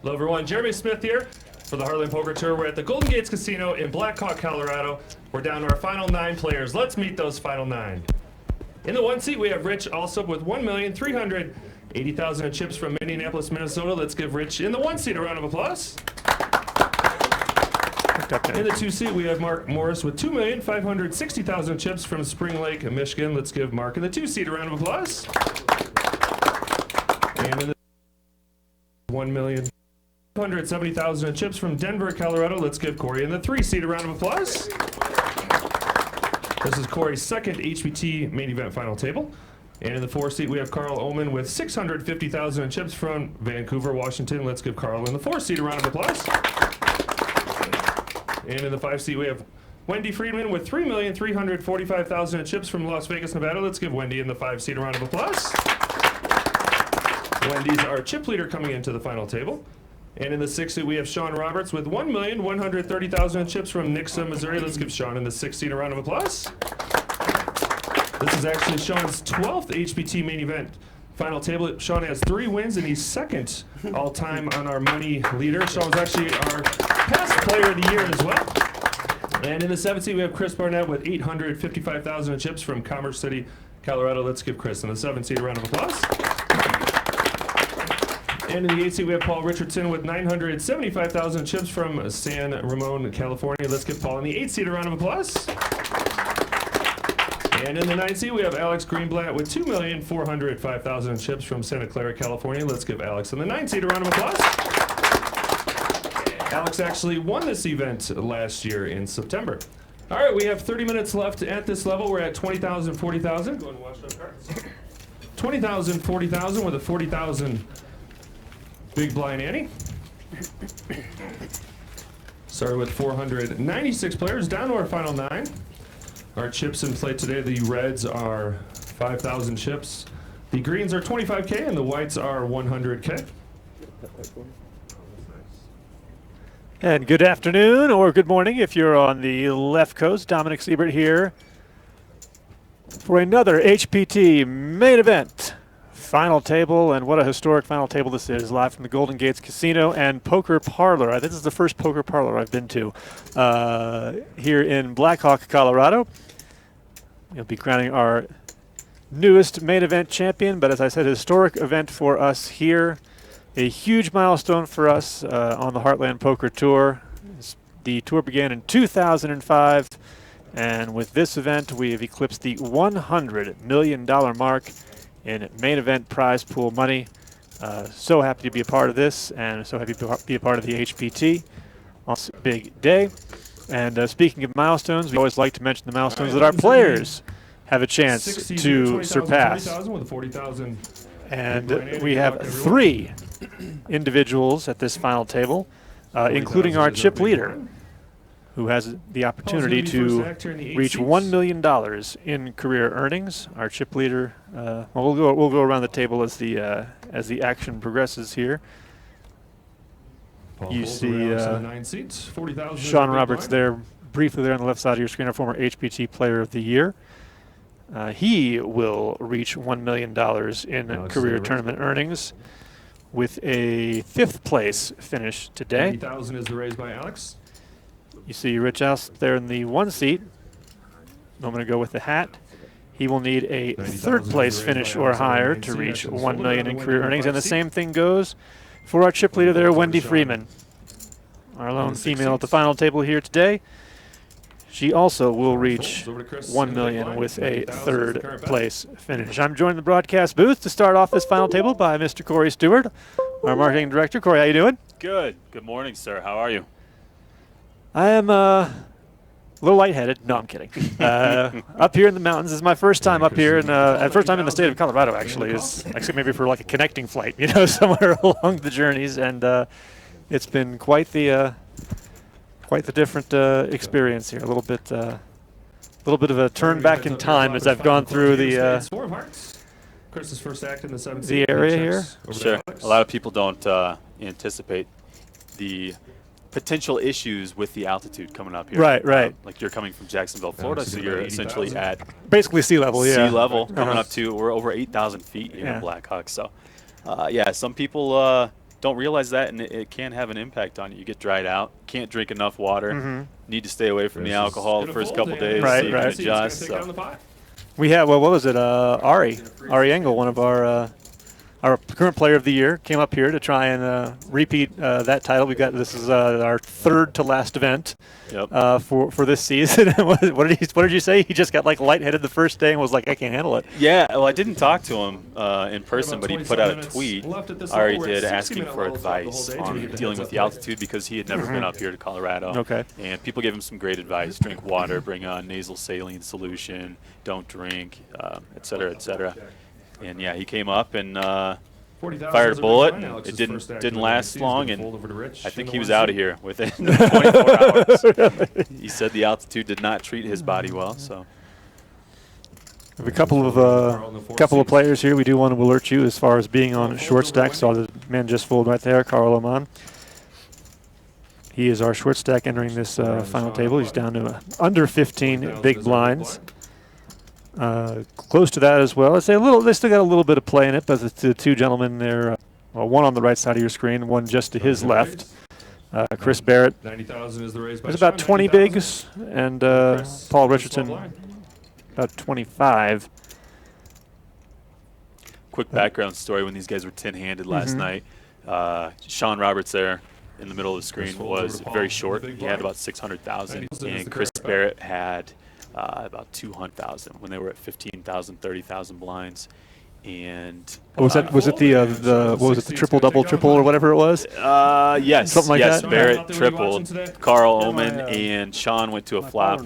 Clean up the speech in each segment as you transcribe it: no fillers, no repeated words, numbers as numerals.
Hello everyone, Jeremy Smith here for the Heartland Poker Tour. We're at the Golden Gates Casino in Black Hawk, Colorado. We're down to our final 9 players. Let's meet those final 9. In the 1 seat, we have Rich Alsop with 1,380,000 chips from Minneapolis, Minnesota. Let's give Rich in the 1 seat a round of applause. In the 2 seat, we have Mark Morris with 2,560,000 chips from Spring Lake, Michigan. Let's give Mark in the 2 seat a round of applause. And in the 1,570,000 chips from Denver, Colorado. Let's give Cory in the 3 seat a round of applause. This is Cory's second HPT main event final table. And in the 4 seat, we have Carl Oman with 650,000 chips from Vancouver, Washington. Let's give Carl in the 4 seat a round of applause. And in the 5 seat, we have Wendy Freeman with 3,345,000 chips from Las Vegas, Nevada. Let's give Wendy in the 5 seat a round of applause. Wendy's our chip leader coming into the final table. And in the 6th seat, we have Shawn Roberts with 1,130,000 chips from Nixa, Missouri. Let's give Shawn in the 6th seat a round of applause. This is actually Shawn's 12th HPT main event final table. Shawn has 3 wins, and he's second all-time on our money leader. Shawn was actually our past player of the year as well. And in the 7th seat, we have Chris Barnett with 855,000 chips from Commerce City, Colorado. Let's give Chris in the 7th seat a round of applause. And in the 8th seat, we have Paul Richardson with 975,000 chips from San Ramon, California. Let's give Paul in the 8th seat a round of applause. And in the 9th seat, we have Alex Greenblatt with 2,405,000 chips from Santa Clara, California. Let's give Alex in the 9th seat a round of applause. Alex actually won this event last year in September. All right, we have 30 minutes left at this level. We're at 20,000, 40,000. Go and watch those cards. 20,000, 40,000 with a 40,000 big blind ante. Started with 496 players, down to our final 9. Our chips in play today, the reds are 5,000 chips. The greens are 25K and the whites are 100K. And good afternoon or good morning if you're on the left coast. Dominic Siebert here for another HPT main event final table. And what a historic final table this is, live from the Golden Gates Casino and Poker Parlour. This is the first Poker Parlour I've been to here in Black Hawk, Colorado. We'll be crowning our newest main event champion, but as I said, historic event for us here. A huge milestone for us on the Heartland Poker Tour. The tour began in 2005, and with this event, we have eclipsed the $100 million mark in main event prize pool money. So happy to be a part of this, and so happy to be a part of the HPT on this big day. And speaking of milestones, we always like to mention the milestones that our players have a chance to surpass. And we have 3 individuals at this final table, including our chip leader, who has the opportunity to reach $1 million in career earnings. Our chip leader, we'll go around the table as the action progresses here. You see Shawn Roberts there, briefly there on the left side of your screen, our former HPT Player of the Year. He will reach $1 million in career tournament earnings with a 5th place finish today. 80,000 is the raise by Alex. You see Rich House there in the 1 seat. I'm going to go with the hat. He will need a 3rd place finish or higher to reach $1 million in career earnings. And the same thing goes for our chip leader there, Wendy Freeman, our lone female at the final table here today. She also will reach $1 million with a 3rd place finish. I'm joined in the broadcast booth to start off this final table by Mr. Cory Stewart, our marketing director. Cory, how you doing? Good. Good morning, sir. How are you? I am a little lightheaded. No, I'm kidding. Up here in the mountains. This is my first time up here, and first time in the state of Colorado, actually. Is actually maybe for like a connecting flight, you know, somewhere along the journeys, and it's been quite the different experience here. A little bit of a turn back in time as I've gone through the Chris's first act in the 7th the area here. Sure. A lot of people don't anticipate the potential issues with the altitude coming up here. Right. Like you're coming from Jacksonville, Florida, so you're essentially at basically sea level. Yeah. Sea level coming up to we're over 8,000 feet here in Black Hawk. So, yeah, some people don't realize that, and it can have an impact on you. You get dried out, can't drink enough water, need to stay away from the alcohol the first couple days, Right, so you right. can adjust. So. We had, well, what was it? Ari Engel, one of our current player of the year, came up here to try and repeat that title. This is our third to last event for this season. What did you say? He just got like lightheaded the first day and was like, I can't handle it. Yeah, well, I didn't talk to him in person, but he put out a tweet. Ari did, asking for advice on dealing with the altitude because he had never been up here to Colorado. Okay. And people gave him some great advice: drink water, bring on nasal saline solution, don't drink, et cetera, et cetera. And yeah, he came up and fired a bullet. And it didn't last long, and I think he was out of here within 24 hours. He said the altitude did not treat his body well. So We have a couple of players here. We do want to alert you as far as being on short stack. Saw the man just fold right there, Carl Oman. He is our short stack entering this final table. He's down to under 15 big blinds. Close to that as well. I'd say they still got a little bit of play in it, but the two gentlemen there, one on the right side of your screen, one just to his left. Chris Barrett. 90,000 is the raise by There's about Shawn, 20 90,000. bigs, and Paul Richardson about 25. quick background story: when these guys were 10-handed last night, Shawn Roberts there in the middle of the screen was very short. He had about 600,000, and Chris Barrett had about 200,000 when they were at 15,000, 30,000 blinds. And Was it the triple double triple or whatever it was? Yes, Something like that? Barrett tripled. Carl Oman and Shawn went to a flop.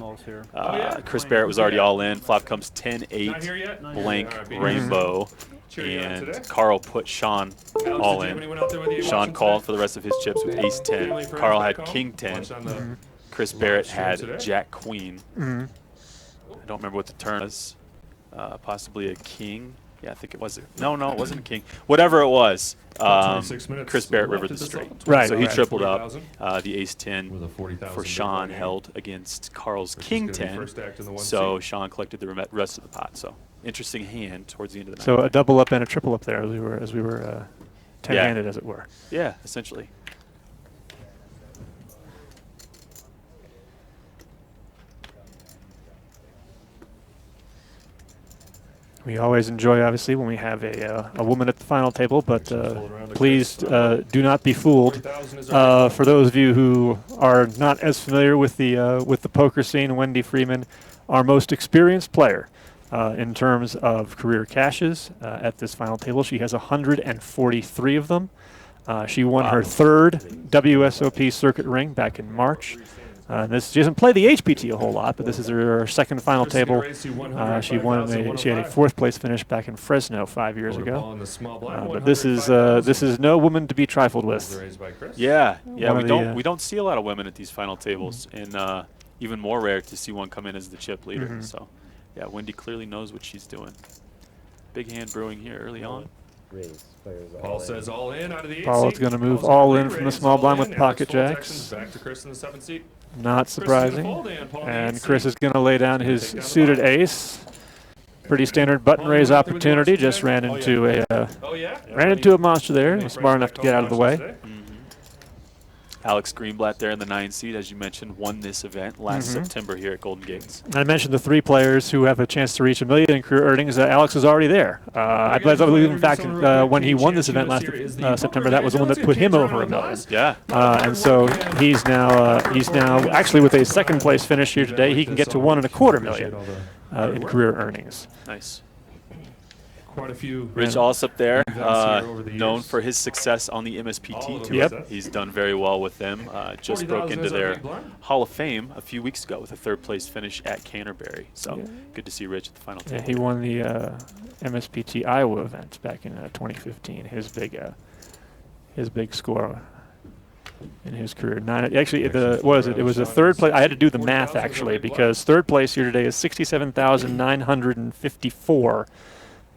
Chris Barrett was already all in. Flop comes 10-8 blank rainbow, and Carl put Shawn all in. Shawn called for the rest of his chips with ace 10. Carl had king 10. Chris Barrett had jack queen. I don't remember what the turn was. Possibly a king. Yeah, I think it was. No, it wasn't a king. Whatever it was, Chris Barrett rivered the straight. Right. So he tripled up. The ace 10 for Shawn held against Carl's king 10. So Shawn collected the rest of the pot. So interesting hand towards the end of the night. So a double up and a triple up there as we were 10-handed, as it were. Yeah, essentially. We always enjoy, obviously, when we have a woman at the final table, but please do not be fooled. For those of you who are not as familiar with the poker scene, Wendy Freeman, our most experienced player in terms of career cashes at this final table. She has 143 of them. She won her third WSOP circuit ring back in March. She doesn't play the HPT a whole lot, but this is her second final table. She had a fourth place finish back in Fresno 5 years ago. But this is no woman to be trifled with. Yeah, we don't see a lot of women at these final tables, and even more rare to see one come in as the chip leader. So, yeah, Wendy clearly knows what she's doing. Big hand brewing here early on. Paul says all in out of the 8 Paul is going to move all in from the small blind with pocket jacks. Back to Chris in the 7th seat. Not surprising. And Chris is going to lay down his suited ace. Pretty standard button raise opportunity. Just ran into a monster there. Was smart enough to get out of the way. Alex Greenblatt there in the 9 seed, as you mentioned, won this event last September here at Golden Gates. I mentioned the 3 players who have a chance to reach $1 million in career earnings. Alex is already there. I believe, in fact, when he won this event last September, that was the one that put him over $1 million. Yeah. And so he's now actually with a second place finish here today. He can get to $1.25 million in career earnings. Nice. Quite a few. Rich Alsop there, known for his success on the MSPT tour. Yep. He's done very well with them. Just broke into their Hall of Fame a few weeks ago with a third-place finish at Canterbury. So good to see Rich at the final table. He won the MSPT Iowa event back in 2015. His big score in his career. It was a third place. I had to do the math actually, because third place here today is 67,954.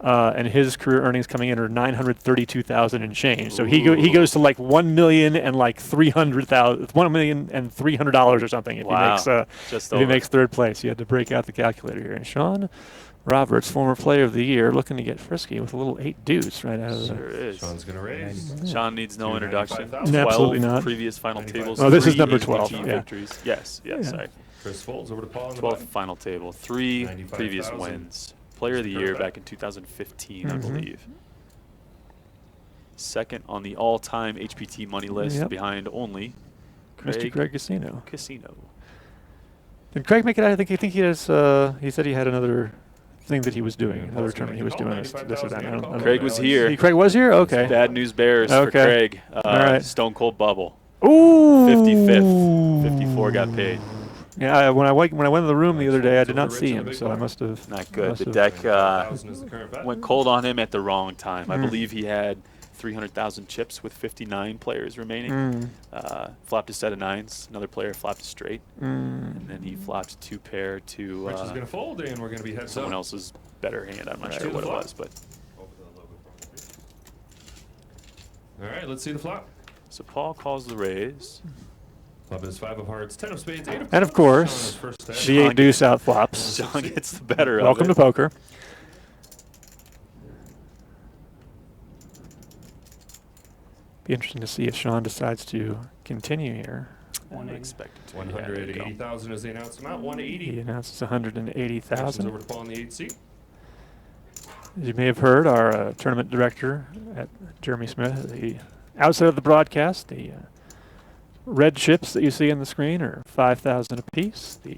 And his career earnings coming in are $932,000 and change. So he goes to like $1 million and like $1,300,000 or something if he makes third place. You had to break out the calculator here. And Shawn Roberts, former player of the year, looking to get frisky with a little 8 deuce right out of Sure is. Sean's going to raise. Sean needs no introduction. 295,000. Absolutely 12 not. previous final tables. Oh, this is 3 number HPT 12, yeah. victories. Yes, sorry. Chris folds over to Paul on the 12th button. final table. 3 previous 95,000. wins. Player of the year back in 2015, I believe. Second on the all-time HPT money list behind only Mr. Greg Casino. Casino. Did Craig make it out? I think he has. He said he had another thing that he was doing, another tournament he was doing this event. I don't Craig was here. Craig was here? Okay. Bad news bears for Craig. All right. Stone Cold Bubble. Ooh. 55th. 54 got paid. Yeah, when I went in the room the other day, I did not see him, so I must have. Not good. The deck went cold on him at the wrong time. I believe he had 300,000 chips with 59 players remaining. Flopped a set of 9s. Another player flopped a straight. And then he flopped 2 pair to Rich is going to fold, and we're going to be heads someone up. else's better hand. I'm not sure what it was, but. All right, let's see the flop. So Paul calls the raise. Flop is 5 of hearts, 10 of spades, 8 of And of course, the 8 deuce out flops. Sean gets the better of it. Welcome to poker. Be interesting to see if Sean decides to continue here. Unexpected. 180,000 is the announced amount. 180. He announces 180,000. Over to Paul in the 8 seat. As you may have heard, our tournament director at Jeremy Smith, the outside of the broadcast, the red chips that you see on the screen are 5,000 apiece. The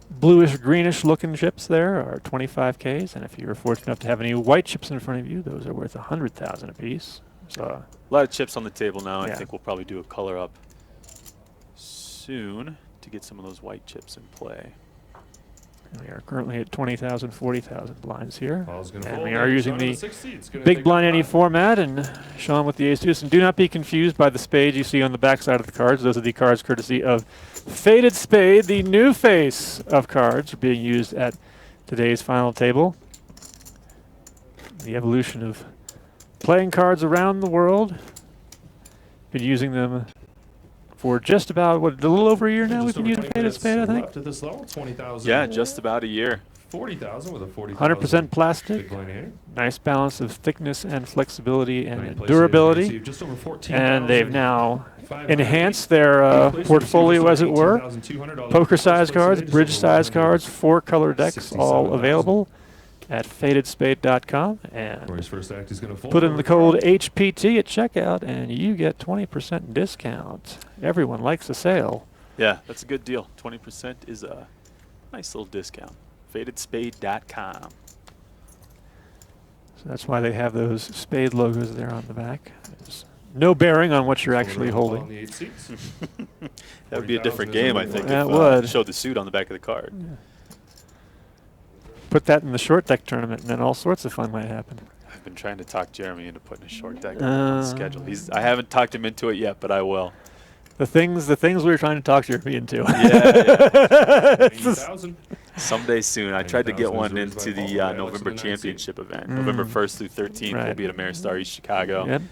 bluish greenish looking chips there are 25Ks, and if you're fortunate enough to have any white chips in front of you, those are worth 100,000 apiece. So a lot of chips on the table now. Yeah. I think we'll probably do a color up soon to get some of those white chips in play. we are currently at 20,000, 40,000 blinds here. And And we are using the big blind ante format, and Sean with the ace deuce. And do not be confused by the spades you see on the back side of the cards. Those are the cards courtesy of Faded Spade. The new face of cards are being used at today's final table. The evolution of playing cards around the world. Been using them for just about, what, a little over a year now? We've been using Faded Spade, I think. At this level, 20,000. Yeah, just about a year. 40,000 with a 40,000. 100% plastic. Big blind ante. Nice balance of thickness and flexibility and Ninth place durability. received just over 14,000. And they've now 500. enhanced their Eighth place portfolio, received as it were. 18,200. All Poker the size first place cards, today, bridge just size over cards, 4 color decks, all 67,000. available at fadedspade.com. For And his first act, he's going to fold. put in over the to Carl. code HPT at checkout, and you get 20% discount. Everyone likes a sale. Yeah, that's a good deal. 20% is a nice little discount. Fadedspade.com. So that's why they have those spade logos there on the back. There's no bearing on what you're actually Paul on holding. the 8 seats. That would be a 40,000 different is game, the I think, Yeah, if it would. showed the suit on the back of the card. Put that in the short deck tournament, and then all sorts of fun might happen. I've been trying to talk Jeremy into putting a short deck on the schedule. I haven't talked him into it yet, but I will. The things we were trying to talk Jeremy into. Yeah. 80,000. Someday soon. I tried to get 90,000 one is raised into by the Paul. November Alex in the ninth championship event. November 1st through 13th, we'll Right. be at Ameristar East Chicago. Yep.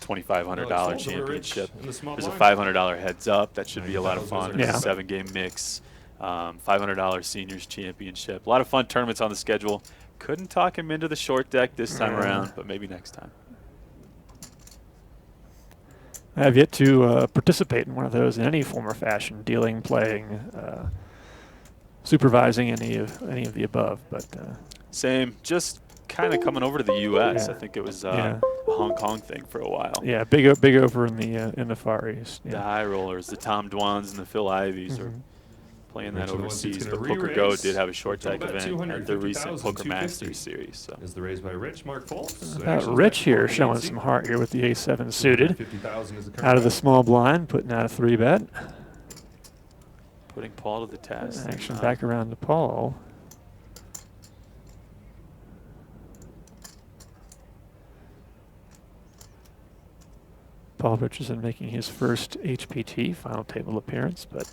$2,500 championship. In the small There's a blind. $500 heads up. That should be a lot of fun. Yeah. It's a 7-game mix. $500 seniors championship. A lot of fun tournaments on the schedule. Couldn't talk him into the short deck this time around, but maybe next time. I have yet to participate in one of those in any form or fashion, dealing, playing, supervising any of the above. But Same. Just kind of coming over to the U.S. Yeah. I think it was Yeah. a Hong Kong thing for a while. yeah, big over in the Far East. The Yeah. high rollers, the Tom Dwans and the Phil Ivies are playing that Rich of the one seat's overseas. gonna But Poker Go re-raise. did have a short Total deck bet event at the recent 250,000, Poker 250. Masters series. So Is the raise by Rich, Mark Foltz. About Rich here showing some heart here with the ace-7 suited. 50,000 is the current Out of the bet. small blind, putting out a 3-bet. putting Paul to the test. Action back around to Paul. Paul Richardson making his first HPT final table appearance, but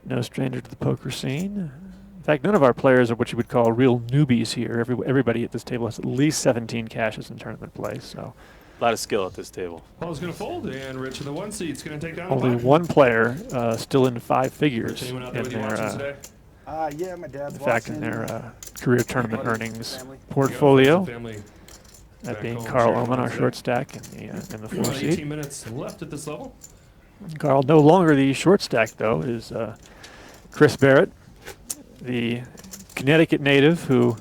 no stranger to the poker scene. In fact, none of our players are what you would call real newbies here. Everybody at this table has at least 17 cashes in tournament play, so A lot of skill at this table. Paul's going to fold, and Rich in the 1 seat's going to take down only the 5. one player still in 5 Rich, figures anyone out there in with you watching their today? Yeah, my dad's In fact, in watching. their career tournament earnings portfolio. Family. That being Carl Oman, our short stack in the 4 About 18 seed. minutes left at this level. Carl, no longer the short stack, though, is Chris Barrett, the Connecticut native who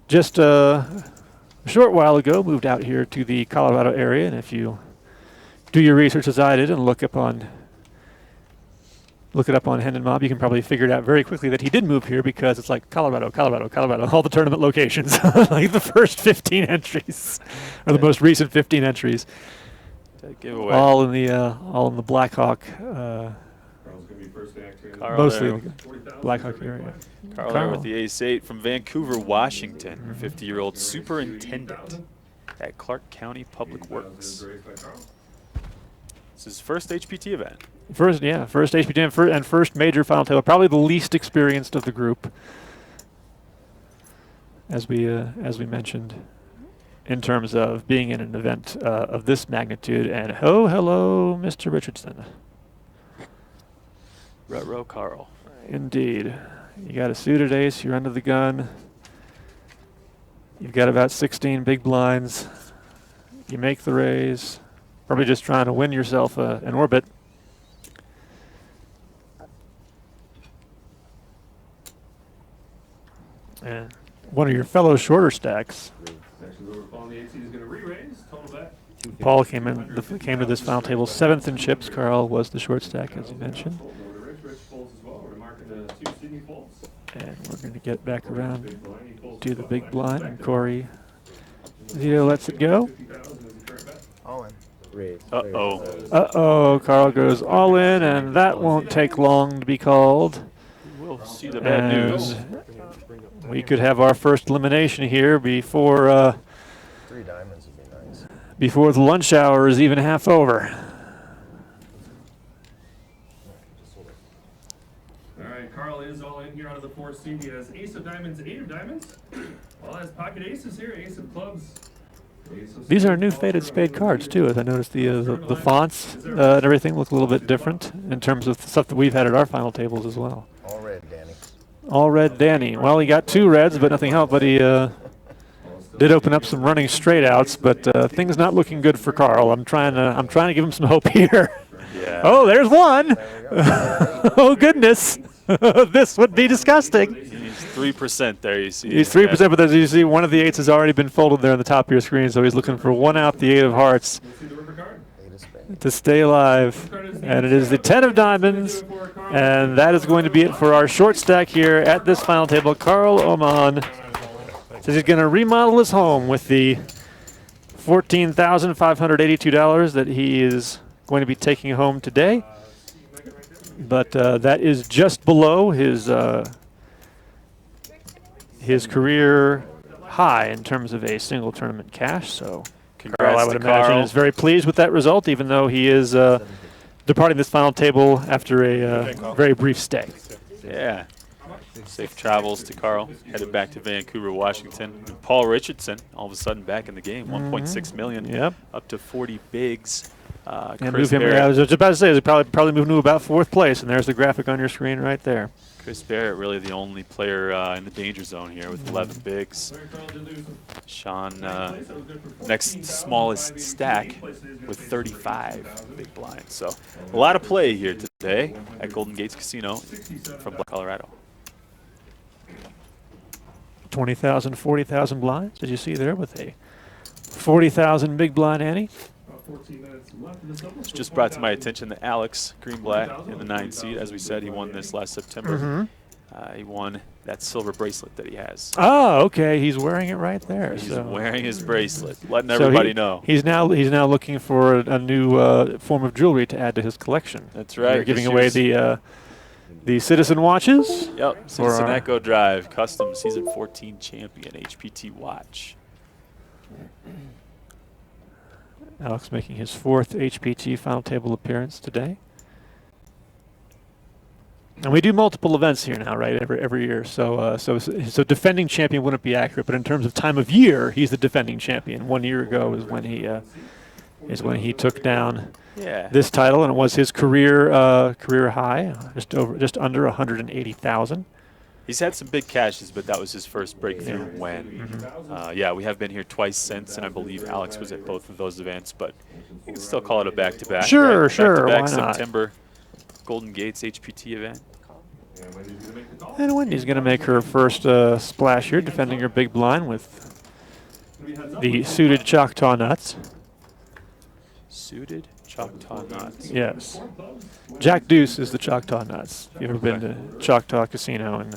just a short while ago moved out here to the Colorado area. And if you do your research as I did and look it up on Hendon Mob, you can probably figure it out very quickly that he did move here because it's like Colorado, Colorado, Colorado, all the tournament locations, like the first 15 entries, or the most recent 15 entries, Giveaway. all in the Blackhawk, mostly in the Blackhawk area. Carl there with the ace-8 from Vancouver, Washington, 50-year-old superintendent at Clark County Public Works. It's his first HPT event. First HPT and first major final table. Probably the least experienced of the group, as we mentioned, in terms of being in an event of this magnitude. And hello, Mr. Richardson. Ruh-roh Carl. Indeed, you got a suited ace. You're under the gun. You've got about 16 big blinds. You make the raise. Probably just trying to win yourself an orbit. And one of your fellow shorter stacks, Paul came to this final table 7th in chips. Carl was the short stack, as you mentioned. And we're going to get back around to the big blind. And Cory Zito lets it go. Uh-oh. Uh-oh, Carl goes all in, and that won't take long to be called. We'll see the bad news. We could have our first elimination here before 3 diamonds would be nice. Before the lunch hour is even half over. All right, Carl is all in here out of the 4 seed. He has ace of diamonds, 8 of diamonds. All has pocket aces here, ace of clubs. These are new faded spade cards too, as I noticed the fonts and everything look a little bit different in terms of the stuff that we've had at our final tables as well. All red, Danny. All red Danny. Well, he got 2 reds, but nothing helped. But he did open up some running straight outs, but things not looking good for Carl. I'm trying to give him some hope here. Yeah. Oh, there's one. Oh goodness, this would be disgusting. He's 3% there, you see. He's 3%, but as you see, one of the 8s has already been folded there on the top of your screen, so he's looking for 1 out, the 8 of hearts, to stay alive. And it is the 10 of diamonds, and that is going to be it for our short stack here at this final table. Carl Oman says he's going to remodel his home with the $14,582 that he is going to be taking home today. But that is just below his career high in terms of a single tournament cash. So Carl, I would imagine, is very pleased with that result, even though he is departing this final table after a very brief stay. Yeah. Safe travels to Carl. Headed back to Vancouver, Washington. And Paul Richardson, all of a sudden back in the game. 1.6 million. Yep. Up to 40 bigs. And move him, I was just about to say, he probably moved to about 4th place, and there's the graphic on your screen right there. Chris Barrett, really the only player in the danger zone here with 11 bigs. Shawn, next smallest stack with 35 big blinds. So a lot of play here today at Golden Gates Casino from Colorado. 20,000, 40,000 blinds, as you see there, with a 40,000 big blind ante. It's just brought to my attention that Alex Greenblatt in the 9 seed, as we said, he won this last September. He won that silver bracelet that he has. Oh, okay. He's wearing it right there. He's wearing his bracelet, letting everybody know. He's now looking for a new form of jewelry to add to his collection. That's right. They're giving away the Citizen watches. Yep. Citizen Echo Drive Custom Season 14 Champion HPT watch. Alex making his 4th HPT final table appearance today. And we do multiple events here now, right? Every year. So defending champion wouldn't be accurate, but in terms of time of year, he's the defending champion. 1 year ago is when he is when he took down Yeah. this title, and it was his career high, just under 180,000. He's had some big cashes, but that was his first breakthrough win. Yeah, we have been here twice since, and I believe Alex was at both of those events, but you can still call it a back-to-back. Sure, right? sure, Back-to-back why not? September Golden Gates HPT event. And Wendy's going to make her first splash here, defending her big blind with the suited Choctaw nuts. Suited Choctaw nuts. Yes. Jack Deuce is the Choctaw nuts. You ever been to Choctaw Casino in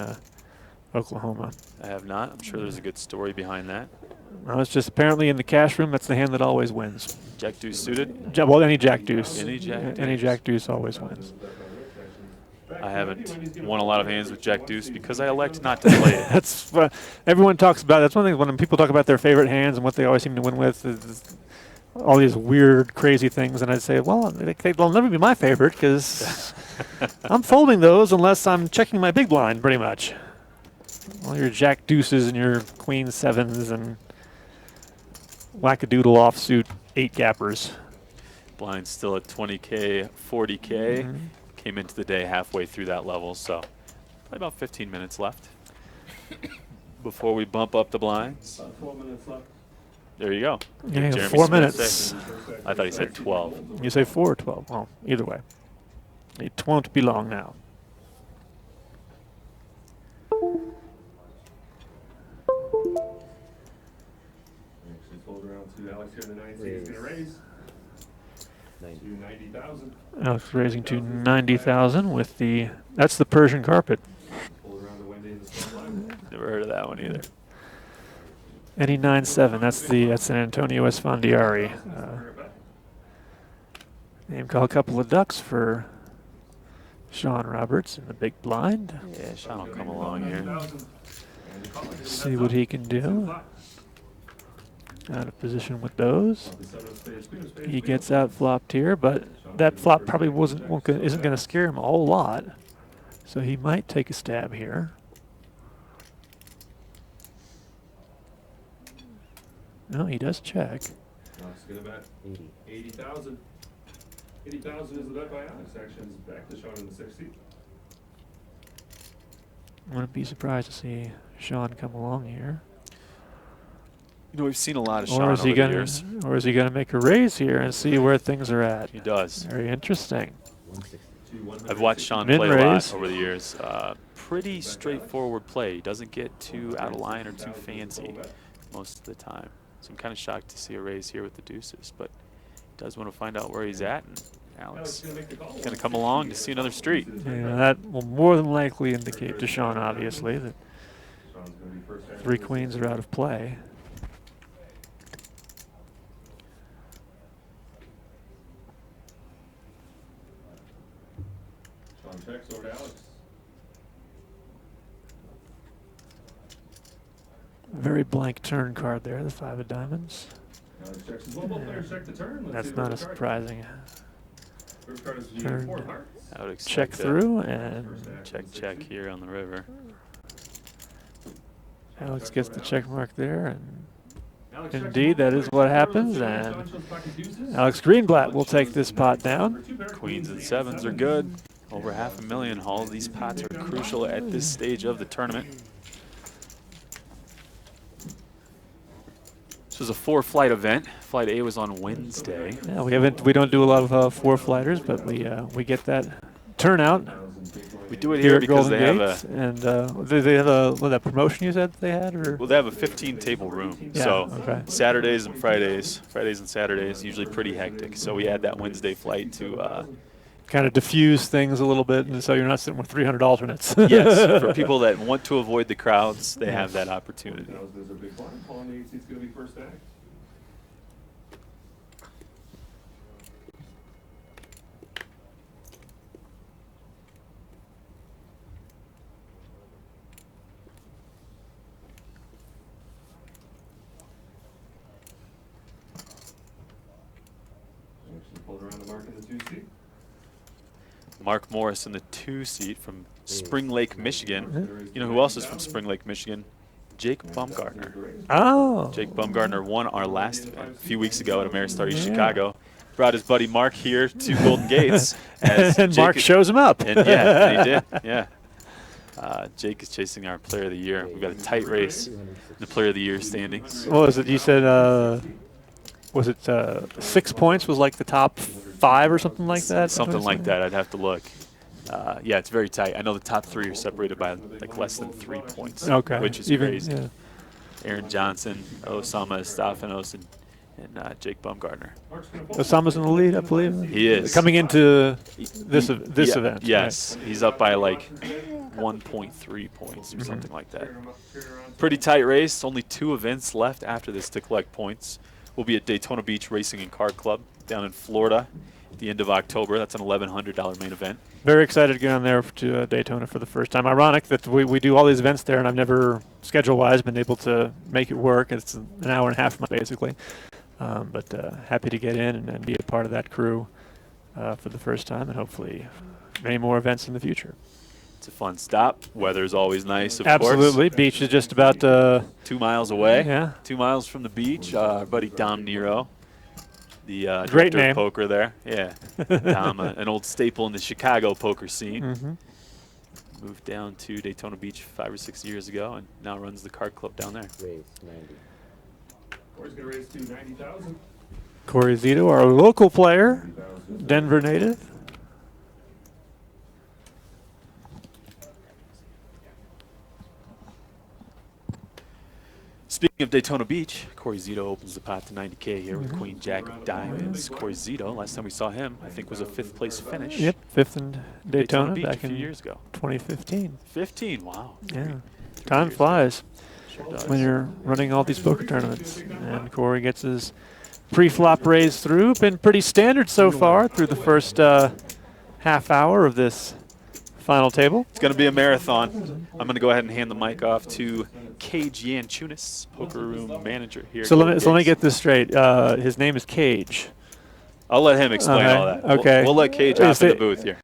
Oklahoma? I have not. I'm sure there's a good story behind that. Well, it's just apparently in the cash room, that's the hand that always wins. Jack Deuce suited? Well, any Jack Deuce. Any Jack Any Deuce. Jack Deuce always wins. I haven't won a lot of hands with Jack Deuce because I elect not to play it. That's everyone talks about. That's one thing when people talk about their favorite hands and what they always seem to win with is all these weird, crazy things. And I'd say, well, they'll never be my favorite because I'm folding those unless I'm checking my big blind, pretty much. All your Jack Deuces and your Queen Sevens and wackadoodle offsuit 8-gappers. Blind still at 20K, 40K. Came into the day halfway through that level, so probably about 15 minutes left before we bump up the blinds. 12 minutes left. There you go. Yeah, Jeremy 4 Smith minutes. say. I thought he said 12. You say 4 or 12? Well, either way. It won't be long now. Actually fold around to Alex here in the 19. He's going to raise to 90,000. Alex raising to 90,000 with the, that's the Persian carpet. Fold around to Wendy in the small blind. Never heard of that one either. Any 9-7, that's an Antonio Esfandiari. Name call, a couple of ducks for Shawn Roberts in the big blind. Yeah, Shawn will come along here. See what he can do. Out of position with those. He gets out flopped here, but that flop probably isn't going to scare him a whole lot. So he might take a stab here. No, he does check. Alex is going to bet 80,000. 80,000 is the bet by Alex. Action's back to Shawn in the 60. I wouldn't be surprised to see Shawn come along here. You know, we've seen a lot of Shawn Or is over he the years. gonna make a raise here and see where things are at? He does. Very interesting. I've watched Shawn Min play a lot raise. over the years. Pretty straightforward play. He doesn't get too out of line or too fancy most of the time. So I'm kind of shocked to see a raise here with the deuces, but he does want to find out where he's at, and Alex is going to come along to see another street. Yeah, that will more than likely indicate to Shawn, obviously, that 3 queens are out of play. Shawn checks over to Alex. Very blank turn card there, the 5 of diamonds. Alex checks as well. Both players check the turn. Let's That's see not a first card. surprising First card is the turn. 4 of hearts. I would expect check that. through, and Check here on the river. Alex gets the check mark there, and Alex checks indeed, both that is players what check happens, through. and Shawn shows pocket deuces. Alex Greenblatt will take this pot down. Queens and sevens are good. Over $500,000. All of these pots are crucial at this stage of the tournament. This was a 4-flight event. Flight A was on Wednesday. Yeah, we don't do a lot of 4-flighters, but we get that turnout We do it here here at because Golden they have Gate. a And they have that promotion you said they had, or well, they have a 15-table room. Yeah, So okay. Saturdays and Fridays and Saturdays usually pretty hectic. So we had that Wednesday flight to kind of diffuse things a little bit, and so you're not sitting with 300 alternates. yes, for people that want to avoid the crowds, they have that opportunity. There's a big blind. Paul on the 18th is going to be first act. Actually pulled around the mark in the 2 seat. Mark Morrison, the 2 seat from Spring Lake, Michigan. You know who else is from Spring Lake, Michigan? Jake Baumgartner. Oh. Jake Baumgartner won our last event a few weeks ago at Ameristar East Chicago. Brought his buddy Mark here to Golden Gates. And Mark shows him up. And and he did, yeah. Jake is chasing our Player of the Year. We've got a tight race in the Player of the Year standings. What was it? You said, was it 6 points was like the top 5 or something like that? Something like that. I'd have to look. Yeah, it's very tight. I know the top 3 are separated by like less than 3 points, which is crazy. Yeah. Aaron Johnson, Osama Estafanos, and Jake Baumgartner. Osama's in the lead, I believe. He is. Coming into this event. Yes, right. He's up by like 1.3 points or something like that. Pretty tight race. Only 2 events left after this to collect points. We'll be at Daytona Beach Racing and Car Club down in Florida at the end of October. That's an $1,100 main event. Very excited to get on there to Daytona for the first time. Ironic that we do all these events there, and I've never, schedule-wise, been able to make it work. It's an hour and a half, basically. But happy to get in and be a part of that crew for the first time, and hopefully many more events in the future. It's a fun stop. Weather's always nice, of Absolutely. course. Beach is just about 2 miles away. Yeah. 2 miles from the beach. Our buddy Dom Nero, the great director name. of poker there. Yeah. Dom, an old staple in the Chicago poker scene. Moved down to Daytona Beach 5 or 6 years ago and now runs the card club down there. Raise 90. Cory's going to raise to 90,000. Cory Zito, our local player, Denver native. Speaking of Daytona Beach, Cory Zito opens the pot to 90K here with Queen Jack of Diamonds. Cory Zito, last time we saw him, I think was a 5th place finish. Yep, 5th in Daytona Beach back a few in years ago. 2015. 15, wow. Yeah, time flies when you're running all these poker tournaments. And Cory gets his pre-flop raise through. Been pretty standard so far through the first half hour of this final table. It's going to be a marathon. I'm going to go ahead and hand the mic off to Cage Yanchunis, poker room manager here. So let me get this straight. His name is Cage. I'll let him explain all that. Okay. We'll let Cage off in the booth here.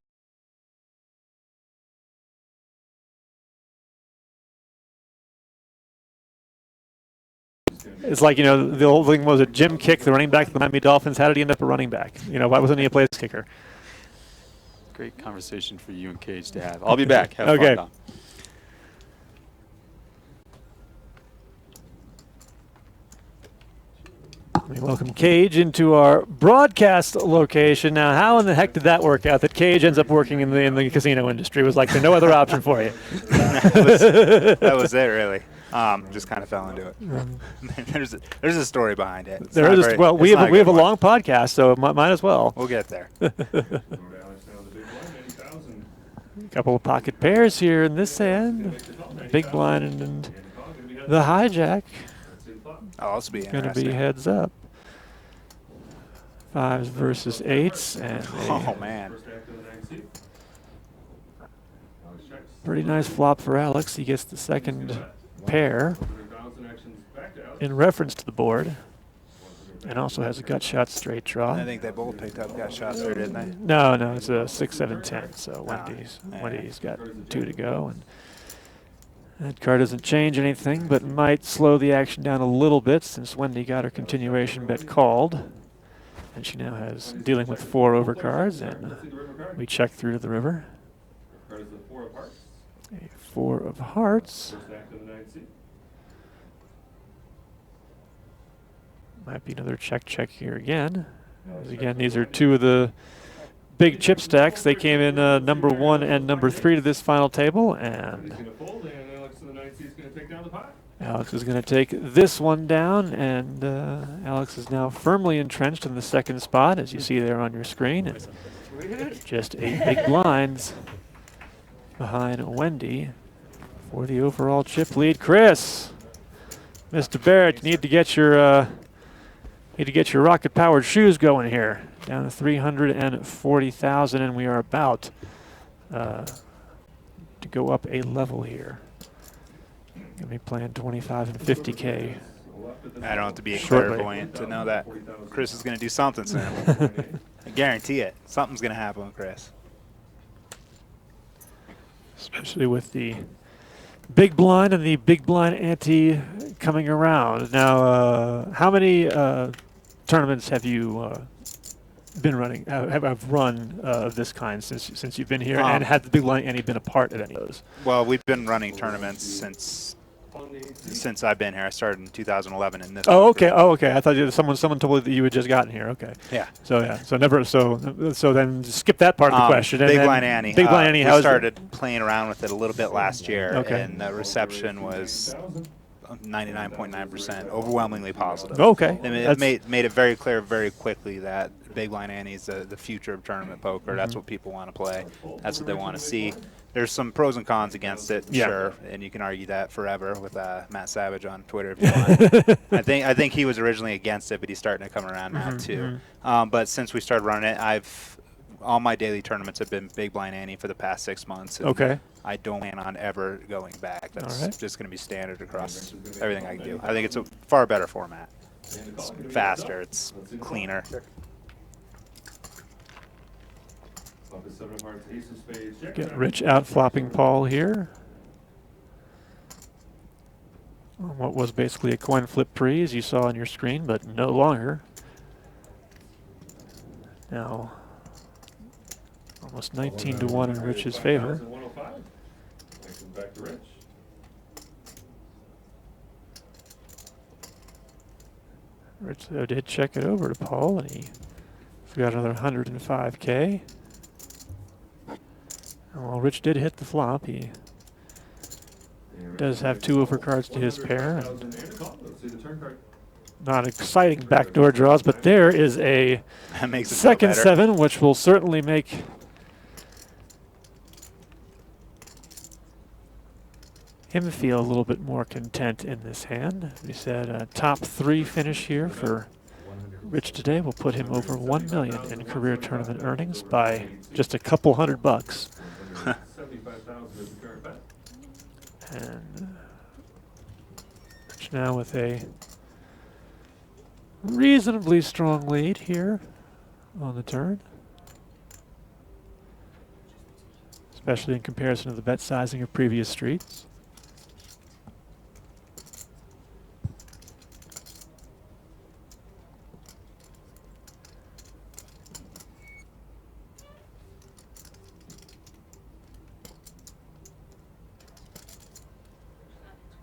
It's like, the old thing was a Jim Kick, the running back of the Miami Dolphins. How did he end up a running back? Why wasn't he a place kicker? Great conversation for you and Cage to have. I'll be back. Have okay. fun, Dom. We welcome Cage into our broadcast location. Now, how in the heck did that work out that Cage ends up working in the casino industry? It was like there's no other option for you. that was it, really. Just kind of fell into it. There's a story behind it. We have a long podcast, so might as well. We'll get there. A couple of pocket pairs here in this end. Big blind and the hijack. Oh, this will be going to be heads up. 5s versus 8s. And oh, man. Pretty nice flop for Alex. He gets the second pair in reference to the board. And also has a gut shot straight draw. I think they both picked up gut shots there, didn't they? No, it's a 6, 7, 10. So Wendy's got 2 to go. And that card doesn't change anything, but might slow the action down a little bit since Wendy got her continuation bet called. And she now has dealing with 4 overcards, and we check through to the river. A 4 of hearts. Might be another check here again. As again, these are 2 of the big chip stacks. They came in number 1 and number 3 to this final table, and Alex is going to take this one down, and Alex is now firmly entrenched in the second spot, as you see there on your screen. And just 8 big blinds behind Wendy for the overall chip lead. Chris, Mr. Barrett, you need to get your rocket-powered shoes going here. Down to 340,000, and we are about to go up a level here. Gonna be playing 25 and 50K. I don't have to be a clairvoyant to know that Chris is going to do something soon. I guarantee it. Something's going to happen with Chris. Especially with the Big blind and the big blind ante coming around. Now, how many tournaments have you been running? Have run of this kind since you've been here? And had the big blind ante been a part of any of those? Well, we've been running tournaments since I've been here. I started in 2011 in this. Oh, okay. Oh, okay. I thought someone told you that you had just gotten here. Okay. Yeah. So yeah. So never. So then skip that part of the question. Big blind ante. Big blind ante. We started playing around with it a little bit last year, Okay. and the reception was 99.9%, overwhelmingly positive. Okay. It made it very clear very quickly that big blind ante is the future of tournament poker. Mm-hmm. That's what people want to play. That's what they want to see. There's some pros and cons against it, Yeah. sure, and you can argue that forever with Matt Savage on Twitter if you want. I think he was originally against it, but he's starting to come around now too. But since we started running it, all my daily tournaments have been big blind ante for the past 6 months. And Okay. I don't plan on ever going back. That's All right. just going to be standard across everything I can do. I think it's a far better format. It's faster. It's cleaner. Get Rich out flopping Paul here. On what was basically a coin flip pre, as you saw on your screen, but no longer. Now, almost 19 to 1 in Rich's favor. Back to Rich. Rich though did check it over to Paul, and he got another 105K. And while Rich did hit the flop, he does have 2 overcards to his pair. And not exciting backdoor draws, but there is a That makes it second better. 7, which will certainly make him feel a little bit more content in this hand. We said a top 3 finish here for Rich today will put him over $1 million in career tournament earnings by just a couple $100. And Rich now with a reasonably strong lead here on the turn, especially in comparison to the bet sizing of previous streets.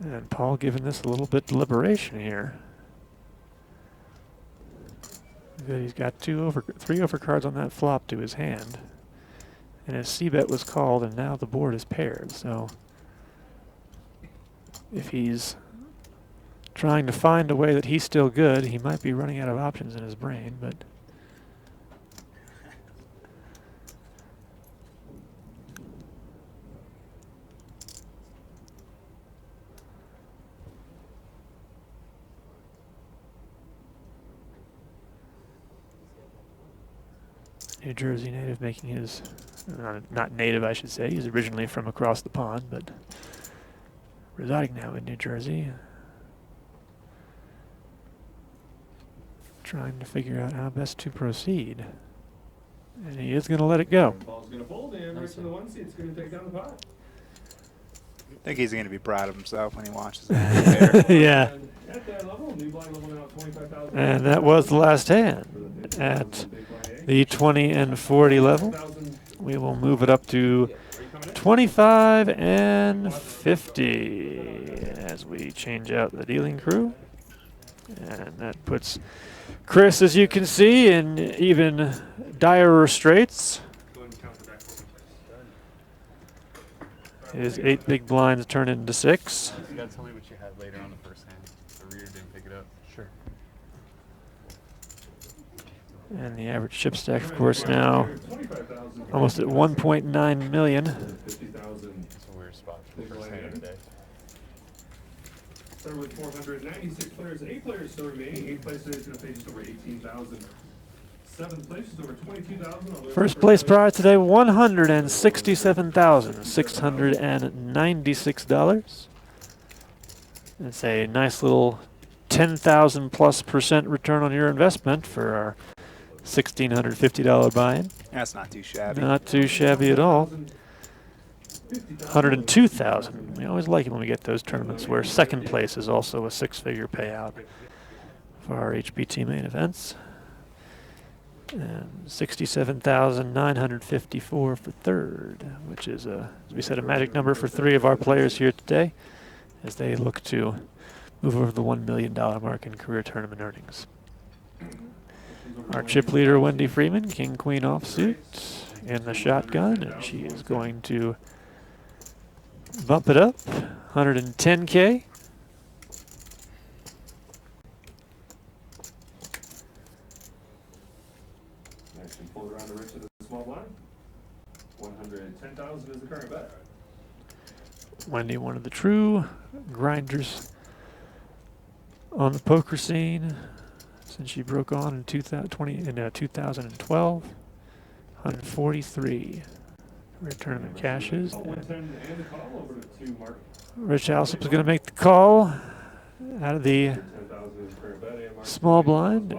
And Paul giving this a little bit deliberation here. He's got 3 overcards on that flop to his hand. And his C-bet was called, and now the board is paired. So if he's trying to find a way that he's still good, he might be running out of options in his brain, but New Jersey native making his, not native I should say, he's originally from across the pond, but residing now in New Jersey. Trying to figure out how best to proceed. And he is going to let it go. Ball's going to fold in right from the 1 seat. It's going to take down the pot. I think he's going to be proud of himself when he watches that. Yeah. At that level, new blind level now 25,000. And that was the last hand. At the 20 and 40 level, we will move it up to 25 and 50 as we change out the dealing crew. And that puts Chris, as you can see, in even direr straits. His 8 big blinds turn into 6. You gotta tell me what you had later on the first hand. The reader didn't pick it up. Sure. And the average chip stack, of course, now almost at 1.9 million. It's a weird spot for the first hand of the day. Started with 496 players and 8 players still remaining. 8th place today is going to pay just over 18,000. 7th place is over 22,000. First place prize today, $167,696. It's a nice little 10,000+% return on your investment for our $1,650 buy-in. That's not too shabby. Not too shabby at all. 102,000. We always like it when we get those tournaments where second place is also a six-figure payout for our HPT main events. And 67,954 for third, which is, as we said, a magic number for three of our players here today as they look to move over the $1 million mark in career tournament earnings. Our chip leader, Wendy Freeman, king-queen offsuit in the shotgun, and she is going to bump it up, 110K. Action pulled around to Rich at the small blind. 110,000 is the current bet. Wendy, one of the true grinders on the poker scene since she broke on in 2012. 143 career tournament cashes. Rich Alsop is going to make the call out of the small blind.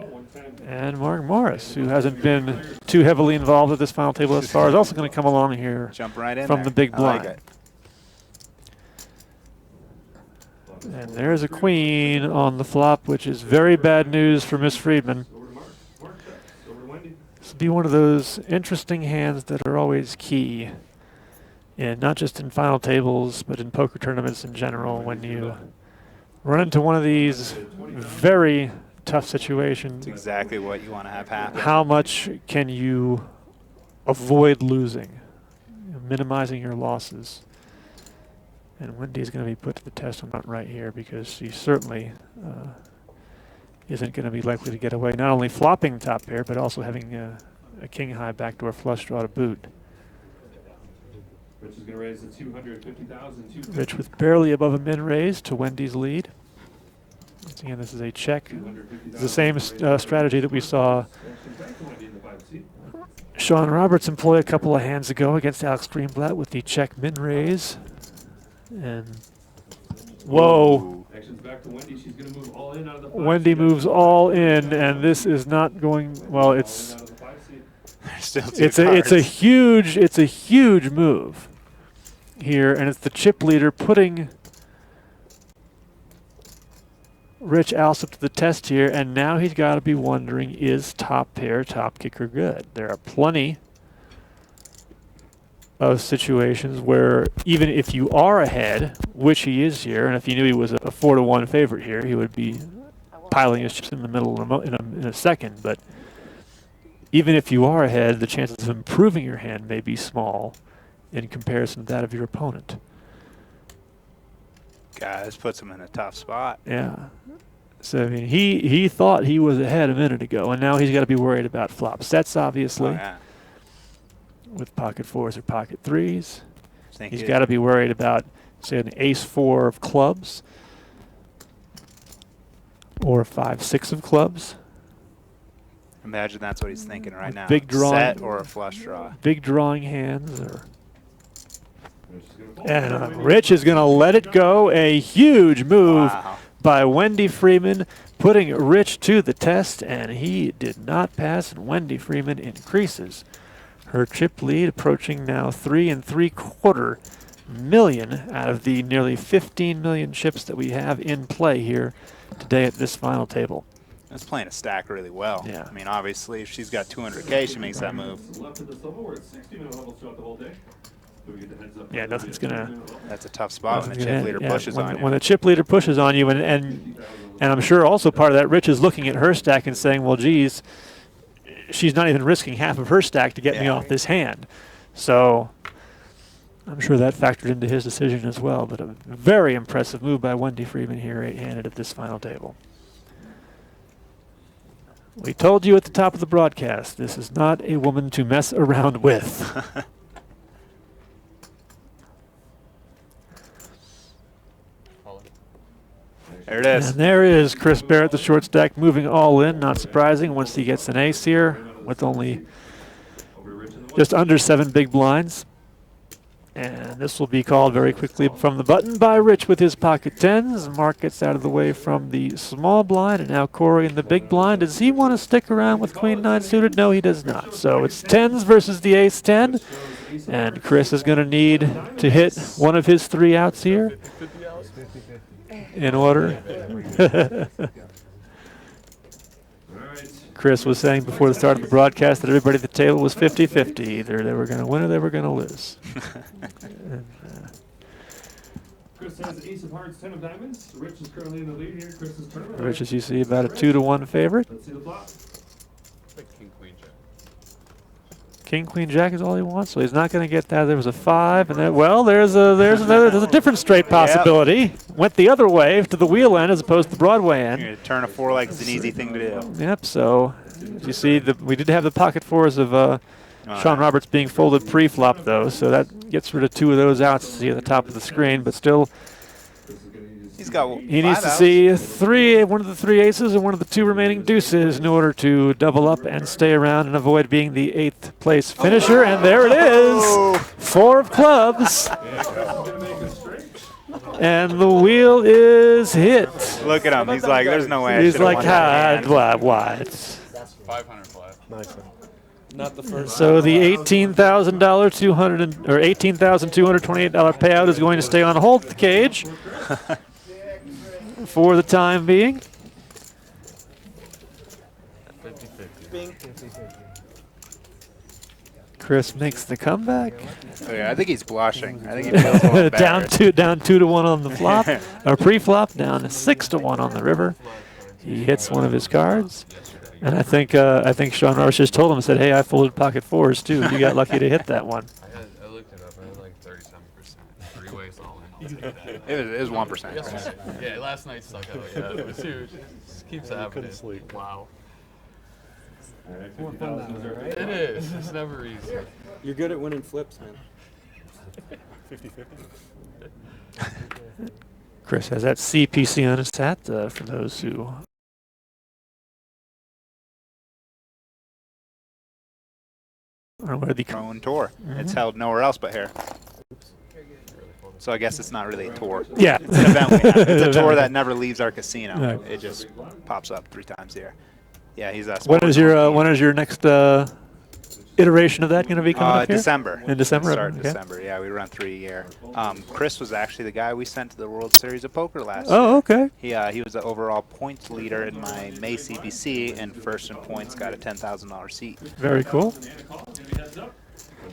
And Mark Morris, who hasn't been too heavily involved at this final table thus far, is also going to come along here Jump right in from there. the big blind. Like it. And there's a queen on the flop, which is very bad news for Miss Freeman. This will be one of those interesting hands that are always key, and not just in final tables, but in poker tournaments in general. When you run into one of these very tough situations, It's exactly what you want to have happen. how much can you avoid losing, minimizing your losses? And Wendy's going to be put to the test on that right here because she certainly isn't going to be likely to get away. Not only flopping top pair, but also having a king high backdoor flush draw to boot. Rich is going to raise the 250,000. Rich with barely above a min raise to Wendy's lead. Once again, this is a check. It's the same strategy that we saw Shawn Roberts employ a couple of hands ago against Alex Greenblatt with the check min raise. And whoa. Action's back to Wendy. She's going to move all in out of the Wendy moves all in, and this is not going well. It's Still two it's a huge move here, and it's the chip leader putting Rich Alsop to the test here, and now he's got to be wondering, is top pair, top kicker good? There are plenty of situations where even if you are ahead, which he is here, and if he knew he was a 4-to-1 favorite here, he would be piling his chips in the middle in a second. But even if you are ahead, the chances of improving your hand may be small in comparison to that of your opponent. Guys, puts him in a tough spot. Yeah. So, I mean, he thought he was ahead a minute ago, and now he's got to be worried about flop sets, obviously. Oh, yeah. With pocket fours or pocket threes. Think He's it- got to be worried about, say, an ace-4 of clubs or a 5-6 of clubs. Imagine that's what he's thinking right With now. big drawing- Set or a flush draw. Big drawing hands. And Rich is going to let it go. A huge move Wow. by Wendy Freeman, putting Rich to the test, and he did not pass, and Wendy Freeman increases her chip lead, approaching now $3 3/4 million out of the nearly 15 million chips that we have in play here today at this final table. That's playing a stack really well. Yeah. I mean, obviously, if she's got 200K, she makes that move. Left of the silver. We're at 60-minute levels throughout the whole day. Do we get the heads up? Yeah, nothing's gonna. That's a tough spot when the chip leader pushes on you. When the chip leader pushes on you, and I'm sure also part of that, Rich is looking at her stack and saying, well, geez, she's not even risking half of her stack to get me off this hand. So I'm sure that factored into his decision as well. But a very impressive move by Wendy Freeman here, eight-handed at this final table. We told you at the top of the broadcast, this is not a woman to mess around with. There it is. And there is Chris Barrett, the short stack, moving all in. Not surprising once he gets an ace here with only just under 7 big blinds. And this will be called very quickly from the button by Rich with his pocket tens. Mark gets out of the way from the small blind, and now Cory in the big blind. Does he want to stick around with queen 9 suited? No, he does not. So it's tens versus the ace 10. And Chris is going to need to hit one of his 3 outs here in order. Chris was saying before the start of the broadcast that everybody at the table was 50-50. Either they were going to win or they were going to lose. And, Chris has ace of hearts, 10 of diamonds. Rich is currently in the lead here. Chris's tournament. Rich, as you see, about a 2-1 favorite. Let's see the flop. King, queen, jack. King, queen, jack is all he wants, so he's not going to get that. There was a 5, and then, well, there's a different straight possibility. Went the other way to the wheel end as opposed to the Broadway end. Turn a 4 like it's an easy thing to do. Yep. So you see, we did have the pocket 4s of Shawn Roberts being folded pre-flop, though, so that gets rid of 2 of those outs to see at the top of the screen. But still, he needs to see one of the 3 aces and one of the 2 remaining deuces in order to double up and stay around and avoid being the 8th place finisher. And there it is, 4 of clubs. And the wheel is hit. Look at him. He's like, there's no way. He's like, what? 500 flat. Nice one. Not the first. So the $18,228 payout is going to stay on hold at the cage for the time being. 50-50. Chris makes the comeback. Oh, yeah, I think he's blushing. I think he feels a little down 2-1 on the flop, or pre-flop, down 6-1 on the river. He hits one of his cards. And I think Shawn Roberts just told him, said, "Hey, I folded pocket 4s too. You got lucky to hit that one." I looked it up. I had like 37%. 3 ways all in. It was 1%. Yesterday. Yeah, last night stuck out. Yeah, it was huge. It just keeps happening. Wow. It is. It's never easy. You're good at winning flips, man. 50-50. Chris has that CPC on his hat for those who. Own tour. It's held nowhere else but here. So I guess it's not really a tour. Yeah. It's an event we have. It's a tour that never leaves our casino. Right. It just pops up 3 times a year. Yeah, he's a When is your next iteration of that going to be coming up here? December. In December? Start Okay. December. Yeah, we run 3 a year. Chris was actually the guy we sent to the World Series of Poker last year. Oh, okay. He was the overall points leader in my May CBC, and first in points got a $10,000 seat. Very cool.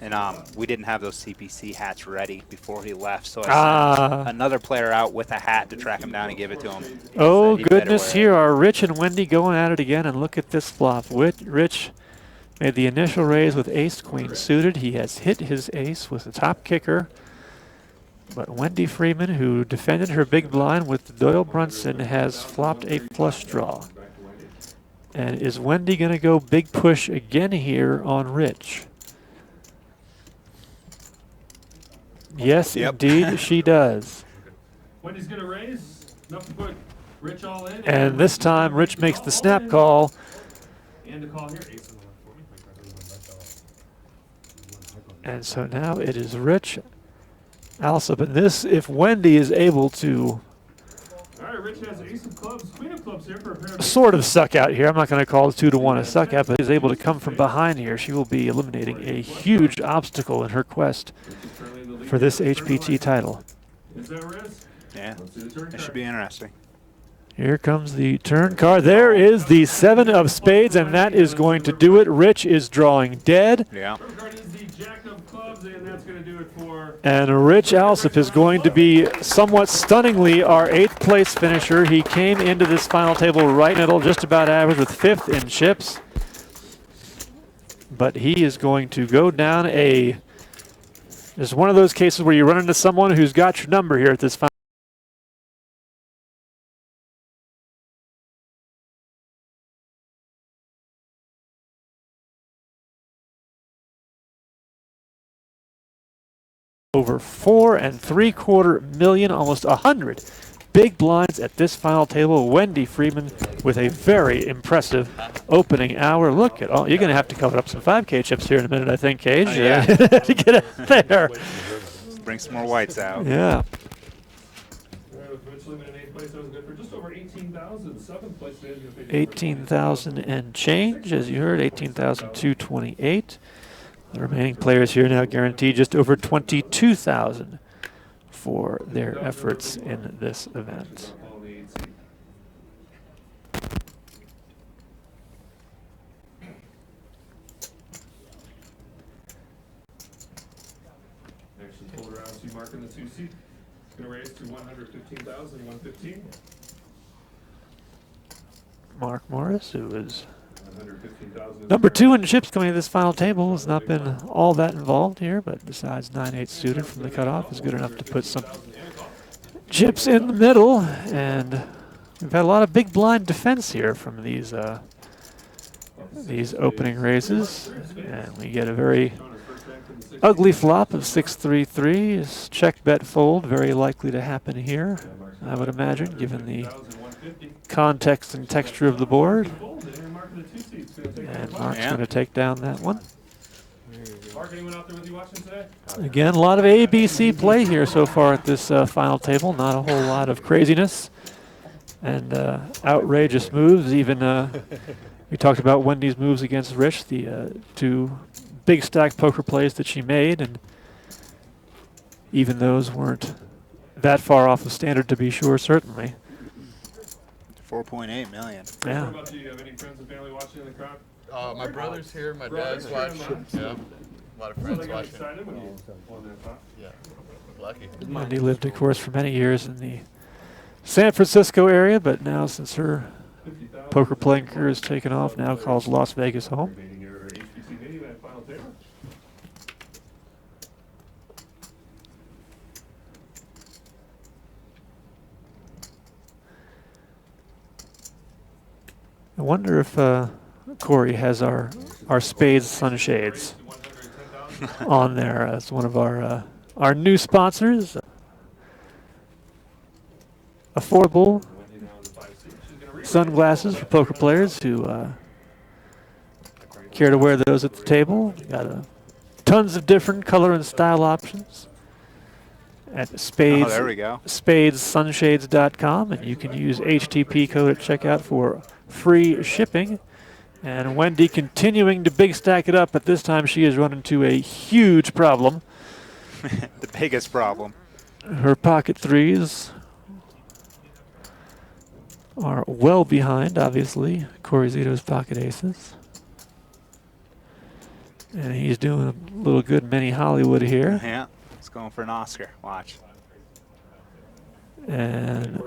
And we didn't have those CPC hats ready before he left, so I sent another player out with a hat to track him down and give it to him. Oh, goodness, here are Rich and Wendy going at it again, and look at this flop. Rich made the initial raise with ace-queen suited. He has hit his ace with the top kicker. But Wendy Freeman, who defended her big blind with Doyle Brunson, has flopped a flush draw. And is Wendy going to go big push again here on Rich? Yes, indeed, she does. Wendy's going to raise. Enough to put Rich all in. And this time, Rich makes the snap call. And the call here. Ace on the left for me. And so now it is Rich Alsop. And this, if Wendy is able to All right, Rich has ace of clubs, queen of clubs here for a pair of sort of suck out here, I'm not going to call it 2-1 a suck out, but is able to come from behind here, she will be eliminating a huge obstacle in her quest for this HPT title. Is that Riz? Yeah, it should be interesting. Here comes the turn card. There is the 7 of spades, and that is going to do it. Rich is drawing dead. Yeah. Turn card is the jack of clubs, and that's going to do it for... And Rich Alsop is going to be somewhat stunningly our 8th place finisher. He came into this final table right middle, just about average with 5th in chips. But he is going to go down a... It's one of those cases where you run into someone who's got your number here at this final. Over 4 3/4 million, almost 100 big blinds at this final table. Wendy Freeman with a very impressive opening hour. Look at all. You're going to have to cover up some 5K chips here in a minute, I think, Cage, yeah. to get it there. Bring some more whites out. Yeah. Rich Freeman in 8th place, that was good for just over 18,000. 7th place today is going to pay 18,000 and change, as you heard, 18,228. The remaining players here now guaranteed just over $22,000 for their efforts in this event. Next is pulled around to mark in the 2 seat. It's going to raise to 115,115. Mark Morris, who is 115,000. number 2 in chips coming to this final table, has not been all that involved here, but besides 9-8 suited from the cutoff, is good enough to put some chips in the middle. And we've had a lot of big blind defense here from these opening raises, and we get a very ugly flop of 6-3-3. Is check bet fold very likely to happen here, I would imagine, given the context and texture of the board. And Mark's going to take down that one. Mark, anyone out there with you watching today? Again, a lot of ABC play here so far at this final table. Not a whole lot of craziness and outrageous moves. Even we talked about Wendy's moves against Rich, the 2 big stack poker plays that she made, and even those weren't that far off of standard, to be sure, certainly. 4.8 million. Yeah. What about you? Do you have any friends and family watching in the crowd? My brother's here. My dad's watching. Yeah. A lot of So friends they got watching. excited when you won that pot? Yeah. Lucky. Wendy lived, of course, for many years in the San Francisco area, but now since her 50,000. poker playing career has taken off, now calls Las Vegas home. Remaining your HPT mini event final table. I wonder if Cory has our spades sunshades on there as one of our new sponsors. Affordable sunglasses for poker players who care to wear those at the table. Got tons of different color and style options at spades. Oh, there we go. Spadesunshades.com, and you can use HTP code at checkout for free shipping. And Wendy continuing to big stack it up, but this time she has run into a huge problem. The biggest problem. Her pocket threes are well behind, obviously, Cory Zito's pocket aces. And he's doing a little good mini Hollywood here. Yeah, it's going for an Oscar. Watch. And,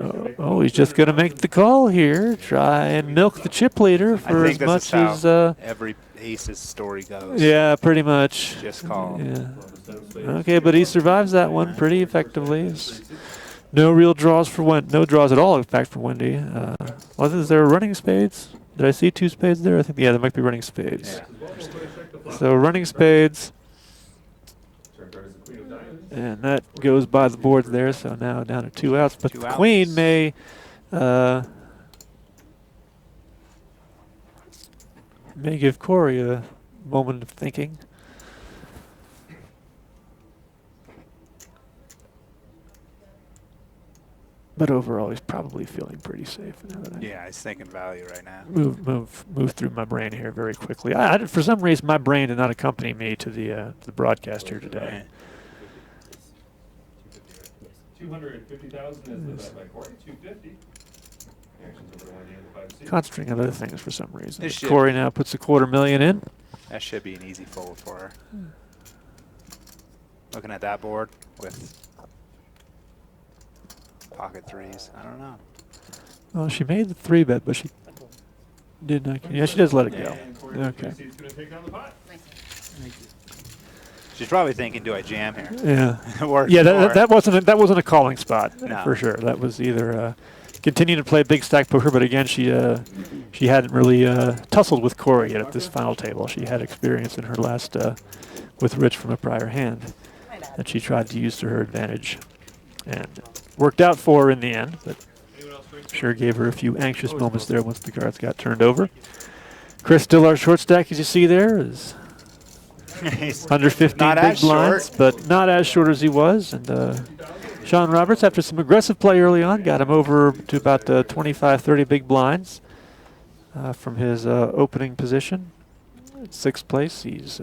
he's just going to make the call here. Try and milk the chip leader for as much as... every ace's story goes. Yeah, pretty much. Just call. Yeah. Okay, but he survives that one pretty effectively. No real draws for Wendy. No draws at all, in fact, for Wendy. Is there running spades? Did I see 2 spades there? I think, yeah, there might be running spades. Yeah. So running spades. And that goes by the boards there, so now down to 2 outs. But the queen may give Cory a moment of thinking. But overall, he's probably feeling pretty safe. Now that Yeah, he's thinking value right now. move through my brain here very quickly. For some reason, my brain did not accompany me to the broadcast here today. 250,000 is the bet by Cory. 250. Concentrating on other things for some reason. This Cory now puts a $250,000 in. That should be an easy fold for her. Looking at that board with pocket threes. I don't know. Well, she made the 3-bet, but she did not. Yeah, she does let it go. Okay. She's probably thinking, do I jam here? Yeah. Or Yeah, that wasn't a calling spot No. for sure. That was either continuing to play big stack poker, but again, she hadn't really tussled with Cory yet at this final table. She had experience in her last with Rich from a prior hand that she tried to use to her advantage, and worked out for her in the end. But sure gave her a few anxious moments there once the cards got turned over. Chris still our short stack, as you see there, is under 15 big blinds, but not as short as he was. And Shawn Roberts, after some aggressive play early on, got him over to about 25, 30 big blinds from his opening position. At 6th place, he's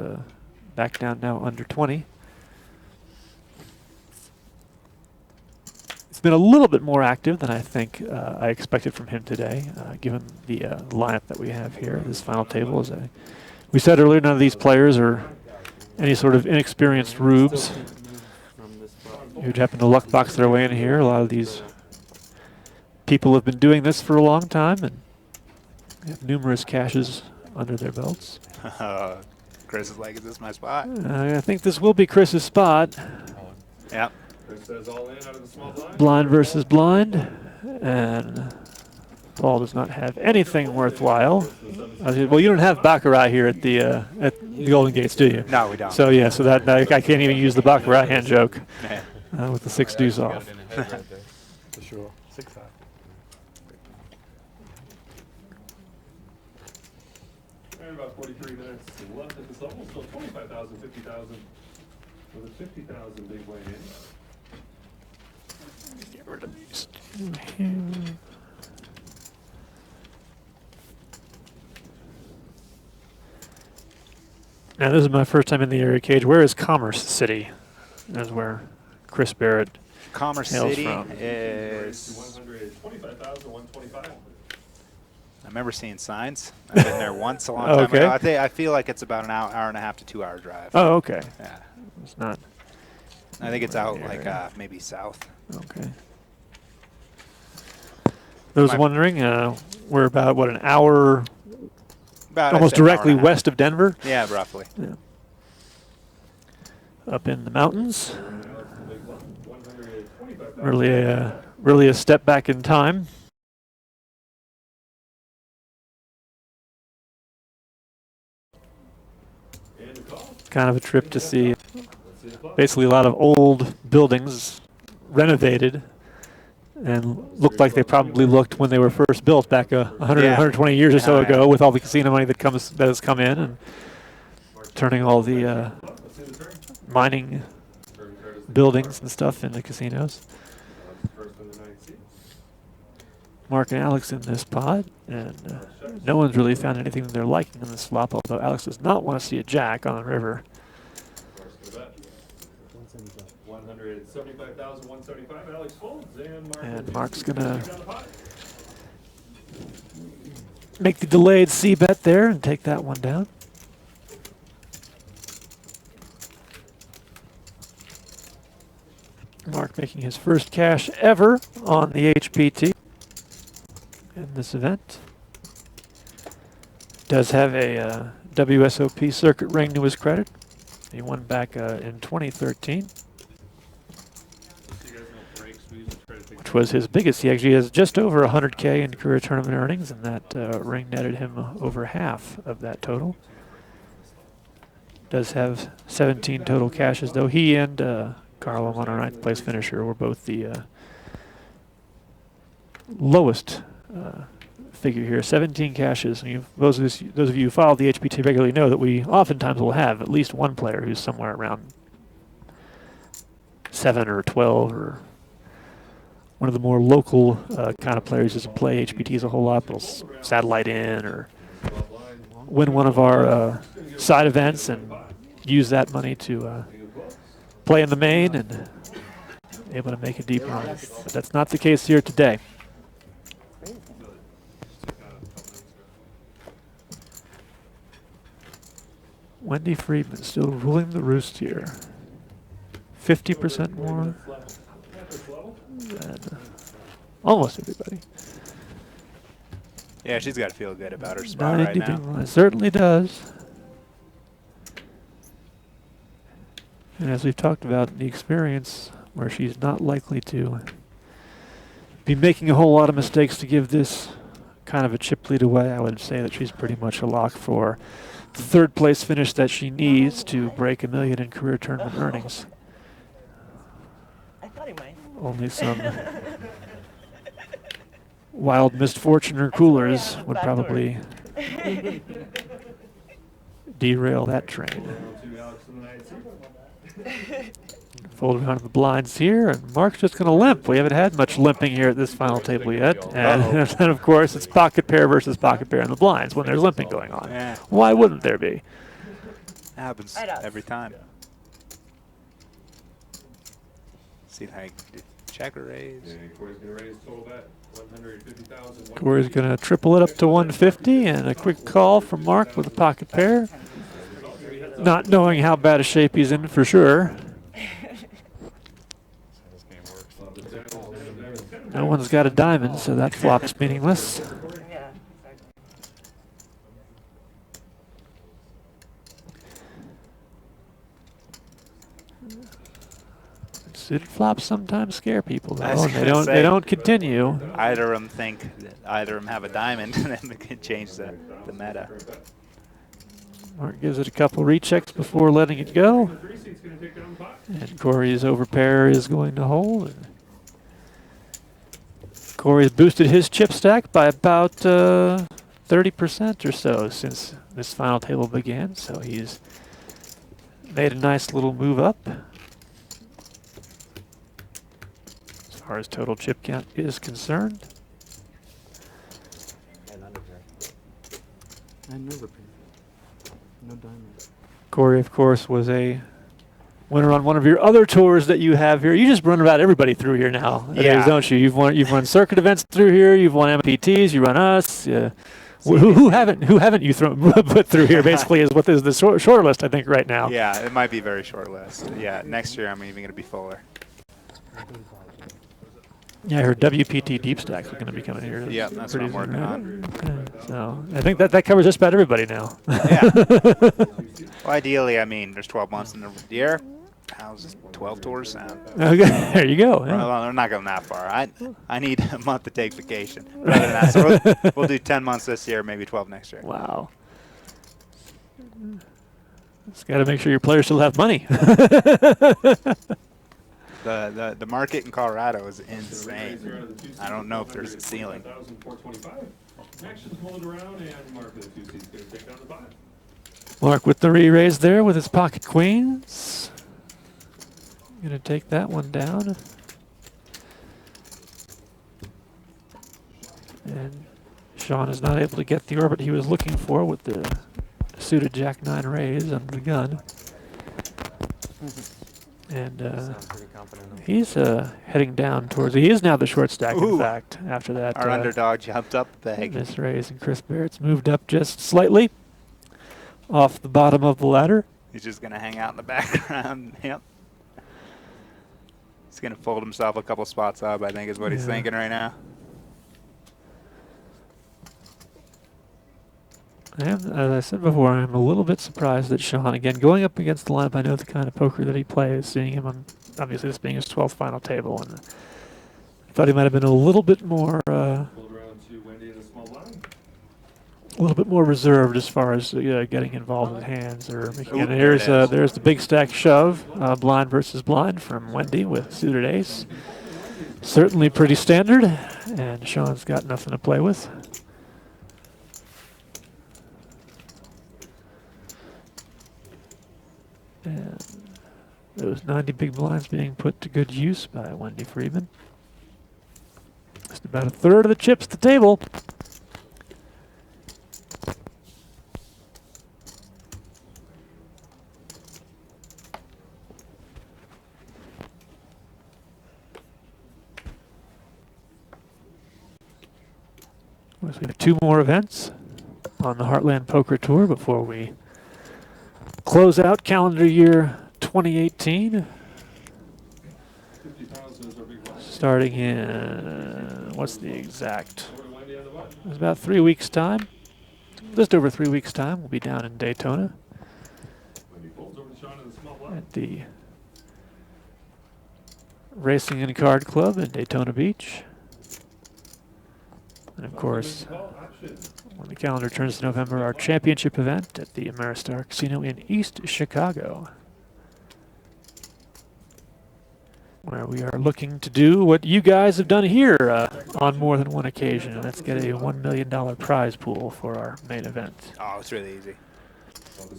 back down now under 20. It's been a little bit more active than I think I expected from him today, given the lineup that we have here. This final table, as we said earlier, none of these players are any sort of inexperienced rubes who'd happen to luck box their way in here. A lot of these people have been doing this for a long time and have numerous caches under their belts. Chris is like, is this my spot? I think this will be Chris's spot. Yep. Chris says all in out of the small blind. Blind versus blind. And Paul does not have anything worthwhile. Well, you don't have Baccarat here at the Golden Gates, do you? No, we don't. So, yeah, so that I can't even use the Baccarat hand joke with the 6 deuce off. For sure. 6-5. About 43 minutes left at this level. Still 25,000, 50,000. With a 50,000 big way in. Get rid of these. Now, this is my first time in the area cage. Where is Commerce City? That's where Chris Barrett Commerce hails City from. is... 125,125. I remember seeing signs. I've been there once a long time Okay. ago. I feel like it's about an hour and a half to 2 hour drive. Oh, okay. Yeah. It's not. I think it's out like area. maybe south. Okay. Those wondering, we're about, what, an hour, About almost I'd say an hour directly and a half. west of Denver, Yeah, roughly. up in the mountains. Really a step back in time. Kind of a trip to see basically a lot of old buildings renovated and looked like they probably looked when they were first built back 100, 120 years or so ago, with all the casino money that has come in and turning all the mining buildings and stuff into casinos. Mark and Alex in this pod, and no one's really found anything that they're liking in this flop, although Alex does not want to see a jack on the river. 175,175. Alex folds, And Mark's going to make the delayed C bet there and take that one down. Mark making his first cash ever on the HPT in this event. Does have a WSOP circuit ring to his credit. He won back in 2013, which was his biggest. He actually has just over 100K in career tournament earnings, and that ring netted him over half of that total. Does have 17 total cashes, though. He and Carlo, on our 9th place finisher, were both the lowest figure here, 17 caches. And those of you who follow the HPT regularly know that we oftentimes will have at least one player who's somewhere around 7 or 12, or one of the more local kind of players who doesn't play HPTs a whole lot, but will satellite in or win one of our side events and use that money to play in the main and able to make a deep run. But that's not the case here today. Wendy Freeman still ruling the roost here. 50% more than almost everybody. Yeah, she's got to feel good about her spot right now. It certainly does. And as we've talked about, the experience where she's not likely to be making a whole lot of mistakes to give this kind of a chip lead away, I would say that she's pretty much a lock for the 3rd place finish that she needs to break $1 million in career tournament earnings. I thought he might. Only some wild misfortune or coolers would probably derail that train. Fold around the blinds here, and Mark's just going to limp. We haven't had much limping here at this final table yet. And then, of course, it's pocket pair versus pocket pair in the blinds when there's limping going on. Yeah. Why wouldn't there be? Happens Right up. every time. See if I can do check or raise. Yeah, Cory's going to raise total bet 150,000. Corey's going to triple it up to 150, and a quick call from Mark with a pocket pair. Not knowing how bad a shape he's in for sure. No one's got a diamond, so that flop's meaningless. Yeah. Suited flops sometimes scare people, though. I was And they gonna don't. say, They don't continue. Either of them think that either of them have a diamond, and then they can change the meta. Mark gives it a couple rechecks before letting it go. And Corey's overpair is going to hold. And Corey's boosted his chip stack by about 30% or so since this final table began. So he's made a nice little move up. As far as total chip count is concerned. And no repair. No diamond. Cory, of course, was a winner on one of your other tours that you have here. You just run about everybody through here now, Yeah. don't you? You've run circuit events through here. You've won MPTs. You run us. Who haven't you put through here? Basically, is what is the shorter list I think right now. Yeah, it might be a very short list. Yeah, next year I'm even going to be fuller. Yeah, I heard WPT deep stacks are going to be coming here. Yeah, that's what I'm working on. Okay. So I think that covers just about everybody now. Yeah. Well, ideally, I mean, there's 12 months in the year. How's this 12 tours sound? Okay, there you go. Yeah. Well, they're not going that far. I need a month to take vacation. Rather than that. So we'll do 10 months this year, maybe 12 next year. Wow. Just got to make sure your players still have money. The market in Colorado is insane. I don't know if there's a ceiling. Mark with the re-raise there with his pocket queens. Gonna take that one down. And Shawn is not able to get the orbit he was looking for with the suited Jack-9 raise under the gun. And he's heading down towards. He is now the short stack, in fact, after that. Our underdog jumped up the bag. This raise, and Chris Barrett's moved up just slightly off the bottom of the ladder. He's just going to hang out in the background. Yep. He's going to fold himself a couple spots up, I think is what he's thinking right now. As I said before, I'm a little bit surprised that Shawn, again, going up against the lineup, I know the kind of poker that he plays, seeing him on, obviously this being his 12th final table, and I thought he might have been a little bit more reserved as far as getting involved with hands or making. And there's the big stack shove, blind versus blind from Wendy with suited ace. Certainly pretty standard, and Shawn's got nothing to play with. And those 90 big blinds being put to good use by Wendy Freeman. Just about a third of the chips at the table. We have 2 more events on the Heartland Poker Tour before we close out calendar year 2018. Starting in, what's the exact? It's about 3 weeks' time. Just over 3 weeks' time, we'll be down in Daytona at the Racing and Card Club in Daytona Beach. And of course, when the calendar turns to November, our championship event at the Ameristar Casino in East Chicago, where we are looking to do what you guys have done here on more than one occasion, and that's get a $1 million prize pool for our main event. Oh, it's really easy.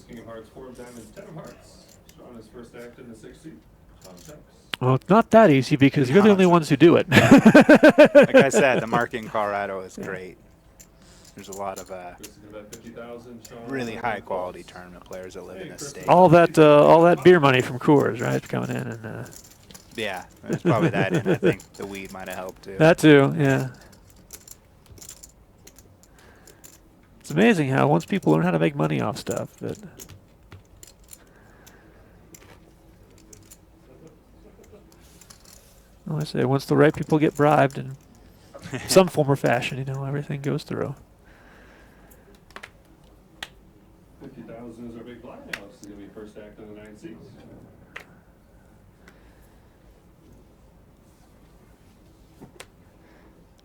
King of Hearts, 4 of Diamonds, 10 of Hearts. Shawn is first act in the 6th seat. Shawn checks. Well, it's not that easy because you're the only ones who do it. Like I said, the market in Colorado is great. There's a lot of Chris is gonna bet 50,000. Shawn really Roberts. high quality tournament players that live in this state. All that beer money from Coors, right, coming in, and Yeah, there's probably that, and I think the weed might have helped too. that too, yeah. It's amazing how once people learn how to make money off stuff, that well, I say once the right people get bribed in some form or fashion, you know, everything goes through. 50,000 is our big blind. Alex is gonna be first act on the 9 seats.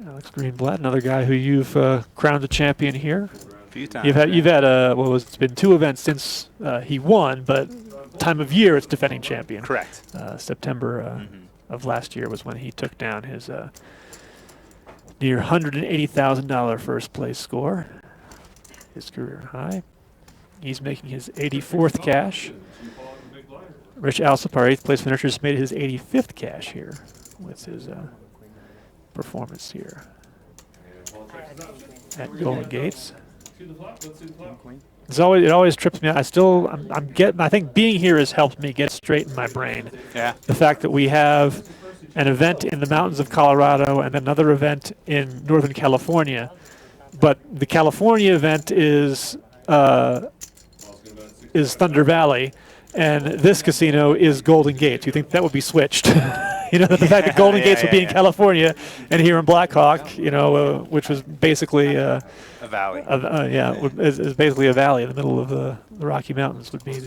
Alex Greenblatt, another guy who you've crowned a champion here. A few times. You've had it's been 2 events since he won, but time of year it's defending champion. Correct. September of last year was when he took down his near $180,000 first place score, his career high. He's making his 84th cash. Rich Alsop, our 8th place finisher, just made his 85th cash here with his performance here at Golden Gates. It always trips me out. I think being here has helped me get straight in my brain. Yeah. The fact that we have an event in the mountains of Colorado and another event in Northern California, but the California event is Thunder Valley, and this casino is Golden Gates. You think that would be switched? You know, the fact that Golden Gates would be in California and here in Blackhawk, you know, which was basically a valley. Is basically a valley in the middle of the Rocky Mountains would be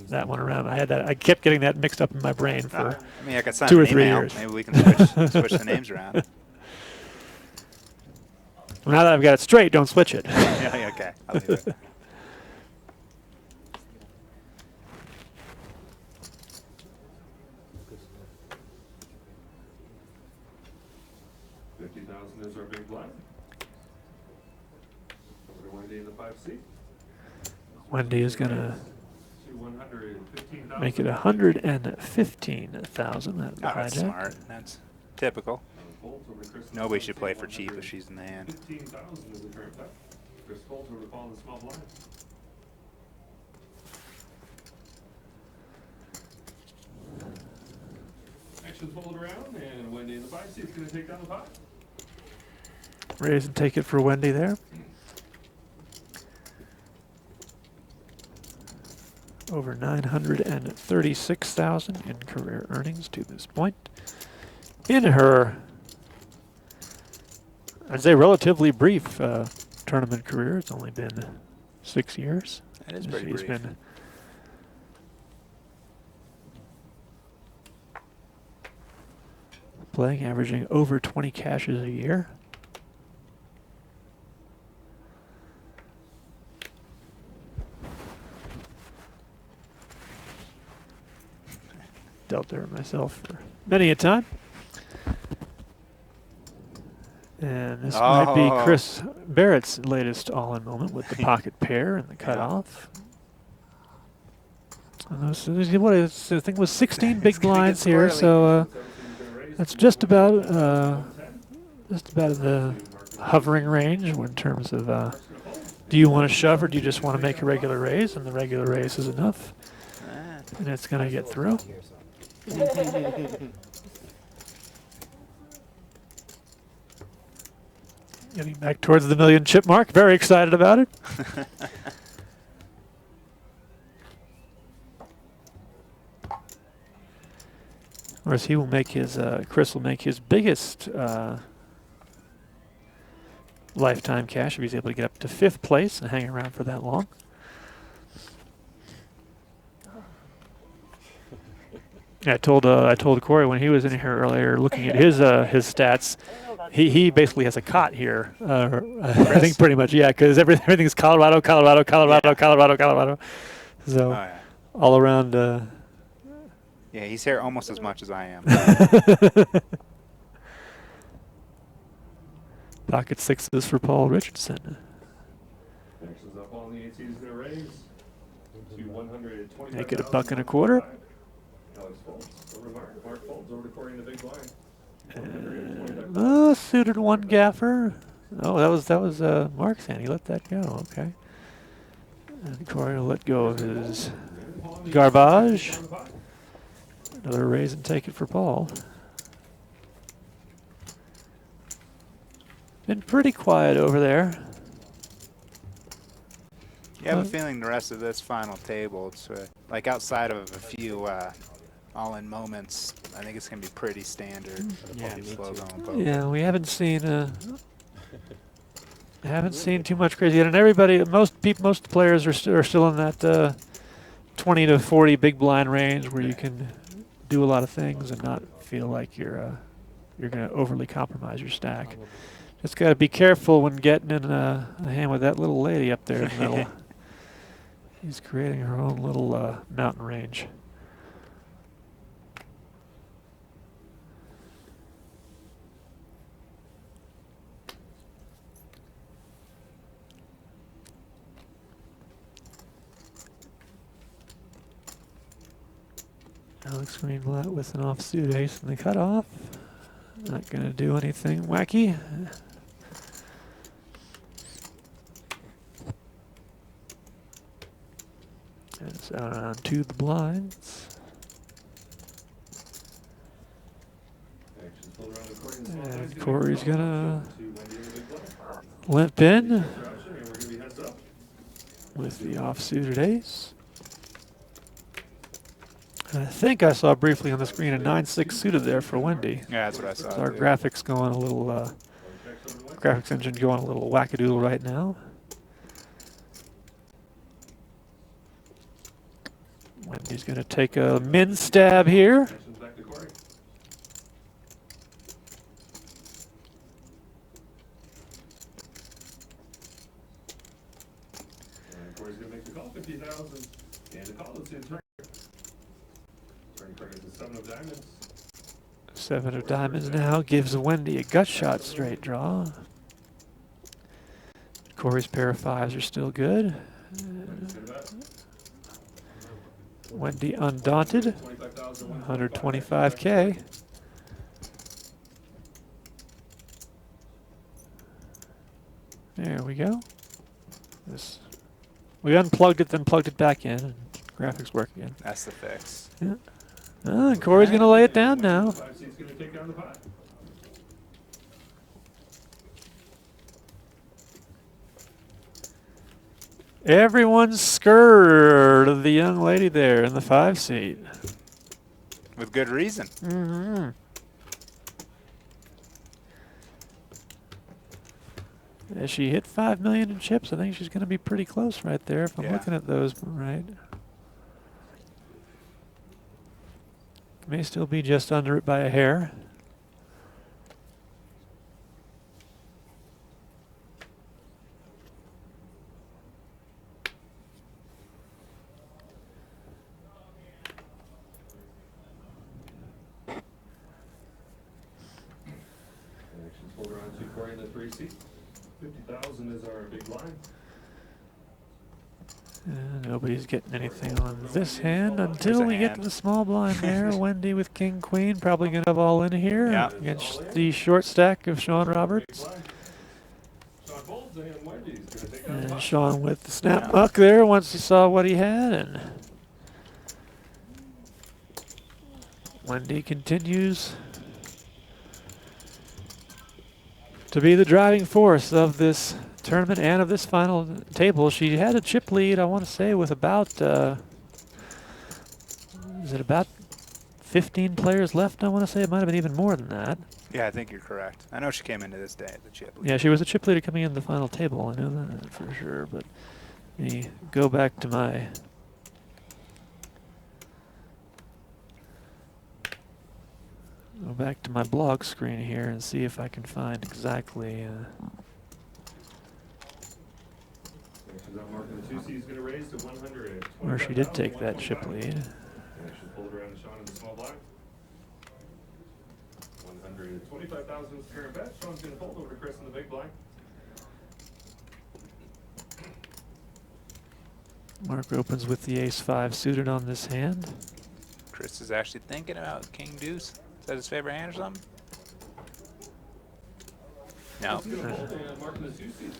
that one around. I kept getting that mixed up in my brain for I could send 2 or an 3 email. years. Maybe we can switch the names around. Well, now that I've got it straight, don't switch it. Yeah, okay. I'll leave it. Is our big blind. Over to Wendy in the 5 seat. Wendy is going to 115,000. make it 115,000. That's That's smart. That's typical. Nobody should play for cheap if she's in the hand. 15,000 is the current bet. Chris Foltz over to fall in the small blind. Actions fold around, and Wendy in the 5 seat is going to take down the pot. Raise and take it for Wendy there. Over 936,000 in career earnings to this point. In her, I'd say, relatively brief tournament career. It's only been 6 years. That is pretty She's brief. been playing, averaging over 20 cashes a year. Dealt there myself for many a time. And this might be Chris Barrett's latest all-in moment with the pocket pair and the cutoff. And those, what is, I think it was 16 big blinds here, so that's just about the hovering range in terms of do you want to shove or do you just want to make a regular raise? And the regular raise is enough, and it's going to get through. Getting back towards the million chip mark. Very excited about it. Whereas he will make his, Chris will make his biggest lifetime cash if he's able to get up to 5th place and hang around for that long. Yeah, I told Cory when he was in here earlier looking at his stats, he basically has a cot here. I think pretty much, yeah, because everything's Colorado. So all around. Yeah, he's here almost as much as I am. Pocket 6s for Paul Richardson. Actions up on the 8 seat is going to raise to 125,000. Make it $1.25. Alex Foltz over to Mark Foltz over to Cory in the big blind. Suited one gaffer. Oh, that was Mark's hand. He let that go. Okay. And Cory will let go of his garbage. Another raise and take it for Paul. Been pretty quiet over there. You have a feeling the rest of this final table, it's like outside of a few all-in moments, I think it's going to be pretty standard. Yeah, Slow going poker. Yeah, we haven't seen too much crazy yet, and everybody, most players are still in that 20 to 40 big blind range where you can do a lot of things and not feel like you're going to overly compromise your stack. Just got to be careful when getting in a hand with that little lady up there in the middle. She's creating her own little mountain range. Alex Greenblatt with an offsuit ace in the cutoff. Not going to do anything wacky. It's out on to the blinds. And Cory's going to limp in with the offsuited ace. I think I saw briefly on the screen a 9-6 suited there for Wendy. Yeah, that's what I saw. So our graphics going a little, graphics engine going a little wackadoodle right now. Wendy's going to take a min stab here. Cory's going to make the call, 50,000, and the call is in turn. Seven of diamonds. 7 of diamonds now gives Wendy a gut shot straight draw. Cory's pair of fives are still good. Wendy undaunted, 125K. There we go. We unplugged it, then plugged it back in, and graphics work again. That's the fix. Yeah. Cory's going to lay it down now. Everyone's scared of the young lady there in the 5 seat. With good reason. Mm-hmm. As she hit 5 million in chips, I think she's going to be pretty close right there if I'm looking at those right. May still be just under it by a hair. Actions hold around 2 Cory in the 3 seat. 50,000 is our big line. Nobody's getting anything on this hand until we get to the small blind there. Wendy with King Queen probably going to have all in here against the short stack of Shawn Roberts. And Shawn with the snap muck there once he saw what he had. And Wendy continues to be the driving force of this tournament and of this final table. She had a chip lead, I want to say, with about, is it about 15 players left? I want to say it might have been even more than that. Yeah, I think you're correct. I know she came into this day at the chip lead. Yeah, she was a chip leader coming into the final table. I know that for sure. But let me go back to my blog screen here and see if I can find exactly. Where she did take that chip lead. Pulled around to Shawn in the small block. 125,000 is current bet. Shawn's going to fold over to Chris in the big blind. Mark opens with the ace-5 suited on this hand. Chris is actually thinking about King Deuce. Is that his favorite hand or something? No.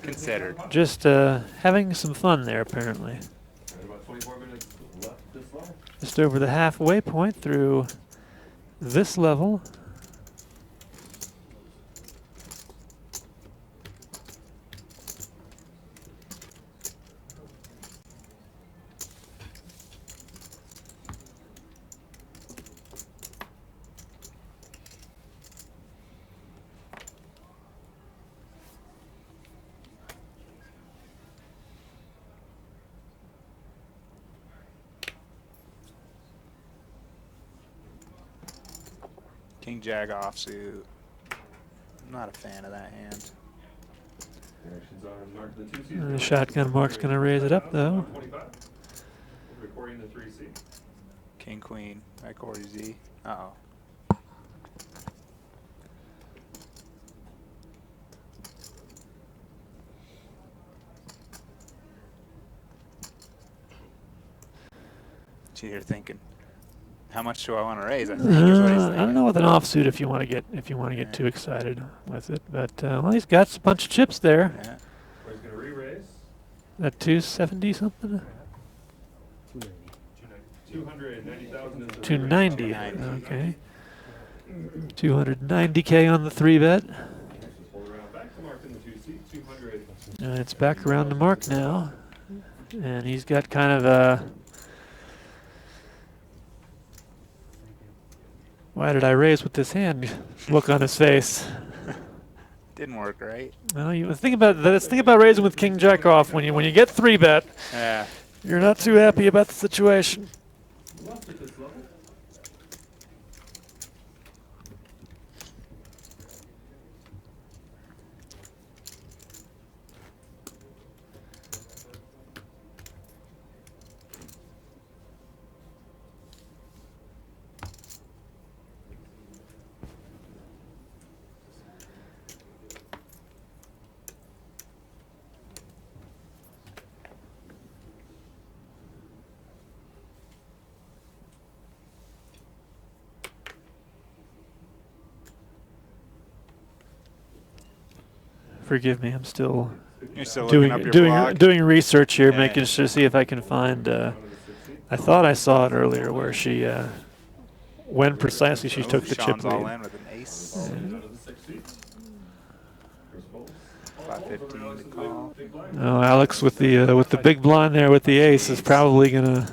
Considered. Just having some fun there, apparently. Just over the halfway point through this level. King Jack offsuit. I'm not a fan of that hand. The shotgun mark's going to raise it up, though. King Queen by Cory Z. Uh-oh. So you're thinking, how much do I want to raise? I think is what he's I don't know with an offsuit if you want to get too excited with it, but well, he's got a bunch of chips there. Yeah. He's going to re-raise. That 270 something. 290,000. 290. Okay. 290K on the 3-bet. And it's back around the mark now, and he's got kind of a. Why did I raise with this hand? Look on his face. Didn't work, right? Well, you think about that. Think about raising with King Jack off when you get 3-bet. Yeah. You're not too happy about the situation. Forgive me, I'm still You're still looking up your blog? doing research here, Yeah. making sure see if I can find. I thought I saw it earlier where she, when precisely she took the chip Shawn's all lead. in with an ace. 515 to call. Oh, Alex with the big blind there with the ace is probably gonna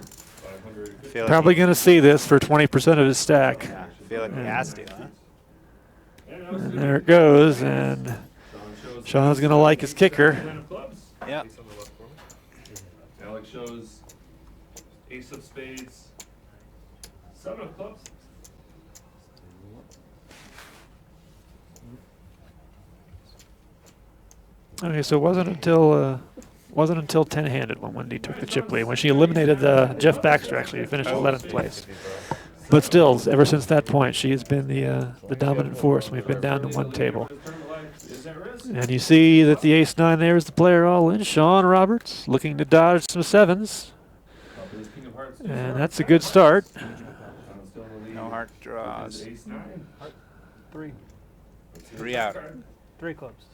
see this for 20% of his stack. Yeah, I feel like he has to, huh? And there it goes, and Shawn's gonna like his kicker. Yep. Alex shows ace of spades, 7 of clubs. Okay, so it wasn't until 10-handed when Wendy took the chip lead. When she eliminated Jeff Baxter, actually, he finished 11th place. But still, ever since that point, she has been the dominant force. We've been down to one table. And you see that the ace-9 there is the player all in. Shawn Roberts looking to dodge some 7s. And that's a good start. No heart draws. 3. 3 out. 3 clubs.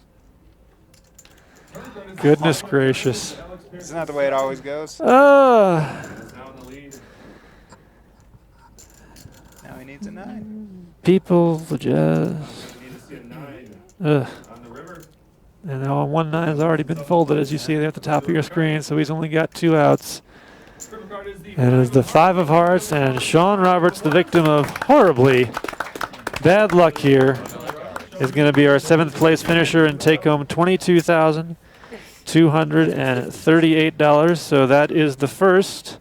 Goodness gracious. Isn't that the way it always goes? Ah. Now he needs a 9. People just. Ugh. And now 1-9 has already been folded, as you see there at the top of your screen, so he's only got 2 outs. And it is the 5 of hearts, and Shawn Roberts, the victim of horribly bad luck here, is going to be our 7th place finisher and take home $22,238. So that is the first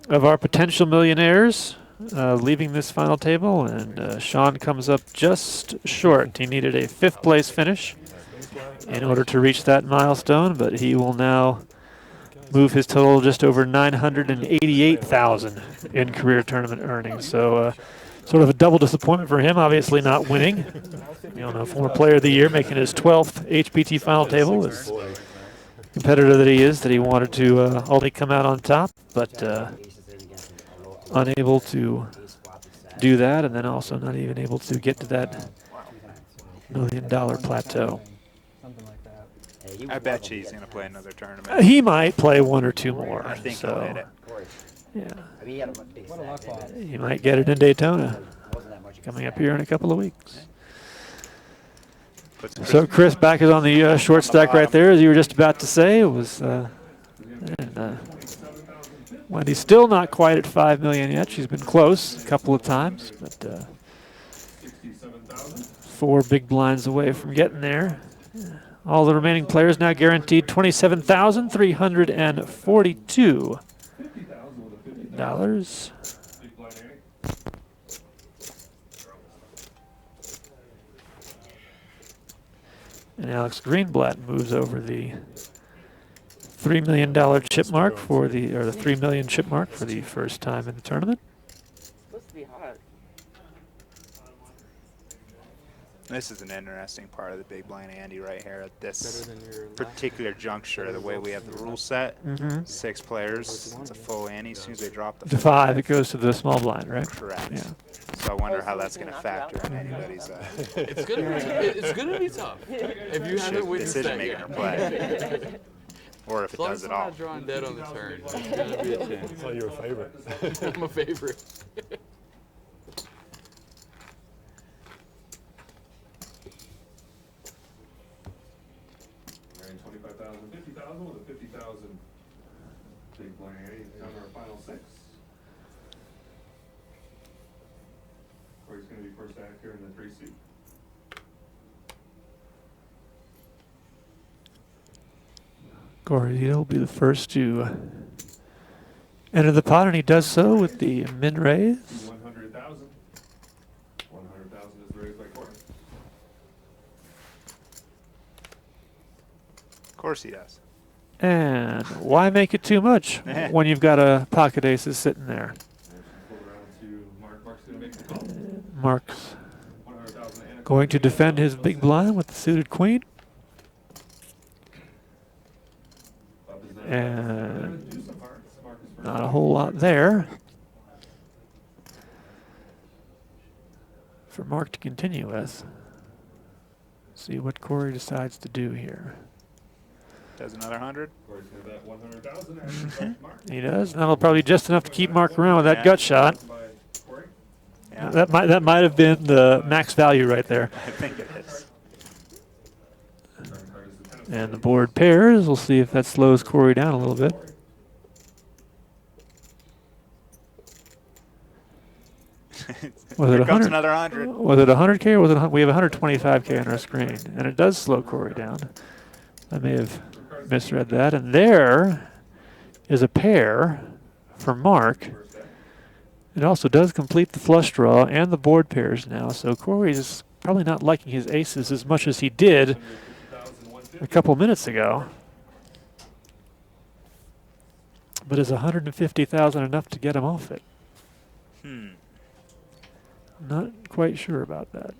of our potential millionaires leaving this final table, and Shawn comes up just short. He needed a 5th place finish in order to reach that milestone, but he will now move his total just over $988,000 in career tournament earnings. So sort of a double disappointment for him, obviously not winning. Former player of the year, making his 12th HPT final table. As competitor that he is, that he wanted to only come out on top, but unable to do that, and then also not even able to get to that $1 million plateau. Something like that. I bet you he's going to play another tournament. He might play one or two more. I think so, he'll hit it. Yeah. What a luck loss. He might get it in Daytona. Coming up here in a couple of weeks. So Chris back is on the short stack right there, as you were just about to say. It was Wendy's still not quite at 5 million yet. She's been close a couple of times, but 4 big blinds away from getting there. All the remaining players now guaranteed $27,342. And Alex Greenblatt moves over the $3 million chip mark for the 3 million chip mark for the first time in the tournament. It's supposed to be hot. This is an interesting part of the big blind Andy right here at this particular juncture, the way we have the rule set. 6 players, it's a full ante. As soon as they drop the 5, it goes to the small blind, right? Correct. Yeah. So I wonder how that's going to factor in anybody's It's gonna be tough if you haven't witnessed decision that making or yet. play. Or if it does it all. Not drawing dead on the turn. It's gonna be a chance. It's like your favorite. I'm a favorite. $25,000, $50,000 with a $50,000 big blind ante down to our final 6. Cory's going to be first back here in the 3 seat. Cory Zito will be the first to enter the pot, and he does so with the min raise. 100,000. 100,000 is raised by Cory. Of course he does. And why make it too much when you've got a pocket aces sitting there? Pull around to Mark. Mark's going to make the call. Mark's 100,000 and a going to defend his big blind with the suited queen. And not a whole lot there for Mark to continue with. See what Cory decides to do here. Does another 100? Cory's going to bet 100,000. He does. That'll probably be just enough to keep Mark around with that gut shot. Yeah. That might have been the max value right there. I think it is. And the board pairs. We'll see if that slows Cory down a little bit. Was it Here comes 100? another 100. Was it 100K or was it? We have 125K on our screen, and it does slow Cory down. I may have misread that. And there is a pair for Mark. It also does complete the flush draw and the board pairs now. So Cory's probably not liking his aces as much as he did a couple minutes ago. But is 150,000 enough to get him off it? Not quite sure about that.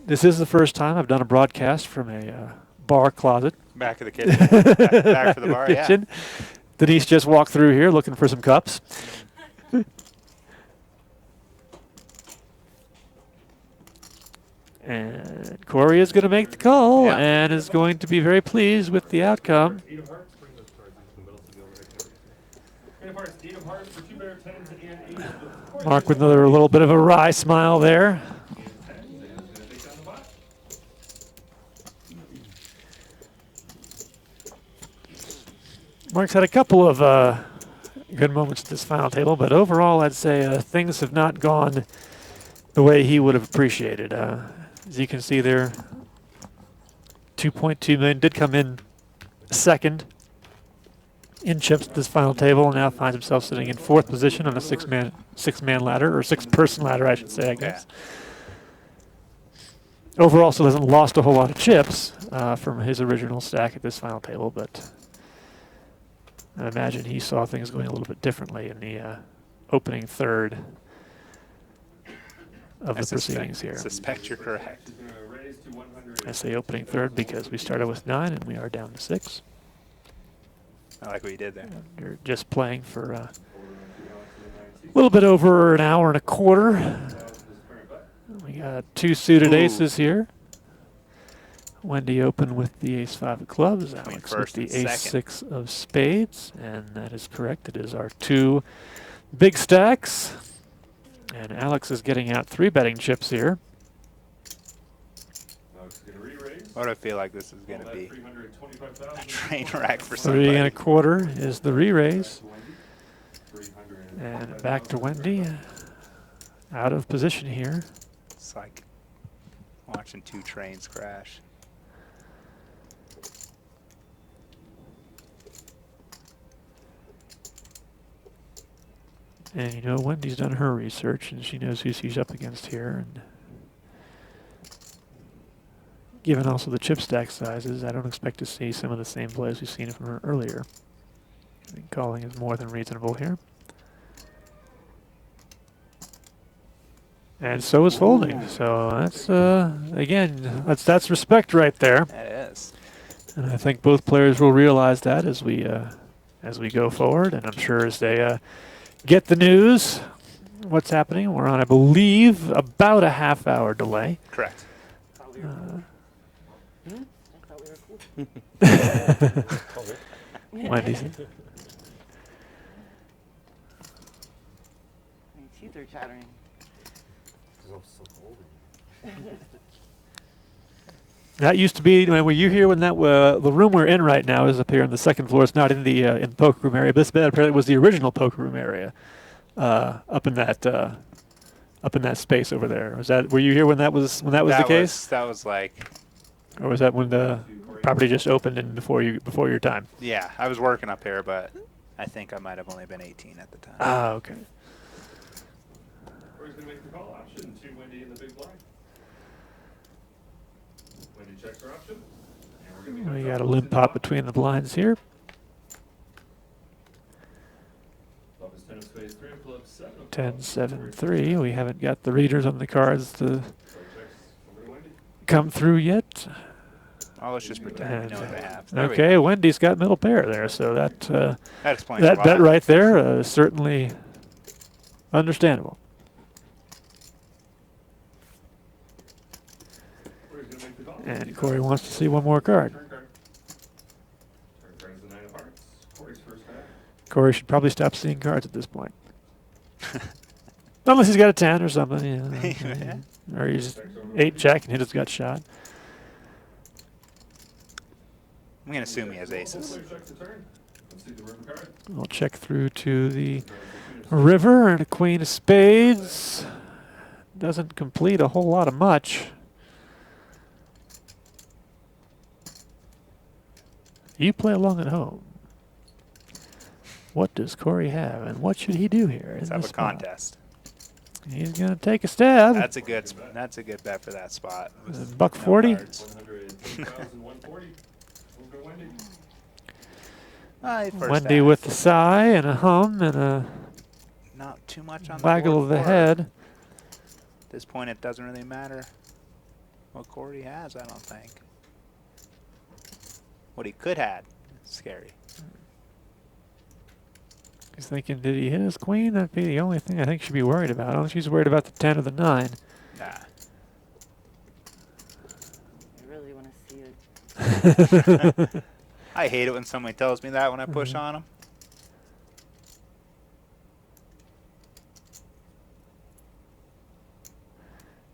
This is the first time I've done a broadcast from a bar closet. Back of the kitchen. back for the bar, kitchen. Denise just walked through here looking for some cups. And Cory is going to make the call and is going to be very pleased with the outcome. Mark with another little bit of a wry smile there. Mark's had a couple of good moments at this final table, but overall I'd say things have not gone the way he would have appreciated. As you can see there, 2.2 million did come in second in chips at this final table, and now finds himself sitting in 4th position on a six-man ladder, or 6-person ladder, I should say, I guess. Overall, still hasn't lost a whole lot of chips from his original stack at this final table, but I imagine he saw things going a little bit differently in the opening third of the proceedings here. I suspect you're correct. I say opening third because we started with 9 and we are down to 6. I like what you did there. You're just playing for little bit over an hour and a quarter. We got 2 suited aces here. Wendy open with the ace-5 of clubs. Alex with the ace-6 of spades. And that is correct. It is our 2 big stacks. And Alex is getting out 3 betting chips here. What do I feel like this is going to be? A train wreck for somebody. 3 1/4 is the re-raise. And back to Wendy. Out of position here. It's like watching 2 trains crash. And you know, Wendy's done her research and she knows who she's up against here. And given also the chip stack sizes, I don't expect to see some of the same plays we've seen from her earlier. I think calling is more than reasonable here. And so is folding. So that's, again, that's respect right there. That is. And I think both players will realize that as we go forward. And I'm sure as they get the news, what's happening. We're on, I believe, about a half-hour delay. Correct. Wendy's. My teeth are chattering. That used to be when were you here when that the room we're in right now is up here on the 2nd floor. It's not in the poker room area. This bed apparently was the original poker room area, up in that space over there. Were you here when that was the case? That was like. Or was that when the property just opened and before your time? Yeah, I was working up here, but I think I might have only been 18 at the time. Ah, okay. Corey's going to make the call option to Wendy in the big blind. Wendy checks her option. We got a limp pop between the blinds here. Love is 10 of spades, 3 of clubs, 7 of 10, 7, 3. We haven't got the readers on the cards to come through yet. Oh, let's just pretend we know what they have. Okay, Wendy's got middle pair there, so that explains that bet right there is certainly understandable. And Corey wants to see one more card. Corey should probably stop seeing cards at this point. Unless he's got a 10 or something. Yeah. Or he's 8-jack and hit his gut shot. I'm going to assume he has aces. We'll check through to the river and a queen of spades. Doesn't complete a whole lot of much. You play along at home. What does Corey have, and what should he do here? Let's have a contest. He's going to take a stab. That's a good bet for that spot. Buck 40. Wendy with the sigh and a hum and a not too much on waggle of the head. At this point, it doesn't really matter what Corey has, I don't think. What he could have, scary. He's thinking, did he hit his queen? That'd be the only thing I think she'd be worried about. I don't think she's worried about the 10 or the 9. Nah. I really want to see it. I hate it when somebody tells me that when I push on them.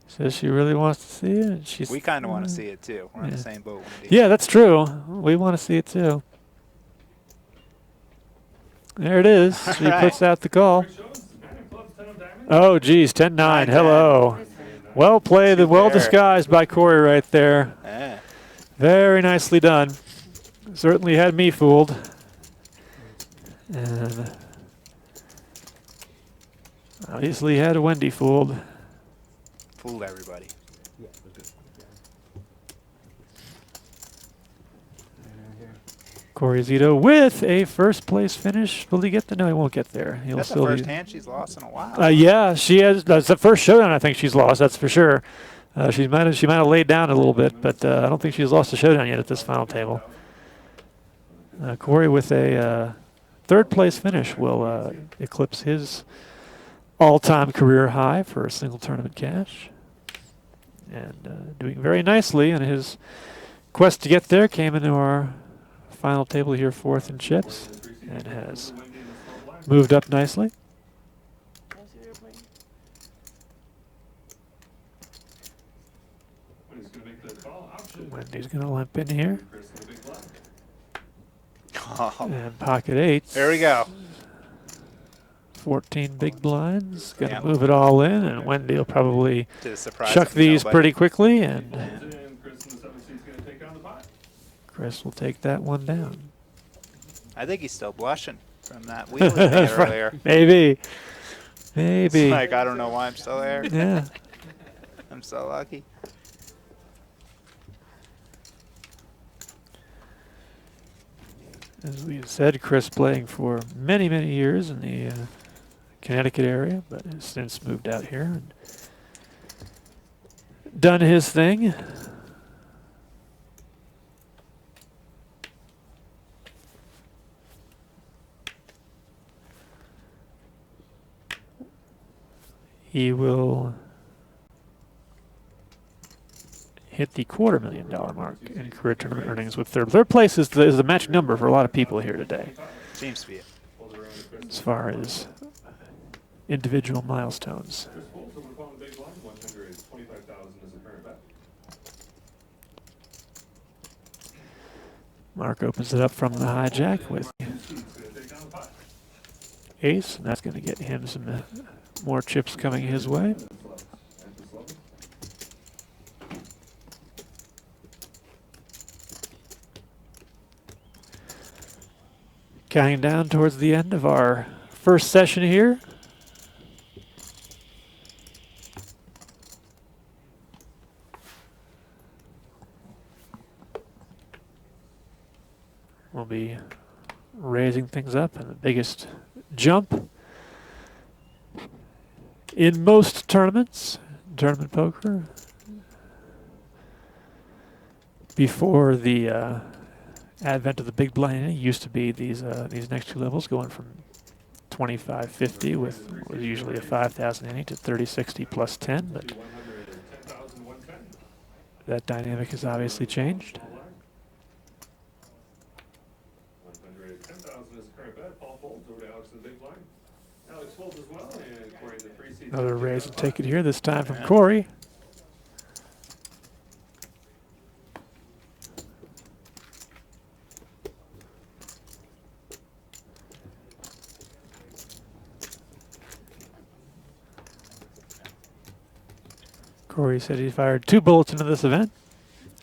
Says she really wants to see it. And she's we kind of want to see it too. We're on the same boat, Wendy. Yeah, that's true. We want to see it too. There it is. She puts out the call. Oh, geez, 10-9. Hello. Well played and well disguised by Corey right there. Yeah. Very nicely done. Certainly had me fooled. And obviously had Wendy fooled. Fooled everybody. Cory Zito with a first place finish. Will he get there? No, he won't get there. He'll That's still the first be hand she's lost in a while. Yeah, she has. That's the first showdown I think she's lost. That's for sure. She might have laid down a little bit, but I don't think she's lost a showdown yet at this final table. Corey with a third place finish will eclipse his all-time career high for a single tournament cash. And doing very nicely in his quest to get there. Came into our final table here 4th in chips and has moved up nicely. Wendy's going to limp in here. And pocket 8. There we go. 14 big blinds. Going to move it all in, and Wendy will probably surprise chuck of these nobody. pretty quickly, and Chris will take that one down. I think he's still blushing from that wheel he made earlier. Maybe. Maybe. It's like, I don't know why I'm still there. Yeah. I'm so lucky. As we said, Chris playing for many, many years in the Connecticut area, but has since moved out here and done his thing. He will hit the $250,000 mark in career tournament earnings with third. Third place is the match number for a lot of people here today. Seems to be it. As far as individual milestones. Mark opens it up from the hijack with ace, and that's going to get him some more chips coming his way. Counting down towards the end of our first session here. We'll be raising things up, and the biggest jump in most tournaments, tournament poker, before the advent of the big blind, it used to be these next two levels going from 25.50 with usually a 5,000 ante to 30.60 plus 10, but that dynamic has obviously changed. Another raise and take it here, this time from Cory. Cory said he fired 2 bullets into this event.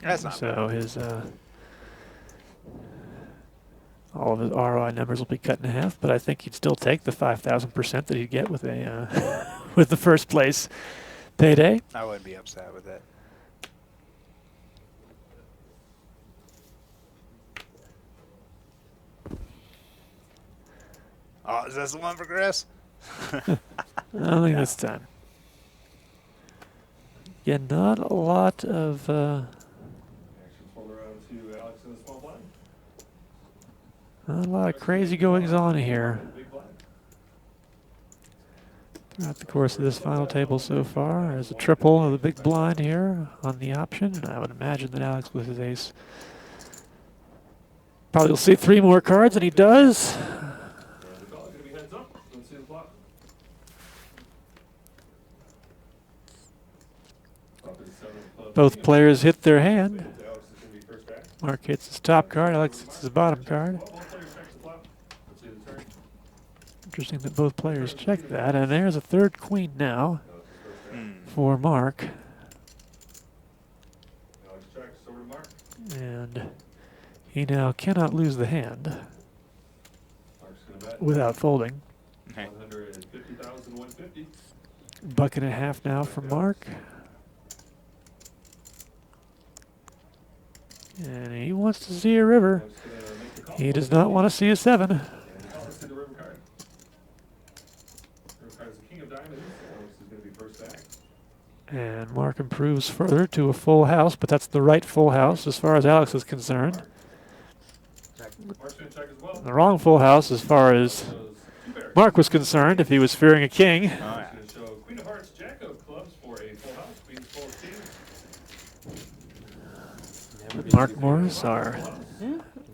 That's not so bad. His all of his ROI numbers will be cut in half, but I think he'd still take the 5,000% that he'd get with a with the first place payday. I wouldn't be upset with it. Oh, is this the one for Chris? I don't think this time. Yeah, not a lot of not a lot of crazy goings on here throughout the course of this final table so far. There's a triple of the big blind here on the option, and I would imagine that Alex with his ace probably will see 3 more cards, and he does. Both players hit their hand. Mark hits his top card, Alex hits his bottom card. Interesting that both players check that, and there's a third queen now for Mark. And he now cannot lose the hand without folding. Bucket and a half now for Mark. And he wants to see a river. He does not want to see a 7. And Mark improves further to a full house, but that's the right full house as far as Alex is concerned. The wrong full house as far as Mark was concerned if he was fearing a king. Oh, yeah. Mark Morris, our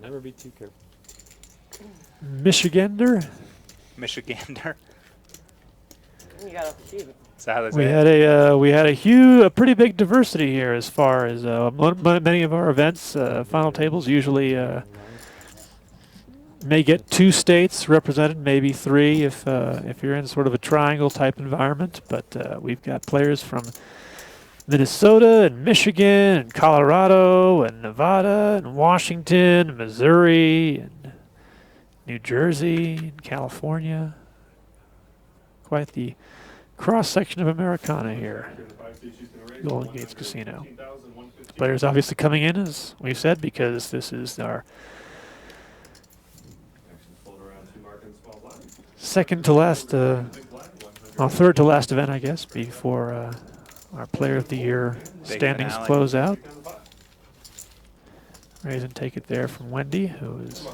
Never be too careful. Michigander. Michigander. You got off the sheet. We had a pretty big diversity here as far as many of our events. Final tables usually may get 2 states represented, maybe 3 if you're in sort of a triangle type environment. But we've got players from Minnesota and Michigan and Colorado and Nevada and Washington and Missouri and New Jersey and California. Quite the cross-section of Americana here. Golden Gates Casino. The players obviously coming in, as we've said, because this is our second to last, third to last event, I guess, before our Player of the Year standings close out. Raise and take it there from Wendy, who is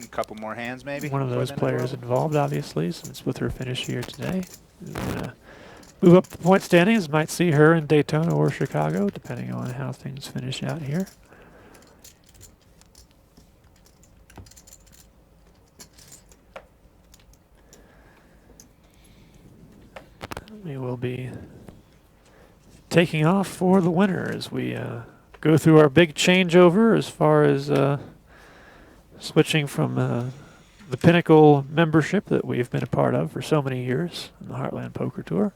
a couple more hands, maybe. one of those players involved, obviously, since with her finish here today. Move up the point standings. Might see her in Daytona or Chicago, depending on how things finish out here. We will be taking off for the winner as we go through our big changeover as far as switching from the Pinnacle membership that we've been a part of for so many years in the Heartland Poker Tour.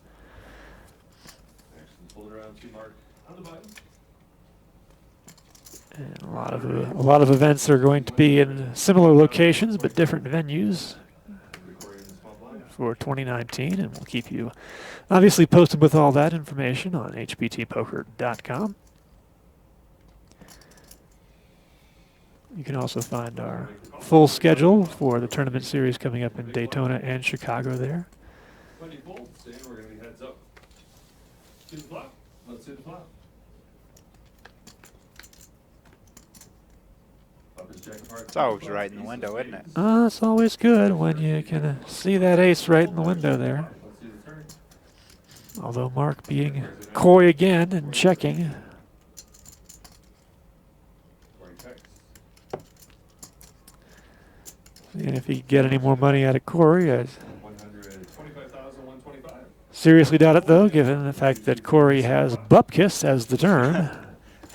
And a lot of events are going to be in similar locations but different venues for 2019, and we'll keep you obviously posted with all that information on hptpoker.com. You can also find our full schedule for the tournament series coming up in Daytona and Chicago there. We're going to be heads up. See the flop? Let's see the flop. It's always right in the window, isn't it? It's always good when you can see that ace right in the window there. Although Mark being coy again and checking. And if he could get any more money out of Cory, I seriously doubt it, though, given the fact that Cory has bupkis as the term.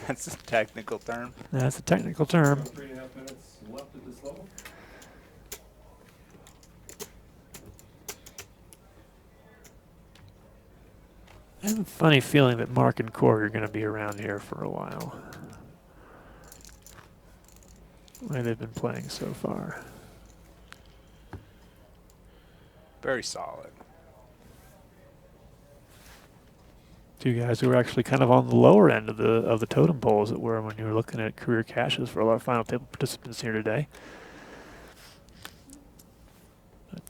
That's a technical term. That's a technical term. 3.5 minutes left at this level. I have a funny feeling that Mark and Cory are going to be around here for a while. The way they've been playing so far. Very solid. Two guys who were actually kind of on the lower end of the totem pole, as it were, when you were looking at career caches for a lot of final table participants here today. But,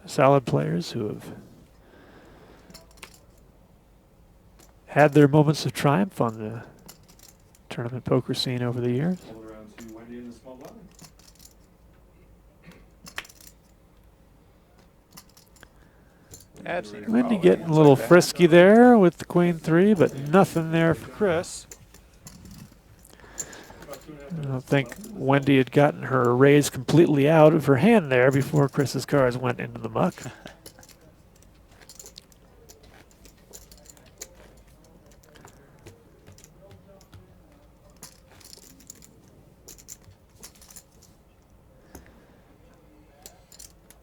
solid players who have had their moments of triumph on the tournament poker scene over the years. Around to Wendy in the small blind. Wendy getting a little frisky there with the queen 3, but nothing there for Chris. I don't think Wendy had gotten her raise completely out of her hand there before Chris's cards went into the muck.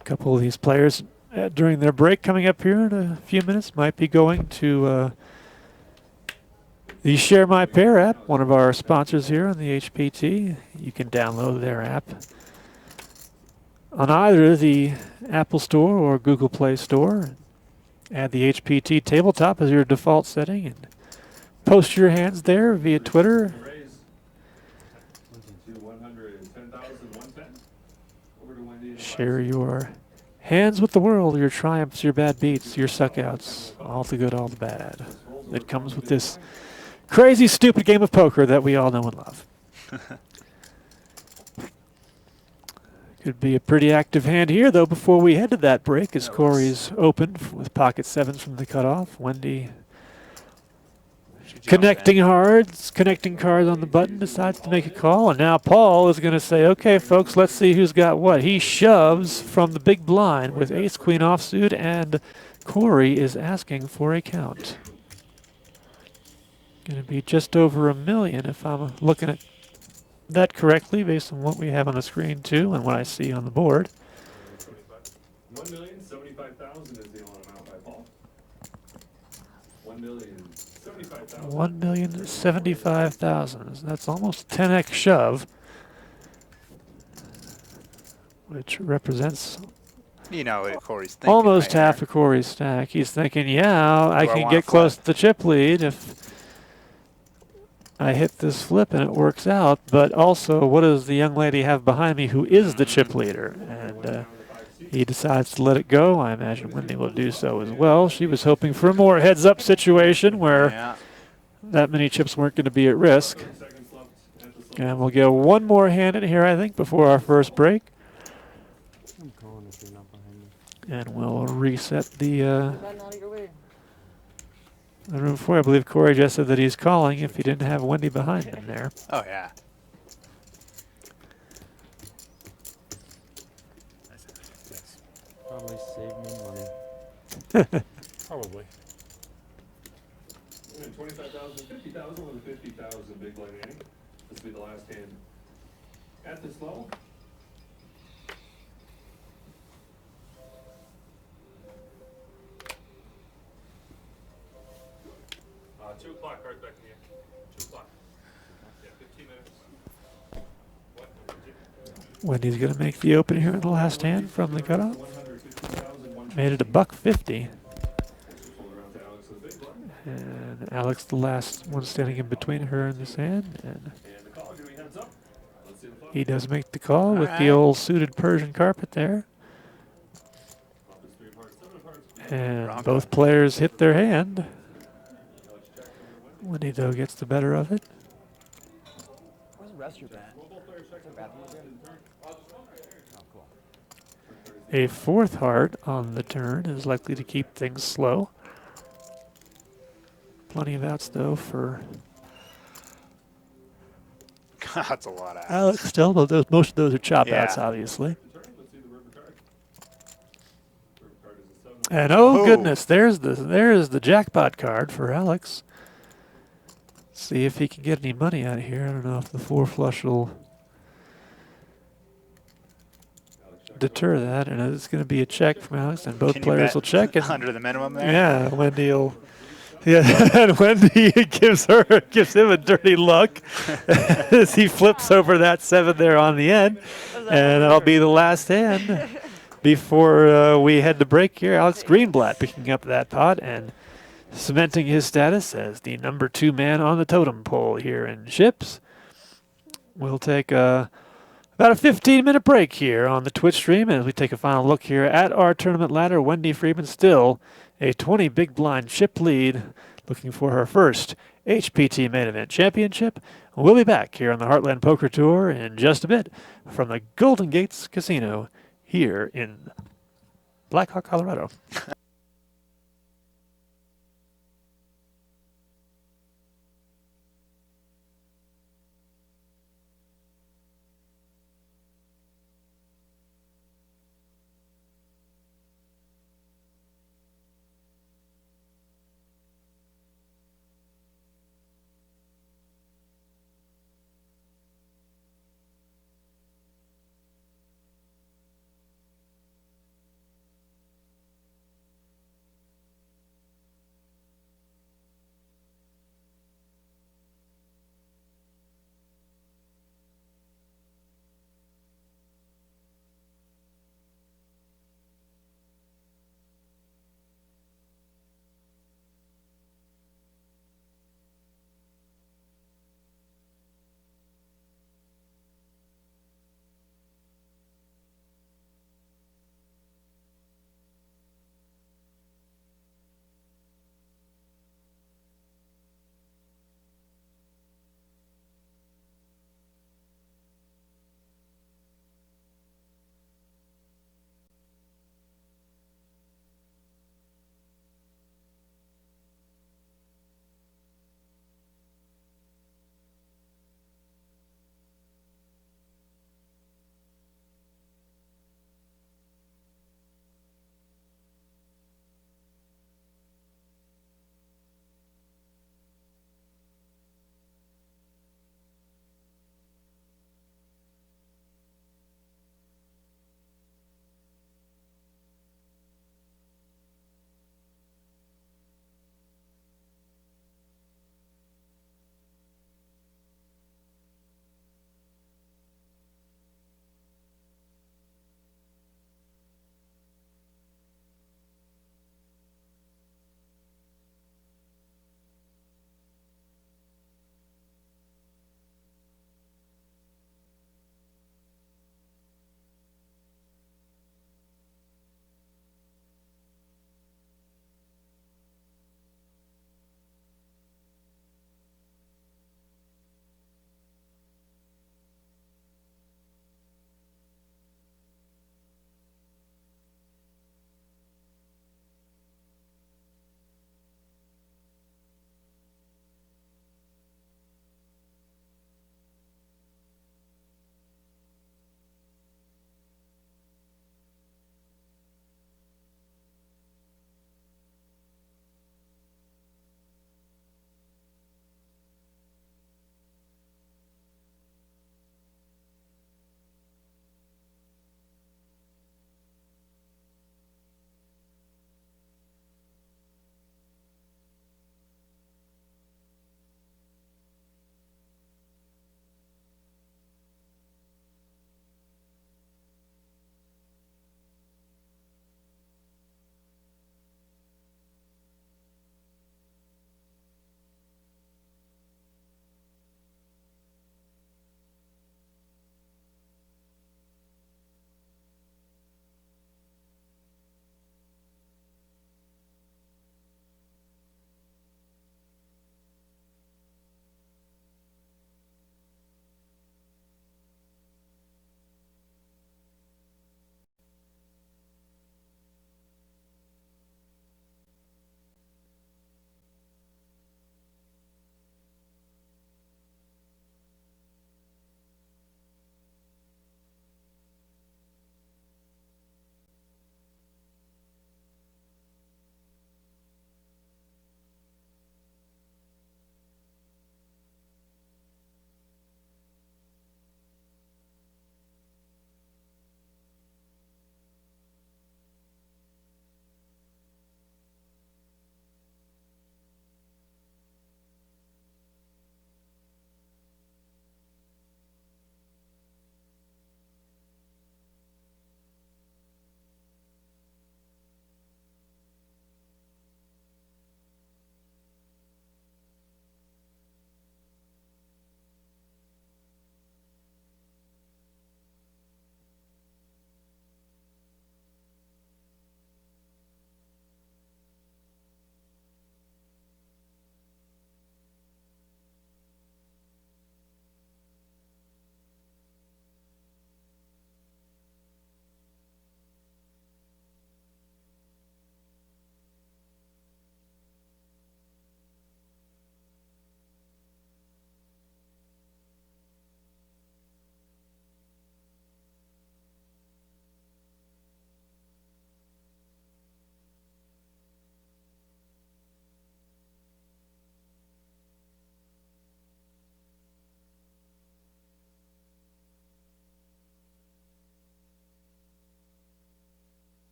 A couple of these players during their break coming up here in a few minutes might be going to the Share My Pair app, one of our sponsors here on the HPT. You can download their app on either the Apple Store or Google Play Store. Add the HPT tabletop as your default setting and post your hands there via Twitter. Share your hands with the world, your triumphs, your bad beats, your suckouts, all the good, all the bad that comes with this crazy, stupid game of poker that we all know and love. Could be a pretty active hand here, though, before we head to that break, as Cory's opened with pocket sevens from the cutoff. Wendy connecting cards on the button, decides to make a call, and now Paul is going to say, okay, folks, let's see who's got what. He shoves from the big blind with ace-queen offsuit, and Cory is asking for a count. Going to be just over $1 million if I'm looking at that correctly, based on what we have on the screen too, and what I see on the board. 1,075,000 is the amount by Paul. 1,075,000. 1,075,000. That's almost 10x shove, which represents what Cory's thinking. almost right half here. of Cory's stack. He's thinking, yeah, I can wanna get close flip? to the chip lead if I hit this flip and it works out. But also, what does the young lady have behind me who is the chip leader? And he decides to let it go. I imagine Wendy will do so as well. She was hoping for a more heads-up situation where that many chips weren't going to be at risk. And we'll get one more hand in here, I think, before our first break. I'm calling if you're not behind me. And we'll reset the Gotten out of your way. room for you. I believe Cory just said that he's calling if he didn't have Wendy behind him there. Oh, yeah. Probably save me money. Probably. 25,000, 50,000 with a 50,000 big blind Annie. This will be the last hand. At this level. 2 o'clock, cards back to you. 2 o'clock. Yeah, 15 minutes. What? Wendy's going to make the open here in the last hand from the cutoff. Made it $1.50. And Alex, the last one standing in between her and this hand. And he does make the call with the old suited Persian carpet there. And both players hit their hand. Wendy, though, gets the better of it. Where's the rest of your bat? A fourth heart on the turn is likely to keep things slow. Plenty of outs, though, for That's a lot of outs. Alex still, though most of those are chop Yeah. outs, obviously. And oh goodness, there's the jackpot card for Alex. See if he can get any money out of here. I don't know if the 4 flush will deter that, and it's going to be a check from Alex, and both Can you players bet will check. And under the minimum there? yeah, Wendy will. Yeah, and Wendy gives him a dirty look as he flips over that 7 there on the end, and that'll be the last hand before we head to break here. Alex Greenblatt picking up that pot and cementing his status as the number 2 man on the totem pole here in chips. We'll take about a 15-minute break here on the Twitch stream as we take a final look here at our tournament ladder. Wendy Freeman still a 20 big blind chip lead, looking for her first HPT main event championship. We'll be back here on the Heartland Poker Tour in just a bit from the Golden Gates Casino here in Blackhawk, Colorado.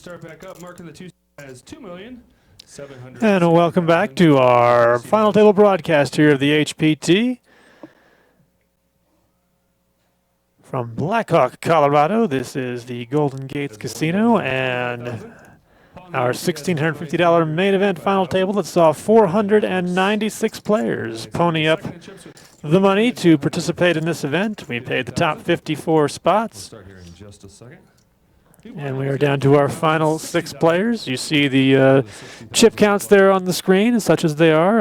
start back up. Mark in the 2 has 2,700,000. And welcome back to our final table broadcast here of the HPT. From Blackhawk, Colorado, this is the Golden Gates Casino and our $1,650 main event final table that saw 496 players pony up the money to participate in this event. We paid the top 54 spots. Start here in just a second. And we are down to our final 6 players. You see the chip counts there on the screen, such as they are,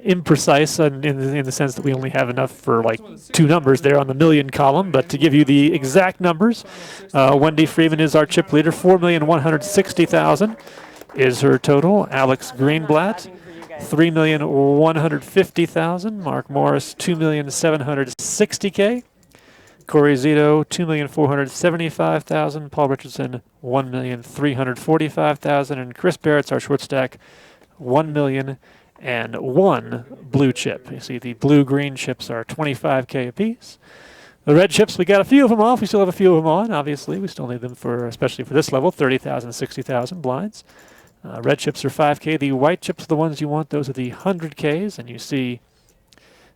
imprecise in the sense that we only have enough for like 2 numbers there on the million column. But to give you the exact numbers, Wendy Freeman is our chip leader. 4,160,000 is her total. Alex Greenblatt, 3,150,000. Mark Morris, 2,760,000. Cory Zito, 2,475,000. Paul Richardson, 1,345,000. And Chris Barrett's our short stack, 1,001,000 blue chip. You see the blue-green chips are 25K apiece. The red chips, we got a few of them off. We still have a few of them on, obviously. We still need them for, especially for this level, 30,000, 60,000 blinds. Red chips are 5K. The white chips are the ones you want. Those are the 100Ks. And you see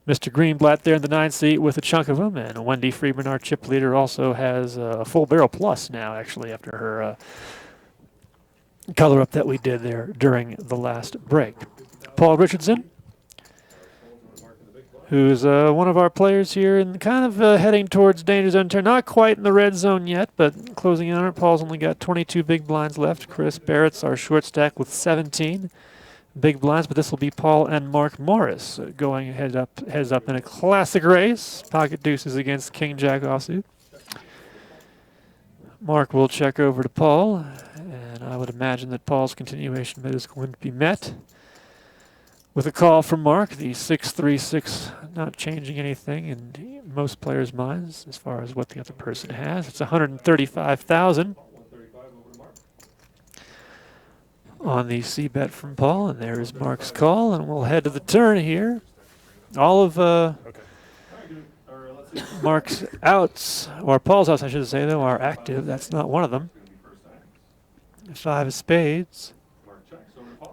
Mr. Greenblatt there in the 9th seat with a chunk of them, and Wendy Freeman, our chip leader, also has a full barrel plus now, actually, after her color up that we did there during the last break. Paul Richardson, who's one of our players here and kind of heading towards danger zone turn. Not quite in the red zone yet, but closing in on it. Paul's only got 22 big blinds left. Chris Barrett's our short stack with 17. Big blinds, but this will be Paul and Mark Morris going heads up in a classic race. Pocket deuces against King Jack offsuit. Mark will check over to Paul, and I would imagine that Paul's continuation bid is going to be met with a call from Mark. The 636 not changing anything in most players' minds as far as what the other person has. It's 135,000. On the C bet from Paul, and there is Mark's call, and we'll head to the turn here. All of Mark's outs, or Paul's outs, I should say, though, are active. That's not one of them. 5 of spades.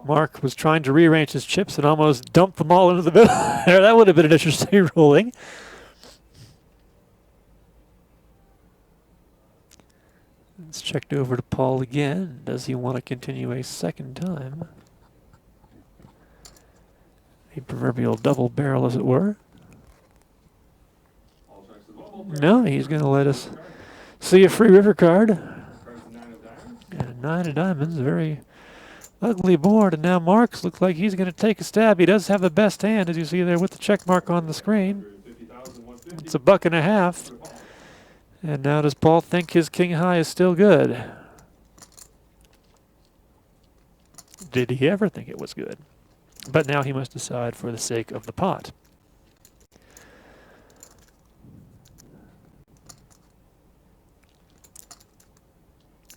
Mark was trying to rearrange his chips and almost dumped them all into the middle there. That would have been an interesting ruling. It's checked over to Paul again. Does he want to continue a second time? A proverbial double barrel, as it were. No, he's going to let us see a free river card. And a 9 of diamonds, very ugly board. And now Mark's looks like he's going to take a stab. He does have the best hand, as you see there with the check mark on the screen. It's a $1.50. And now does Paul think his king high is still good? Did he ever think it was good? But now he must decide for the sake of the pot.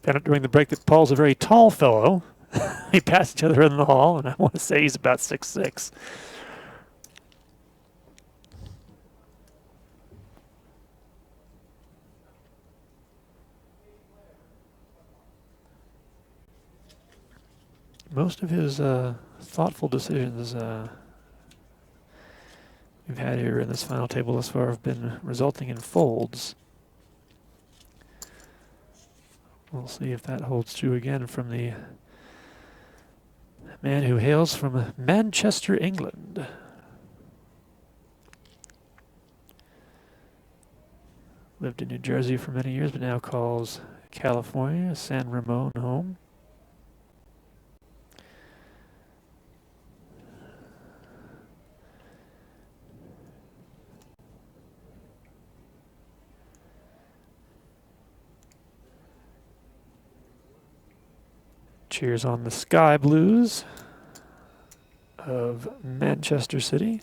Found out during the break that Paul's a very tall fellow. They pass each other in the hall, and I want to say he's about 6'6". Most of his thoughtful decisions we've had here in this final table thus far have been resulting in folds. We'll see if that holds true again from the man who hails from Manchester, England. Lived in New Jersey for many years, but now calls California San Ramon home. Cheers on the Sky Blues of Manchester City.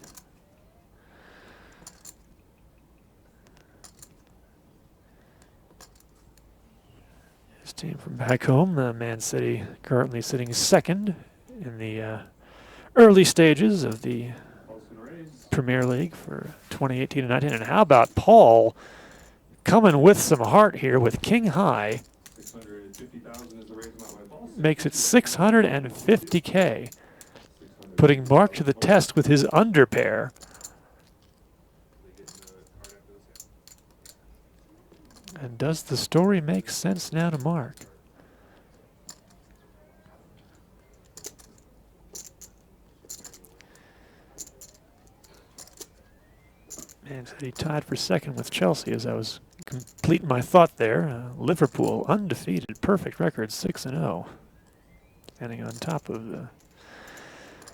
His team from back home, Man City, currently sitting second in the early stages of the Premier League for 2018-19. And how about Paul coming with some heart here with King High? 650,000 is the makes it 650K, putting Mark to the test with his underpair. And does the story make sense now to Mark? And he tied for second with Chelsea as I was completing my thought there. Liverpool undefeated, perfect record, 6-0. Standing on top of the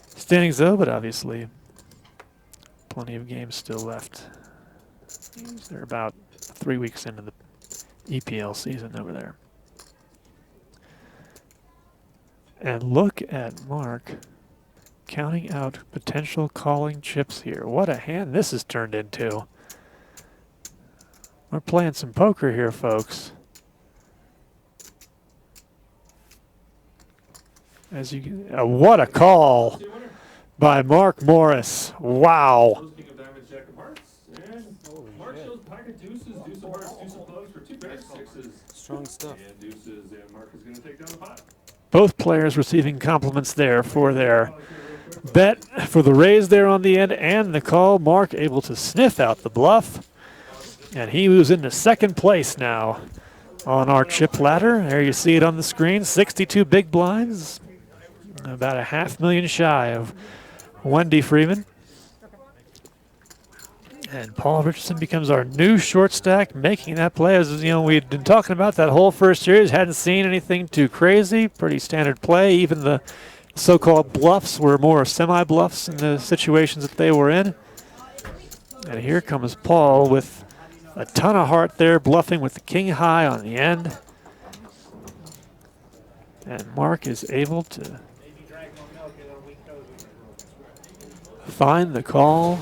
standings though, but obviously plenty of games still left. They're about 3 weeks into the EPL season over there. And look at Mark counting out potential calling chips here. What a hand this has turned into. We're playing some poker here, folks. As you, what a call by Mark Morris. Wow. Strong stuff. Both players receiving compliments there for their bet, for the raise there on the end and the call. Mark able to sniff out the bluff. And he moves into second place now on our chip ladder. There you see it on the screen, 62 big blinds. About a $500,000 shy of Wendy Freeman. And Paul Richardson becomes our new short stack, making that play. As you know, we'd been talking about that whole first series, hadn't seen anything too crazy, pretty standard play. Even the so-called bluffs were more semi-bluffs in the situations that they were in. And here comes Paul with a ton of heart there, bluffing with the king high on the end. And Mark is able to find the call.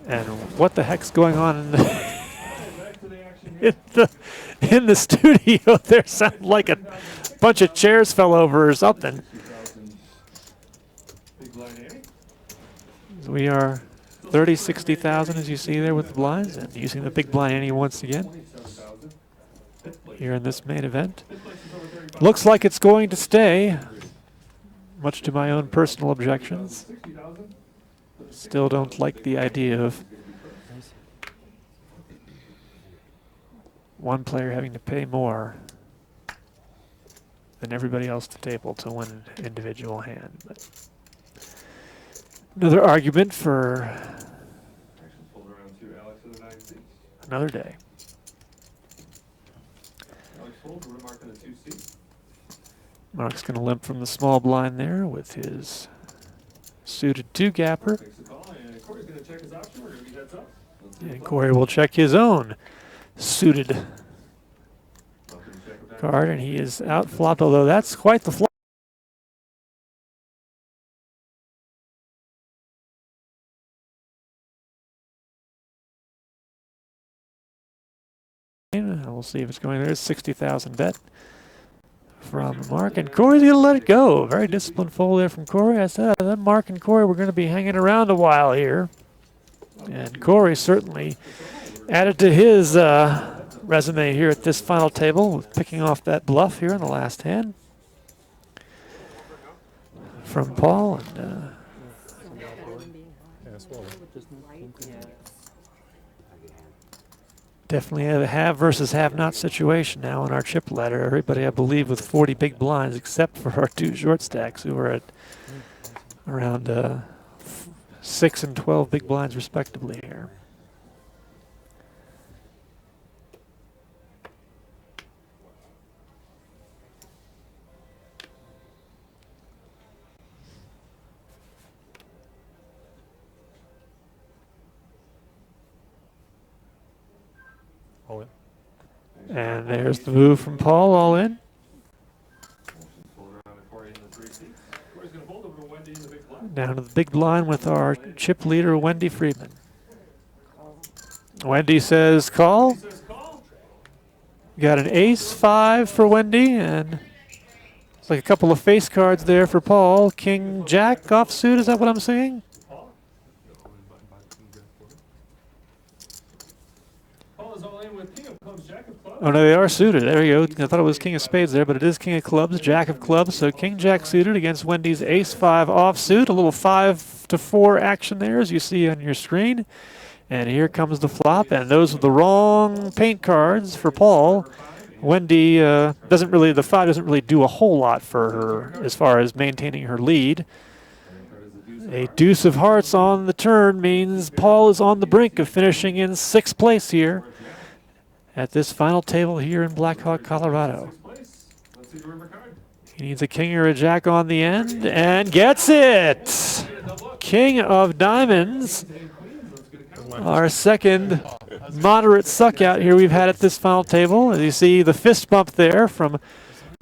And what the heck's going on in the studio there? Sounds like a bunch of chairs fell over or something. We are 30, 60,000 as you see there with the blinds, and using the big blind ante once again here in this main event. Looks like it's going to stay, much to my own personal objections. Still don't like the idea of one player having to pay more than everybody else at the table to win an individual hand. But another argument for another day. Mark's going to limp from the small blind there with his suited two-gapper. And Cory will check his own suited card, and he is out flopped, although that's quite the flop. We'll see if it's going there. 60,000 bet from Mark, and Cory's going to let it go. Very disciplined fold there from Cory. I said that Mark and Cory were going to be hanging around a while here, and Cory certainly added to his resume here at this final table with picking off that bluff here in the last hand from Paul. And definitely a have versus have-not situation now in our chip ladder. Everybody, I believe, with 40 big blinds, except for our two short stacks, who are at around 6 and 12 big blinds, respectively, here. All in. And there's the move from Paul, all in. Down to the big blind with our chip leader, Wendy Freeman. Wendy says call. Got an ace-5 for Wendy, and it's like a couple of face cards there for Paul. King-Jack offsuit, is that what I'm seeing? Paul is all in with King of Clubs, Jack of Clubs. Oh, no, they are suited. There you go. I thought it was King of Spades there, but it is King of Clubs, Jack of Clubs. So King Jack suited against Wendy's Ace-5 offsuit. A little 5-4 action there, as you see on your screen. And here comes the flop, and those are the wrong paint cards for Paul. Wendy the 5 doesn't really do a whole lot for her as far as maintaining her lead. A deuce of hearts on the turn means Paul is on the brink of finishing in 6th place here at this final table here in Black Hawk, Colorado. He needs a king or a jack on the end and gets it! King of diamonds. Our second moderate suck out here we've had at this final table. As you see the fist bump there from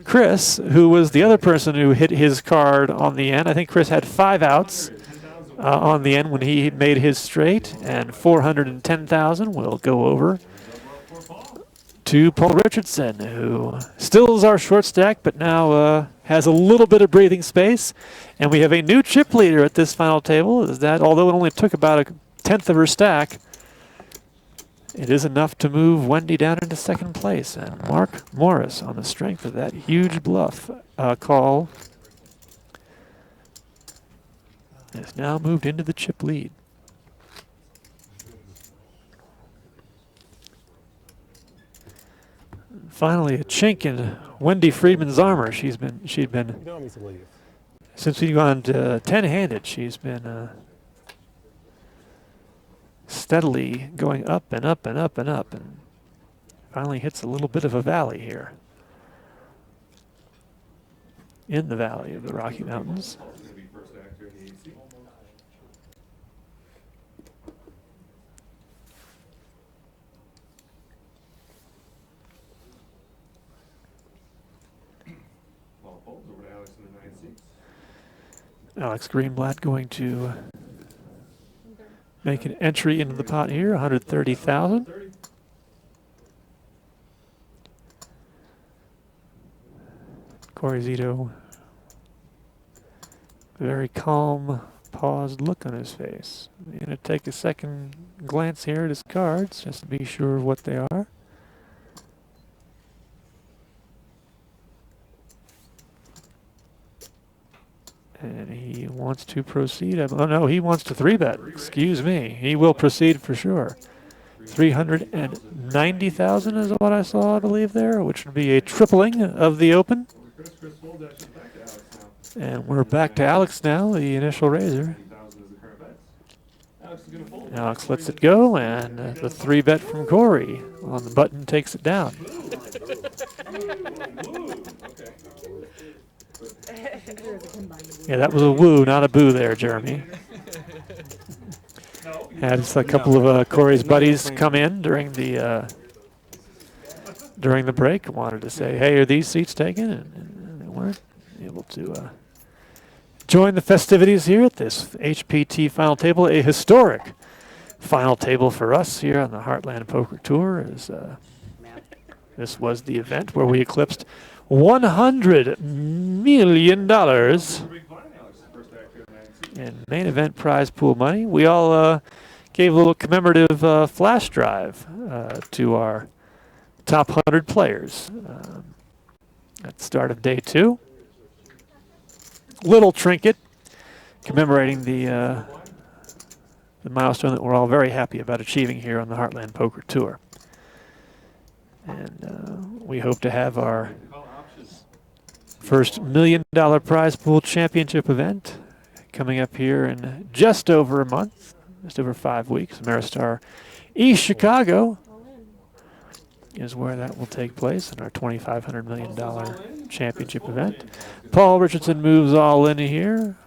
Chris, who was the other person who hit his card on the end. I think Chris had 5 outs on the end when he made his straight, and 410,000 will go over to Paul Richardson, who still is our short stack, but now has a little bit of breathing space. And we have a new chip leader at this final table. Is that although it only took about a 1/10 of her stack, it is enough to move Wendy down into 2nd place. And Mark Morris, on the strength of that huge bluff call, has now moved into the chip lead. Finally, a chink in Wendy Freeman's armor. She'd been You don't need to leave. since we've gone to 10-handed. She's been steadily going up and up and up and up, and finally hits a little bit of a valley here in the valley of the Rocky Mountains. Alex Greenblatt going to make an entry into the pot here, 130,000. Cory Zito, very calm, paused look on his face. I'm going to take a second glance here at his cards just to be sure of what they are. And he wants to proceed. Oh no, he wants to 3-bet. Excuse me. He will proceed for sure. 390,000 is what I saw, I believe, there, which would be a tripling of the open. And we're back to Alex now, the initial raiser. Alex lets it go, and the 3-bet from Cory on the button takes it down. Yeah, that was a woo, not a boo there, Jeremy. Had a couple of Cory's buddies come in during the break. Wanted to say, hey, are these seats taken? And they weren't able to join the festivities here at this HPT final table, a historic final table for us here on the Heartland Poker Tour. This was the event where we eclipsed $100 million in main event prize pool money. We all gave a little commemorative flash drive to our top 100 players at the start of day 2. Little trinket commemorating the milestone that we're all very happy about achieving here on the Heartland Poker Tour. And we hope to have our first $1 million prize pool championship event coming up here in just over a month, just over 5 weeks. Ameristar East Chicago is where that will take place in our $2,500 million championship event. Paul Richardson moves all in here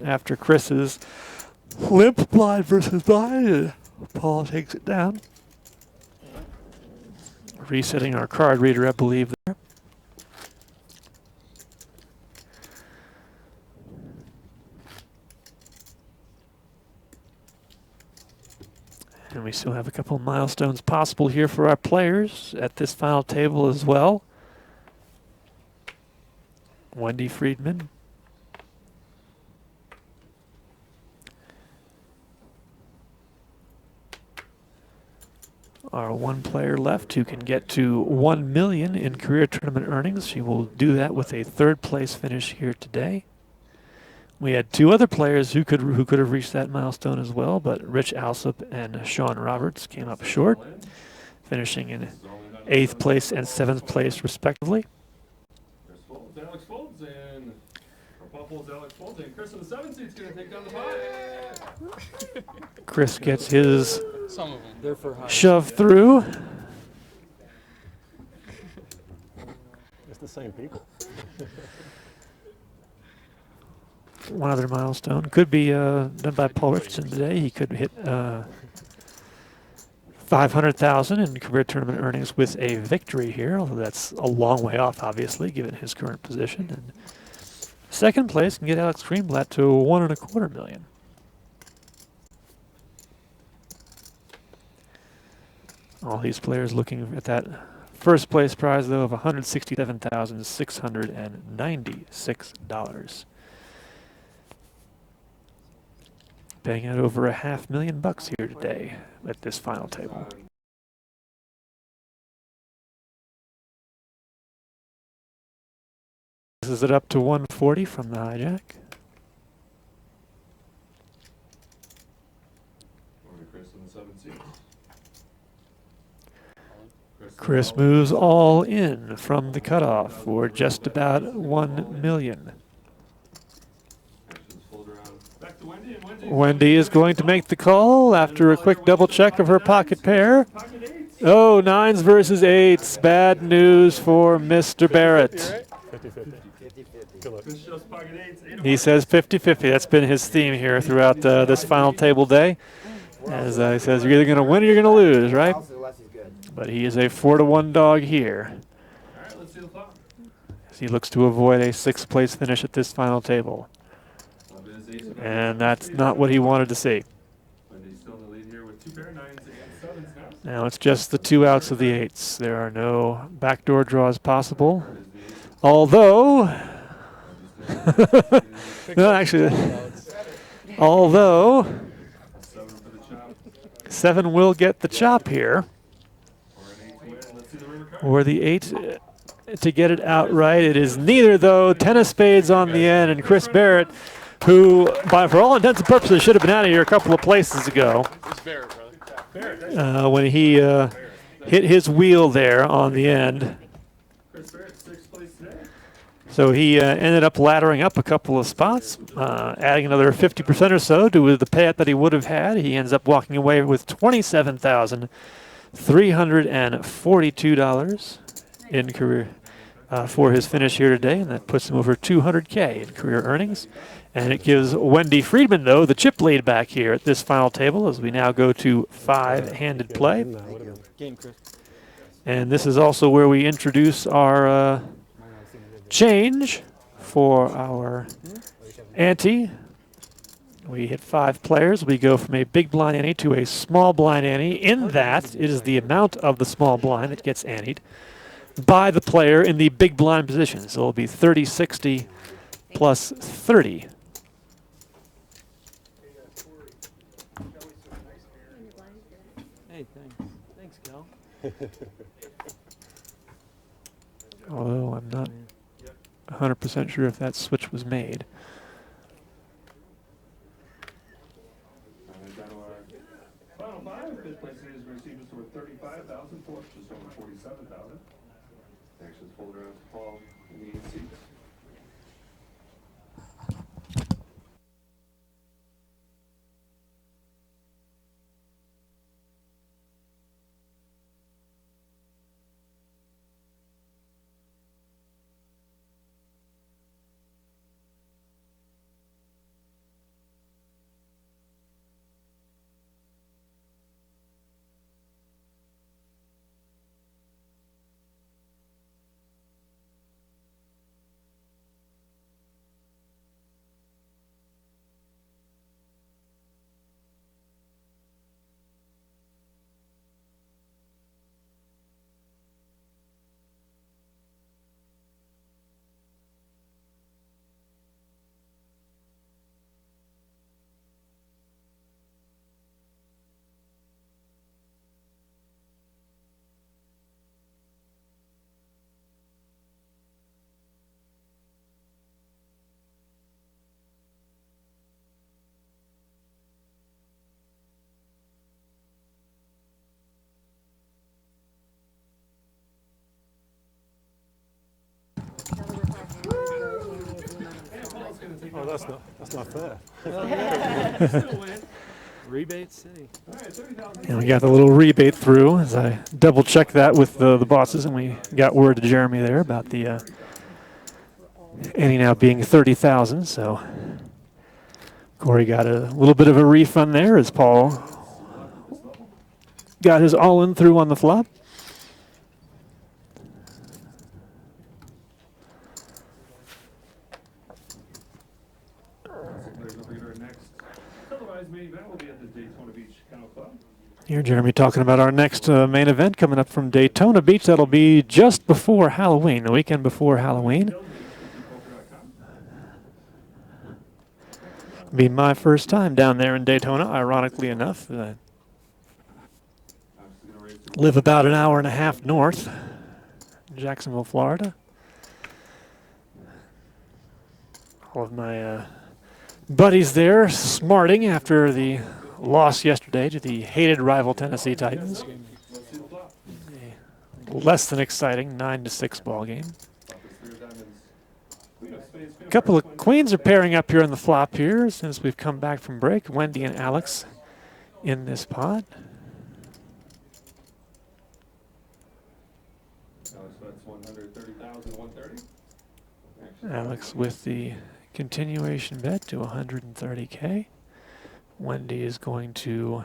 after Chris's limp blind versus blind. Paul takes it down. Resetting our card reader, I believe, there. And we still have a couple of milestones possible here for our players at this final table as well. Wendy Freeman. our one player left who can get to 1 million in career tournament earnings. She will do that with a third place finish here today. We had two other players who could have reached that milestone as well, but Rich Alsop and Shawn Roberts came up short, finishing in 8th place and 7th place respectively. Alex Folds and Alex Folds and Chris in the 7th seat's going to take down the pot. Chris gets his Some of them. They're for high. shove through. It's the same people. One other milestone could be done by Paul Richardson today. He could hit 500,000 in career tournament earnings with a victory here, although that's a long way off, obviously, given his current position. And second place can get Alex Greenblatt to 1.25 million. All these players looking at that first place prize, though, of $167,696. Paying out over $500,000 here today at this final table. This is it up to 140 from the hijack. Chris moves all in from the cutoff for just about 1 million. Wendy is going to make the call after a quick double check of her pocket pair. Oh, 9s versus 8s. Bad news for Mr. Barrett. 50-50. He says 50-50. That's been his theme here throughout this final table day. As he says, you're either going to win or you're going to lose, right? But he is a 4-1 dog here. As he looks to avoid a 6th place finish at this final table. And that's not what he wanted to see. Now it's just the 2 outs of the 8s. There are no backdoor draws possible. Although, no, actually, although 7 will get the chop here, or the 8 to get it outright. It is neither, though. 10 of spades on the end, and Chris Barrett, who, for all intents and purposes, should have been out of here a couple of places ago. When he hit his wheel there on the end. So he ended up laddering up a couple of spots, adding another 50% or so to the payout that he would have had. He ends up walking away with $27,342 in career for his finish here today, and that puts him over $200K in career earnings. And it gives Wendy Freeman, though, the chip lead back here at this final table as we now go to 5-handed play. And this is also where we introduce our change for our ante. We hit 5 players. We go from a big blind ante to a small blind ante. In that, it is the amount of the small blind that gets anteed by the player in the big blind position. So it'll be 30-60 plus 30. Hey, thanks. Thanks, Cal. Although I'm not 100% sure if that switch was made. Final 5, 5th place is received just over 35,000, 4th just over 47,000. Actions folder out to Paul in the 8th seat. Oh, that's not fair. Rebate City. And we got the little rebate through as I double checked that with the bosses, and we got word to Jeremy there about the ante now being 30,000. So Cory got a little bit of a refund there as Paul got his all-in through on the flop. Here, Jeremy talking about our next main event coming up from Daytona Beach. That'll be just before Halloween, the weekend before Halloween. Be my first time down there in Daytona, ironically enough. Live about an hour and a half north, Jacksonville, Florida. All of my buddies there smarting after the loss yesterday to the hated rival Tennessee Titans. A less than exciting 9-6 ball game. A couple of queens are pairing up here on the flop here since we've come back from break. Wendy and Alex in this pot. Alex with the continuation bet to 130K. Wendy is going to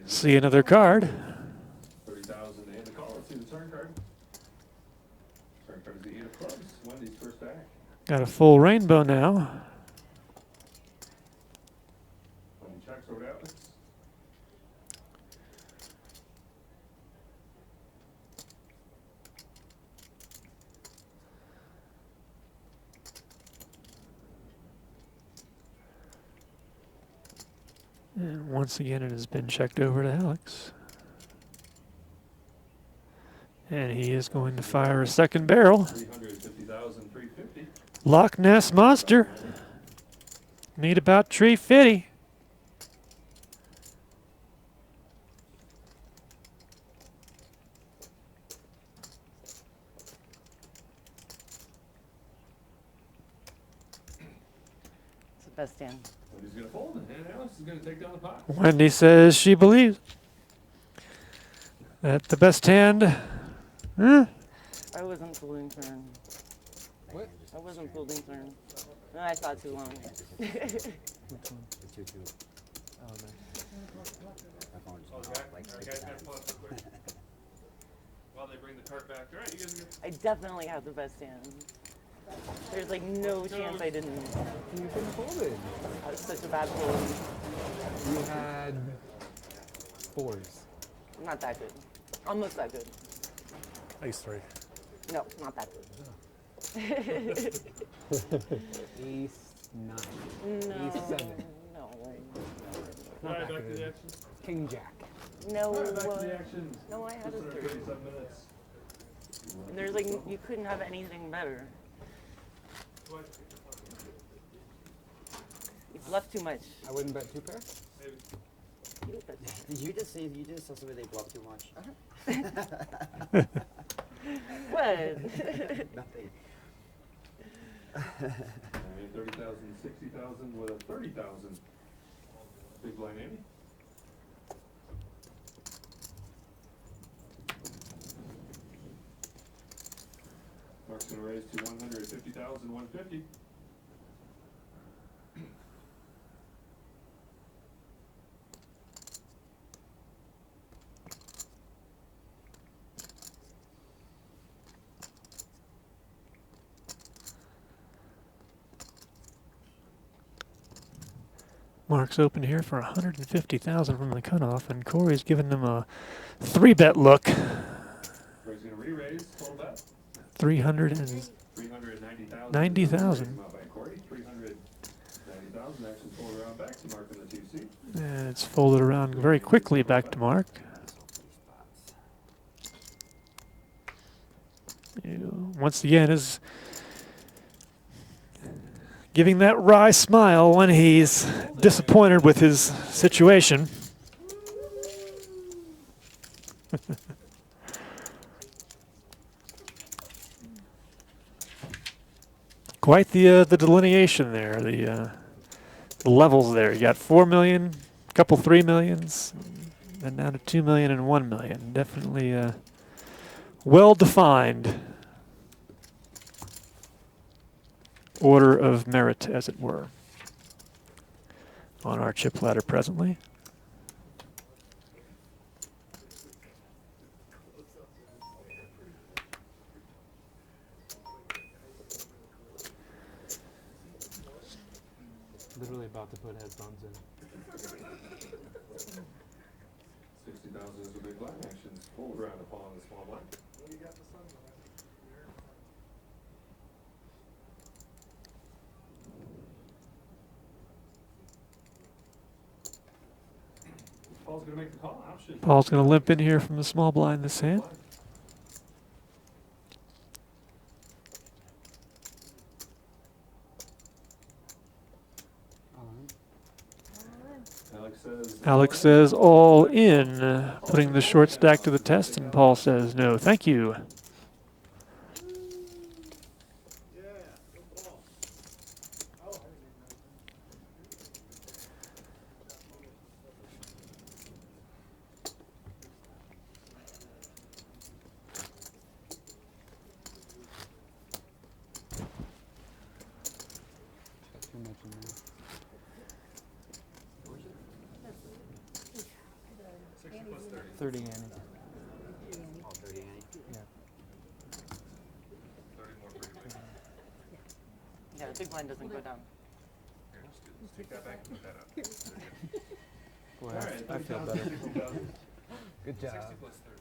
see another card. 30,000 and the call. Let's see the turn card. Turn card is the 8 of clubs. Wendy's first back. Got a full rainbow now. Wendy checks over to Alex. And once again, it has been checked over to Alex. And he is going to fire a second barrel. 350,350. Loch Ness Monster. Need about 350. It's the best hand. Wendy's going to fold, and Alex is going to take down the pot. Wendy says she believes that the best hand. I wasn't folding turn. What? I wasn't folding turn. No, I thought too long. Which one? The 2-2. Oh, nice. While they bring the cart back. All right, you guys are good. I definitely have the best hand. There's like no chance I didn't. You couldn't fold it. That was such a bad fold. You had 4s. Not that good. Almost that good. Ace 3. No, not that good. Ace 9. No. Ace 7. No. Not that Back to the good. action. King Jack. No. Back to the action. No, I had a 3. 37 minutes. And there's like, you couldn't have anything better. You bluffed too much. I wouldn't bet 2 pairs. Did you just say something they bluff too much? What? Nothing. 30,000, 60,000 with a 30,000. Big blind Andy. Mark's going to raise to 150,000, 150. Mark's open here for 150,000 from the cutoff, and Cory's giving them a 3-bet look. Cory's going to re-raise, full bet. 390,000. 90,000. Cory, 390,000. Action fold around back to Mark in the 2 seat. And it's folded around very quickly back to Mark. Once again is giving that wry smile when he's disappointed with his situation. Quite the delineation there, the levels there. You got 4 million, a couple 3 millions, and down to 2 million and 1 million. Definitely well defined order of merit, as it were, on our chip ladder presently. Literally about to put headphones in. 60,000 is a big blind action. Fold around the ball on the small blind. Paul's going to make the call. Option. Paul's going to limp in here from the small blind this hand. Alex says all in, putting the short stack to the test, and Paul says no, thank you. Too much in there. 30 Annie. Oh, 30 Annie. Yeah. 30 more for you. Yeah, the big blind doesn't go down. Here, let's take that back and put that up. Boy, All right, I feel better. 60,000. Good job. 60 plus 30.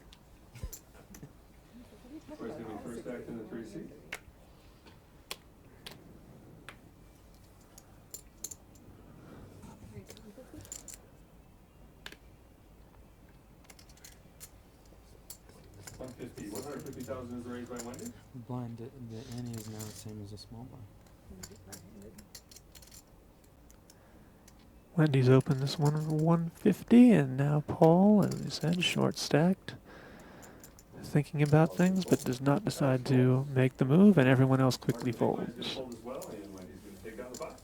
Corey's going to be first stacked in the 3 seat. $150,000 is raised by Wendy. Blind, the Annie is now the same as a small blind. Wendy's opened this one for 150, and now Paul, as we said, short stacked, thinking about things, but does not decide to make the move, and everyone else quickly folds. Fold as well, and Wendy's going to take down the pot.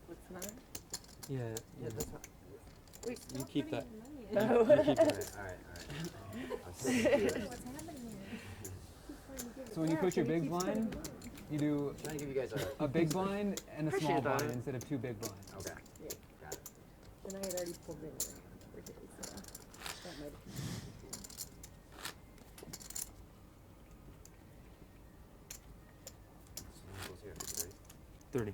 What's the matter? Yeah, Yeah, that's not. Wait, you keep that. No. You keep it. All right. So when you push your big blind, you do Trying to give you guys a big blind and a small Appreciate that. blind instead of 2 big blinds. Okay. Got it. And I had already pulled in so that might Someone goes here for 30. 30.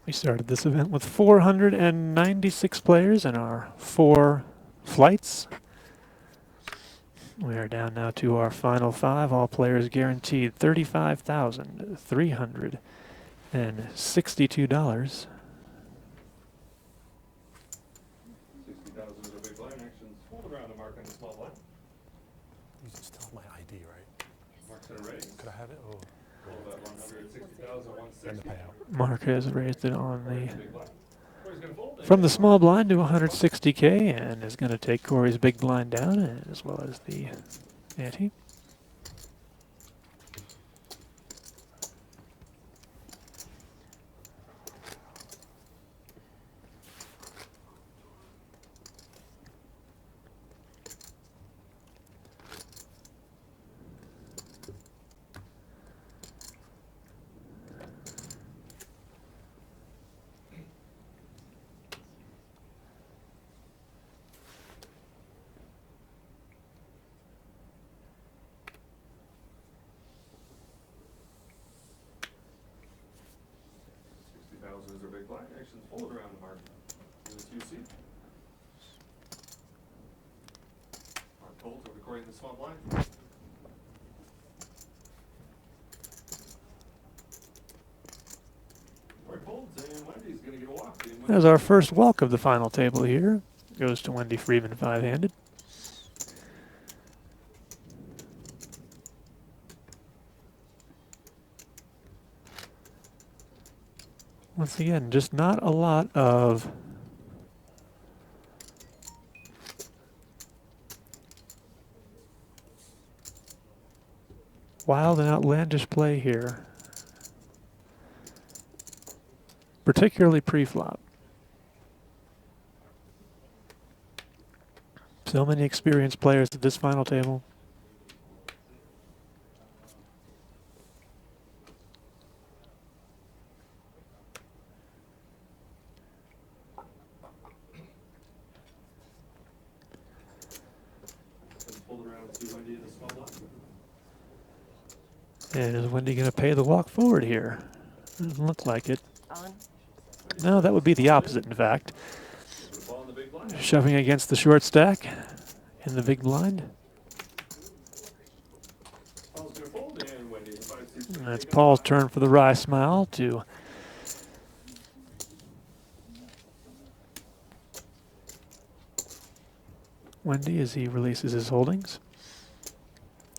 We started this event with 496 players in our 4 flights. We are down now to our final 5. All players guaranteed $35,362. 60,000 is a big blind action. Fold around the mark on the small blind. You still have my ID, right? Mark's going to raise. Could I have it? Oh, Fold that 160,000, and the 160. payout. Mark has raised it on the Big blind. Corey's going to fold. from the small blind to 160K, and is going to take Cory's big blind down, as well as the ante. Is a big blind action. Fold around the mark in the 2 seat. Mark folds over to Cory in the small blind. Cory folds, and Wendy's going to get a walk. As our first walk of the final table here goes to Wendy Freeman, 5-handed. Once again, just not a lot of Wild and outlandish play here. Particularly pre-flop. So many experienced players at this final table. And is Wendy going to pay the walk forward here? Doesn't look like it. No, that would be the opposite, in fact. Shoving against the short stack in the big blind. And it's Paul's turn for the wry smile to Wendy as he releases his holdings.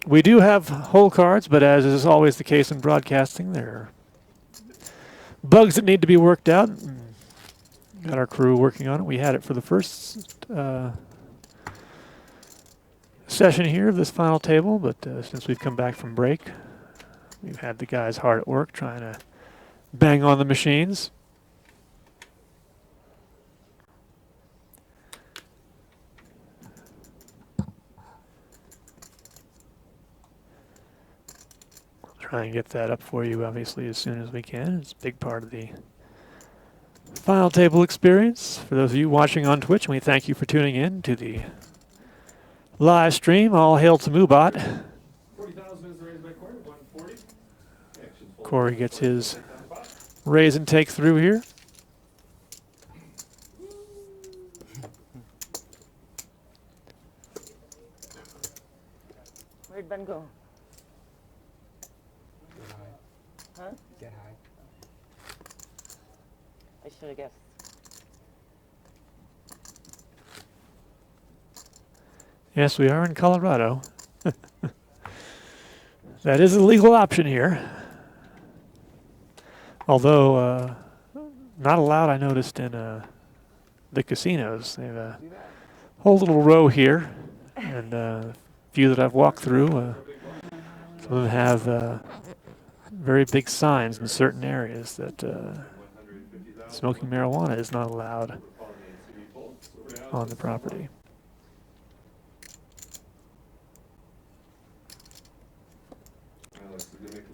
We do have hole cards, but as is always the case in broadcasting, there are bugs that need to be worked out. Got our crew working on it. We had it for the first session here of this final table, but since we've come back from break, we've had the guys hard at work trying to bang on the machines. Try and get that up for you, obviously, as soon as we can. It's a big part of the final table experience. For those of you watching on Twitch, we thank you for tuning in to the live stream. All hail to Moobot. Cory gets his raise and take through here. Where'd Ben go? Huh? Get high. I should have guessed. Yes, we are in Colorado. That is a legal option here. Although not allowed, I noticed, in the casinos. They have a whole little row here, and a few that I've walked through. Some of them have very big signs in certain areas that smoking marijuana is not allowed on the property.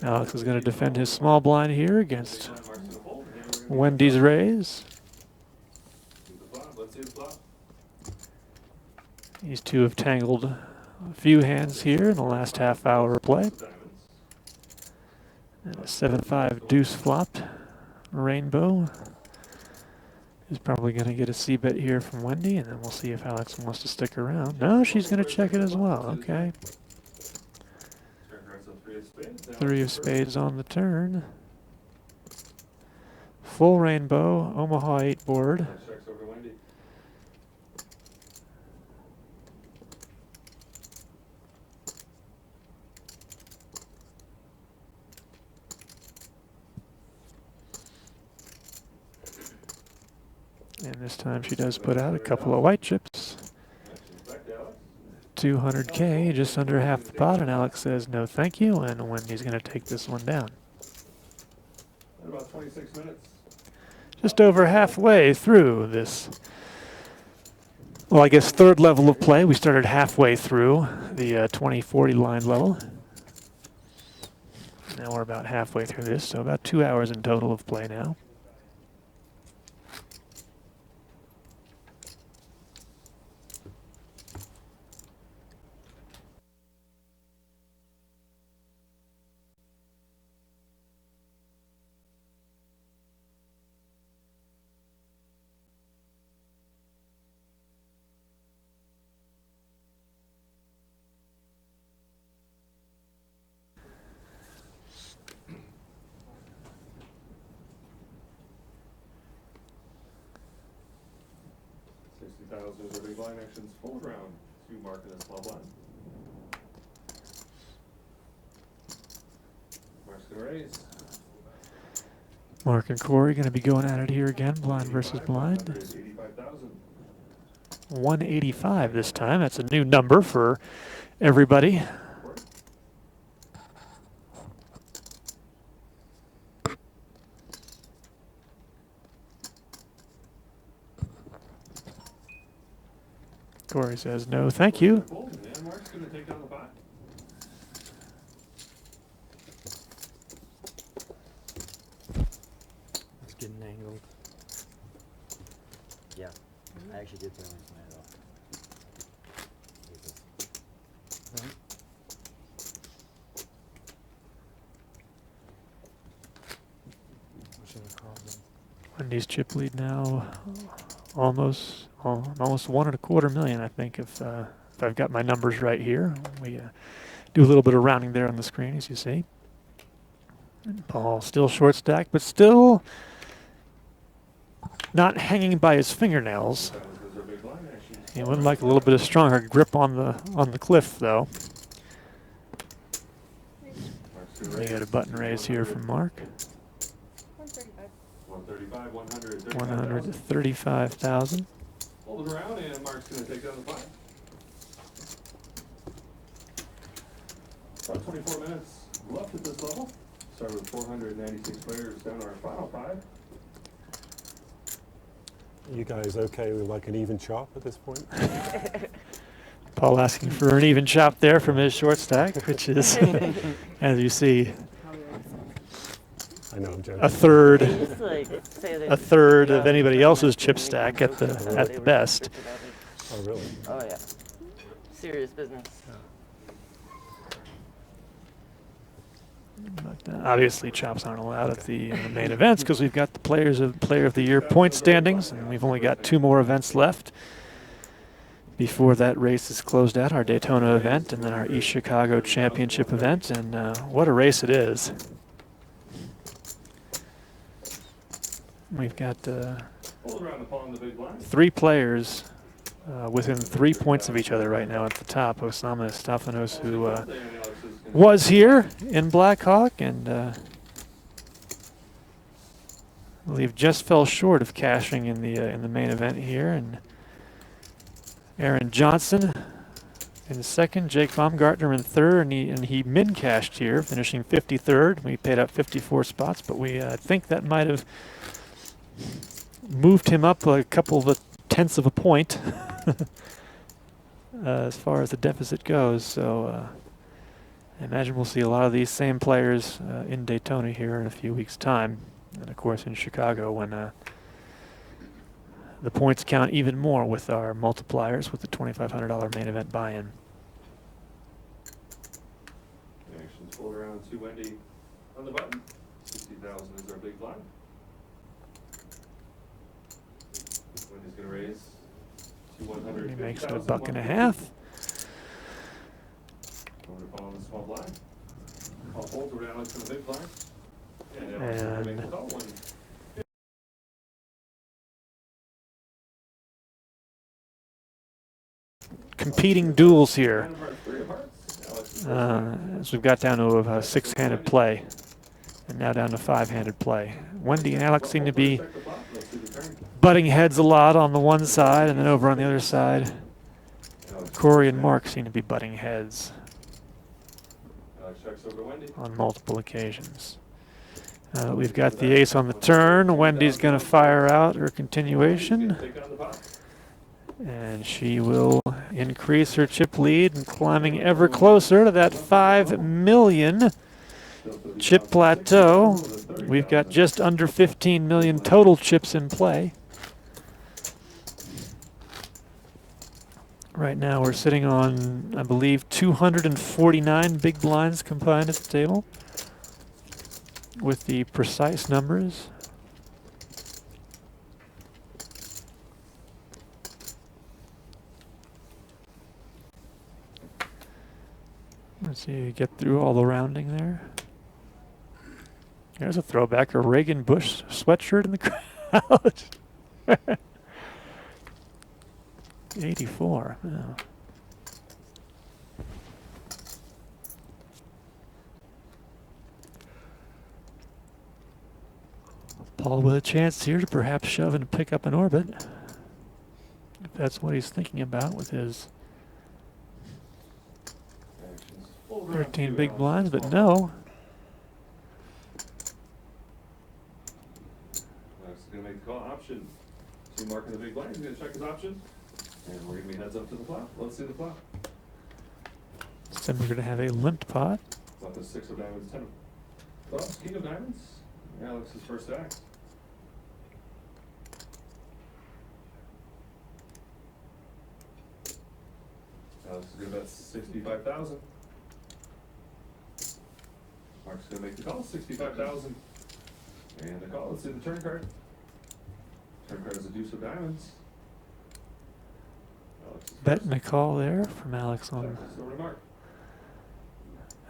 Alex is going to defend his small blind here against Wendy's raise. These two have tangled a few hands here in the last half hour of play. And a 7-5 deuce flopped. Rainbow is probably going to get a C-bet here from Wendy, and then we'll see if Alex wants to stick around. No, she's going to check it as well. Okay. 3 of spades on the turn. Full rainbow, Omaha 8 board. And this time she does put out a couple of white chips. 200K, just under half the pot, and Alex says no thank you, and Wendy's going to take this one down. About 26 minutes. Just over halfway through this, well, I guess third level of play. We started halfway through the 2040 line level. Now we're about halfway through this, so about 2 hours in total of play now. There's a big blind actions fold round. 2 mark in a small blind. Mark's gonna raise. Mark and Cory going to be going at it here again, blind versus blind. 185 this time. That's a new number for everybody. Cory says no, thank you. And Mark's going to take down the pot. It's getting angled. Yeah, I actually did play one tonight though. Wendy's chip lead now almost 1.25 million, I think, if I've got my numbers right here. We do a little bit of rounding there on the screen, as you see. And Paul still short stack, but still not hanging by his fingernails. He would like a little bit of stronger grip on the cliff, though. We got a button raise here from Mark. 135,000. Hold it around, and Mark's going to take down the pot. About 24 minutes left at this level. Started with 496 players down to our final 5. You guys okay with like an even chop at this point? Paul asking for an even chop there from his short stack, which is, as you see, I know, I'm joking. a third Like, of anybody else's chip stack at the best. Oh, really? Oh yeah. Serious business. But obviously, chops aren't allowed at the main events because we've got the Player of the Year point standings, and we've only got 2 more events left before that race is closed out. Our Daytona event and then our East Chicago Championship event, and what a race it is! We've got 3 players within 3 points of each other right now at the top. Osama Stefanos, who was here in Blackhawk, and I believe just fell short of cashing in the main event here. And Aaron Johnson in second, Jake Baumgartner in third, and he min cashed here, finishing 53rd. We paid up 54 spots, but we think that might have moved him up a couple of tenths of a point as far as the deficit goes. So I imagine we'll see a lot of these same players in Daytona here in a few weeks' time, and of course in Chicago when the points count even more with our multipliers with the $2,500 main event buy-in. Actions fold around to Wendy on the button. 60,000 is our big blind. Wendy's going to raise to 100. He makes it $1.50. Over to Paul on the small blind. Paul folds over to Alex on the big blind. And And make the call when competing duels here. As we've got down to a 6-handed play, and now down to 5-handed play. Wendy and Alex seem to be butting heads a lot on the one side, and then over on the other side, Cory and Mark seem to be butting heads on multiple occasions. We've got the ace on the turn. Wendy's going to fire out her continuation, and she will increase her chip lead and climbing ever closer to that 5 million chip plateau. We've got just under 15 million total chips in play. Right now we're sitting on, I believe, 249 big blinds combined at the table with the precise numbers. Let's see, get through all the rounding there. There's a throwback, a Reagan Bush sweatshirt in the crowd. 84. Oh. Paul with a chance here to perhaps shove and pick up an orbit, if that's what he's thinking about with his 13 big blinds, but no. Alex is going to make the call. Option. So Mark in the big blind. He's going to check his option. And we're going to be heads up to the flop. Let's see the flop. So we're going to have a limped pot. Flop is 6 of diamonds, 10 of clubs, king of diamonds. Alex's first act. Alex is going to bet 65,000. Mark's going to make the call, 65,000. And the call, let's see the turn card. Turn card is a deuce of diamonds. Betting a call there from Alex on Over to Mark.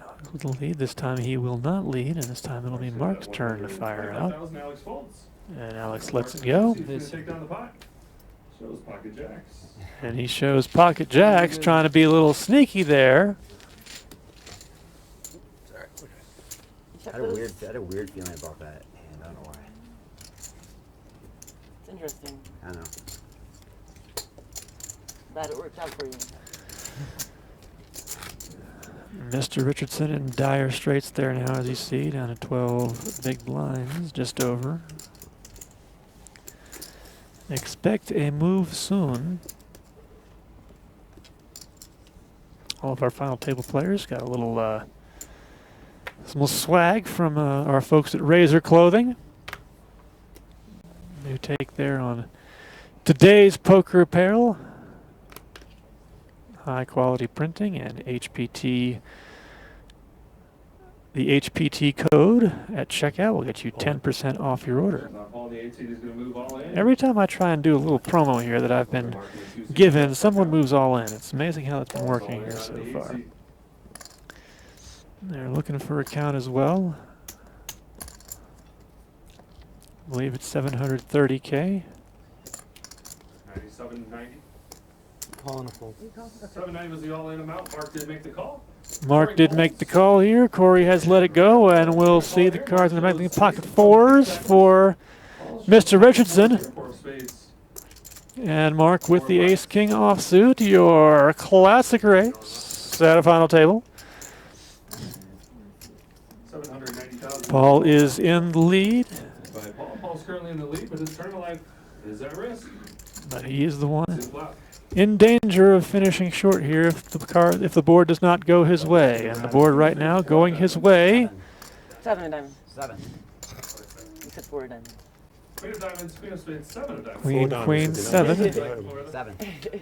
Alex with the lead. This time he will not lead, and this time it'll be Mark's turn to fire out. Alex folds. And Alex lets it go. He's going to take down the pot. Shows pocket jacks. And he shows pocket jacks, trying to be a little sneaky there. Sorry. I had a weird feeling about that, and I don't know why. It's interesting. I know. Glad it worked out for you. Mr. Richardson in dire straits there now, as you see, down to 12 big blinds, just over. Expect a move soon. All of our final table players got a little some little swag from our folks at Razor Clothing. New take there on today's poker apparel. High quality printing and HPT. The HPT code at checkout will get you 10% off your order. Every time I try and do a little promo here that I've been given, someone moves all in. It's amazing how it's been working here so far. They're looking for a count as well. I believe it's 730K. 97.90. Calling a fold. 790 was the all-in amount. Mark did make the call. Mark did make the call here. Corey has let it go, and we'll see the cards in the back. Pocket fours for Mr. Richardson. And Mark with the ace-king offsuit, your classic race at a final table. Paul is in the lead. Paul's currently in the lead, but his turn of life is at risk. But he is the one in danger of finishing short here if the board does not go his way. And the board right now going his way. 7 of diamonds. 7. You said 4 of diamonds. Queen of diamonds, queen of spades, 7 of diamonds. Queen, 7. 7.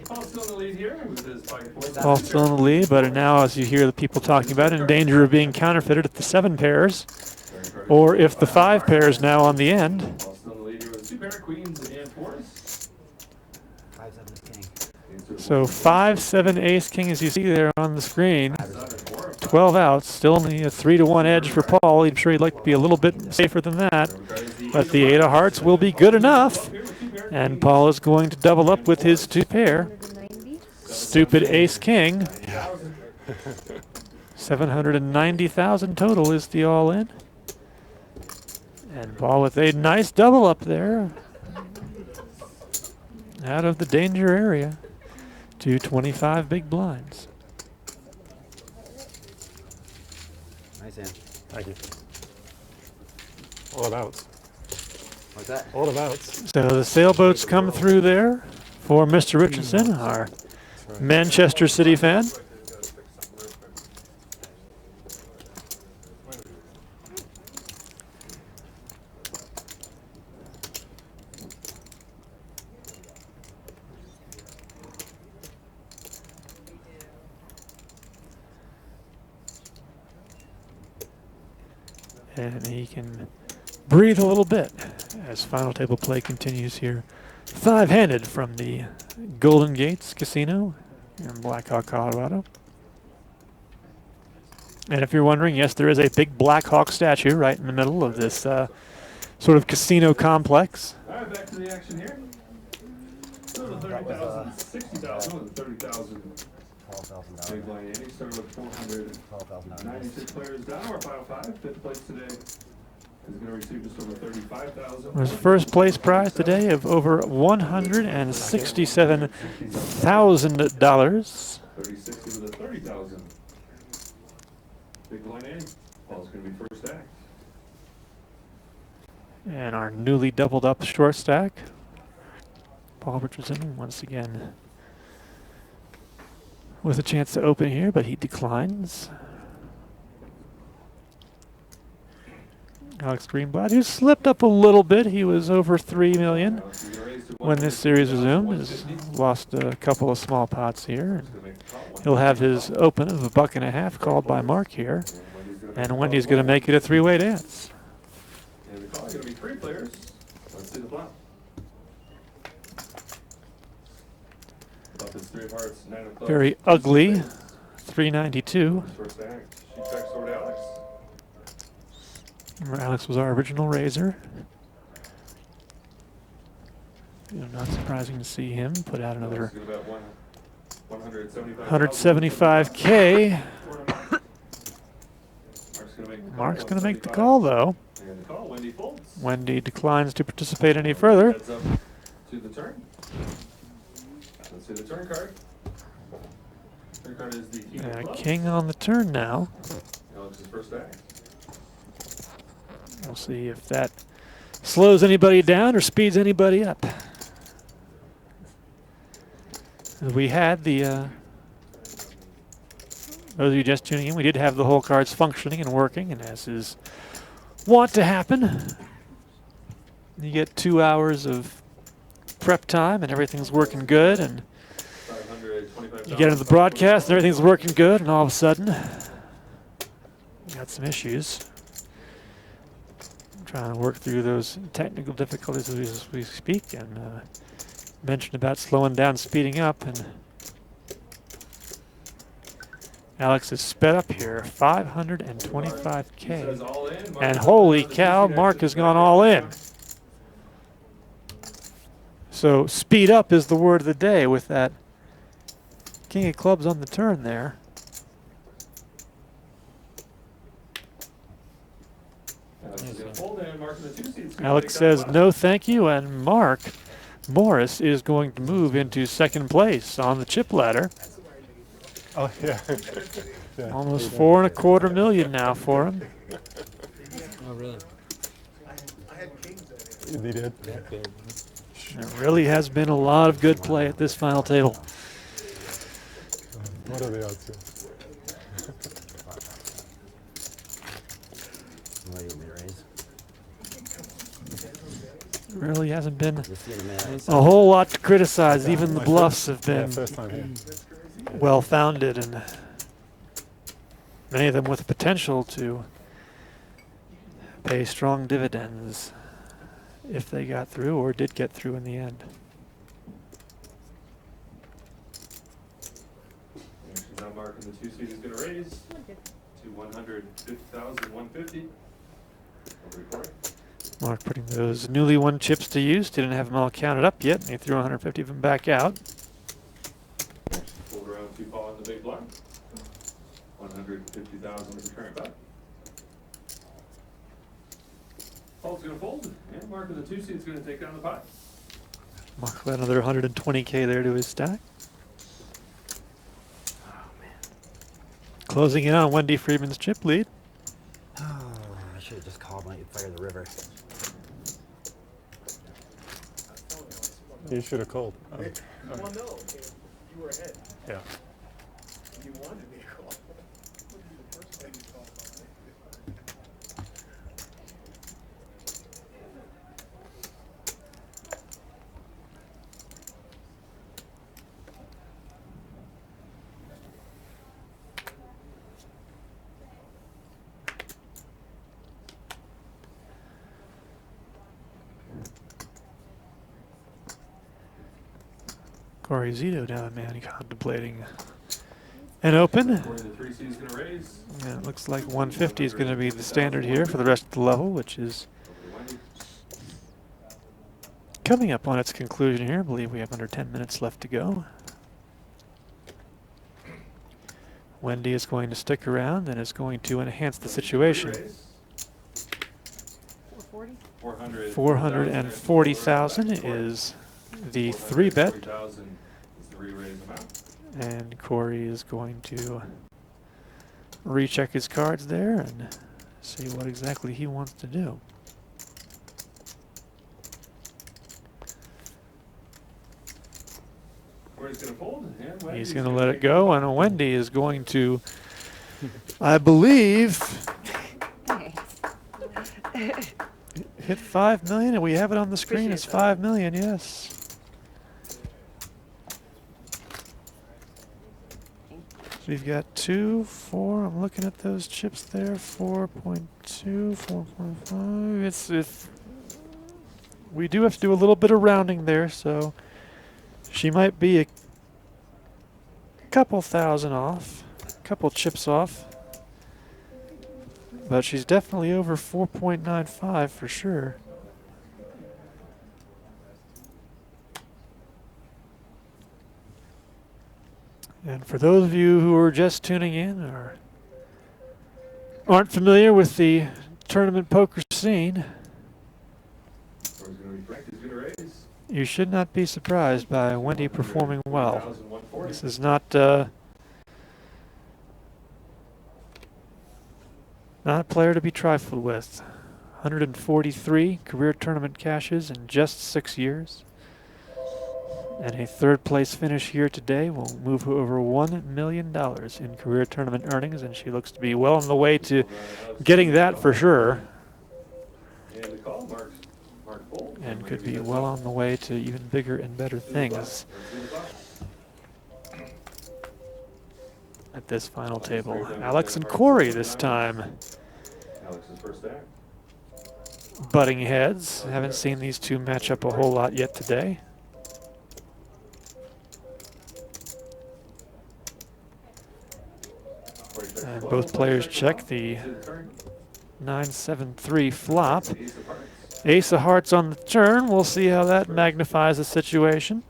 Paul's still in the lead here with his pocket fours. Paul's still in the lead, but now as you hear the people talking about it, in danger of being counterfeited at the 7 pairs. Or if the 5 pairs now on the end. Paul's still in the lead here with 2 pair of queens and 4s. 5, 7 is king. So 5, 7, ace, king, as you see there on the screen. 12 outs, still only a 3-to-1 edge for Paul. I'm sure he'd like to be a little bit safer than that. But the 8 of hearts will be good enough. And Paul is going to double up with his 2 pair. Stupid ace, king. 790,000 total is the all-in. And Paul with a nice double up there. Out of the danger area to 25 big blinds. Nice hand. Thank you. All of outs. What's that? All of outs. So the sailboats come through there for Mr. Richardson, our Manchester City fan. And he can breathe a little bit as final table play continues here. 5-handed from the Golden Gates Casino in Blackhawk, Colorado. And if you're wondering, yes, there is a big Blackhawk statue right in the middle of this sort of casino complex. All right, back to the action here. So the 30,000, 60,000 with 30,000. Big blind Andy started with 496 players down. Our final 5. 5th place today is going to receive just over 35,000. There's first place prize today of over $167,000. 3060 with a 30,000. Big blind Andy. Paul's going to be first act. And our newly doubled up short stack. Paul Richardson once again with a chance to open here, but he declines. Alex Greenblatt, who slipped up a little bit. He was over 3 million when this series resumed. He's lost a couple of small pots here. And he'll have his open of $1.50 called by Mark here. And Wendy's going to make it a three-way dance. And the call is going to be 3 players. Let's see the flop. Flop is 3 of hearts, 9 of clubs. Very ugly, 392. First act. She checks over to Alex. Remember, Alex was our original raiser. Not surprising to see him put out another 175K. Mark's going to make the call, though. Wendy declines to participate any further. To the turn. Let's see the turn card. Turn card is the king of clubs. King on the turn now. Alex's first act. We'll see if that slows anybody down or speeds anybody up. We had the, those of you just tuning in, we did have the hole cards functioning and working, and as is wont to happen, you get 2 hours of prep time and everything's working good, and you get into the broadcast and everything's working good, and all of a sudden, you got some issues. Trying to work through those technical difficulties as we speak, and mentioned about slowing down, speeding up, and Alex is sped up here, 525K, and holy cow, Mark has gone all in. So speed up is the word of the day with that king of clubs on the turn there. Alex says no thank you, and Morris is going to move into second place on the chip ladder. Oh, yeah. Almost 4.25 million now for him. Oh, really? They did. There really has been a lot of good play at this final table. What are the odds? Really hasn't been a whole lot to criticize. Even the bluffs have been well-founded, and many of them with potential to pay strong dividends if they got through or did get through in the end. Now Mark in the 2 seat is going to raise to 150,150. Mark putting those newly won chips to use. Didn't have them all counted up yet, and he threw 150 of them back out. Fold around 2 paw in the big blind. 150,000 is the current bet. Paul's going to fold, and Mark in the 2 seat is going to take down the pot. Mark with another 120K there to his stack. Oh, man. Closing in on Wendy Freeman's chip lead. Oh, I should have just called when you fire the river. You should have called. Well, no, you were ahead. Yeah. You wanted me to call. What would be the first thing you call Cory Zito down, man, contemplating an open. The 3 seat is going to raise. And it looks like 150 is going to be the standard here for the rest of the level, which is coming up on its conclusion here. I believe we have under 10 minutes left to go. Wendy is going to stick around and is going to enhance the situation. 440,000 is the 3-bet. And Cory is going to recheck his cards there and see what exactly he wants to do. Corey's going to fold, and He's Wendy's going to gonna let take it go, and Wendy is going to, I believe, hit 5 million, and we have it on the screen. It's 5 million, yes. So we've got 2, 4. I'm looking at those chips there. 4.2, 4.5. It's we do have to do a little bit of rounding there, so she might be a couple thousand off, a couple chips off. But she's definitely over 4.95 for sure. And for those of you who are just tuning in or aren't familiar with the tournament poker scene, you should not be surprised by Wendy performing well. This is not a player to be trifled with. 143 career tournament cashes in just 6 years. And a third place finish here today will move her over $1 million in career tournament earnings, and she looks to be well on the way to getting that for sure. And could be well on the way to even bigger and better things at this final table. Alex and Cory this time. Butting heads. Haven't seen these two match up a whole lot yet today. And both players check the 9-7-3 flop. Ace of hearts on the turn. We'll see how that magnifies the situation.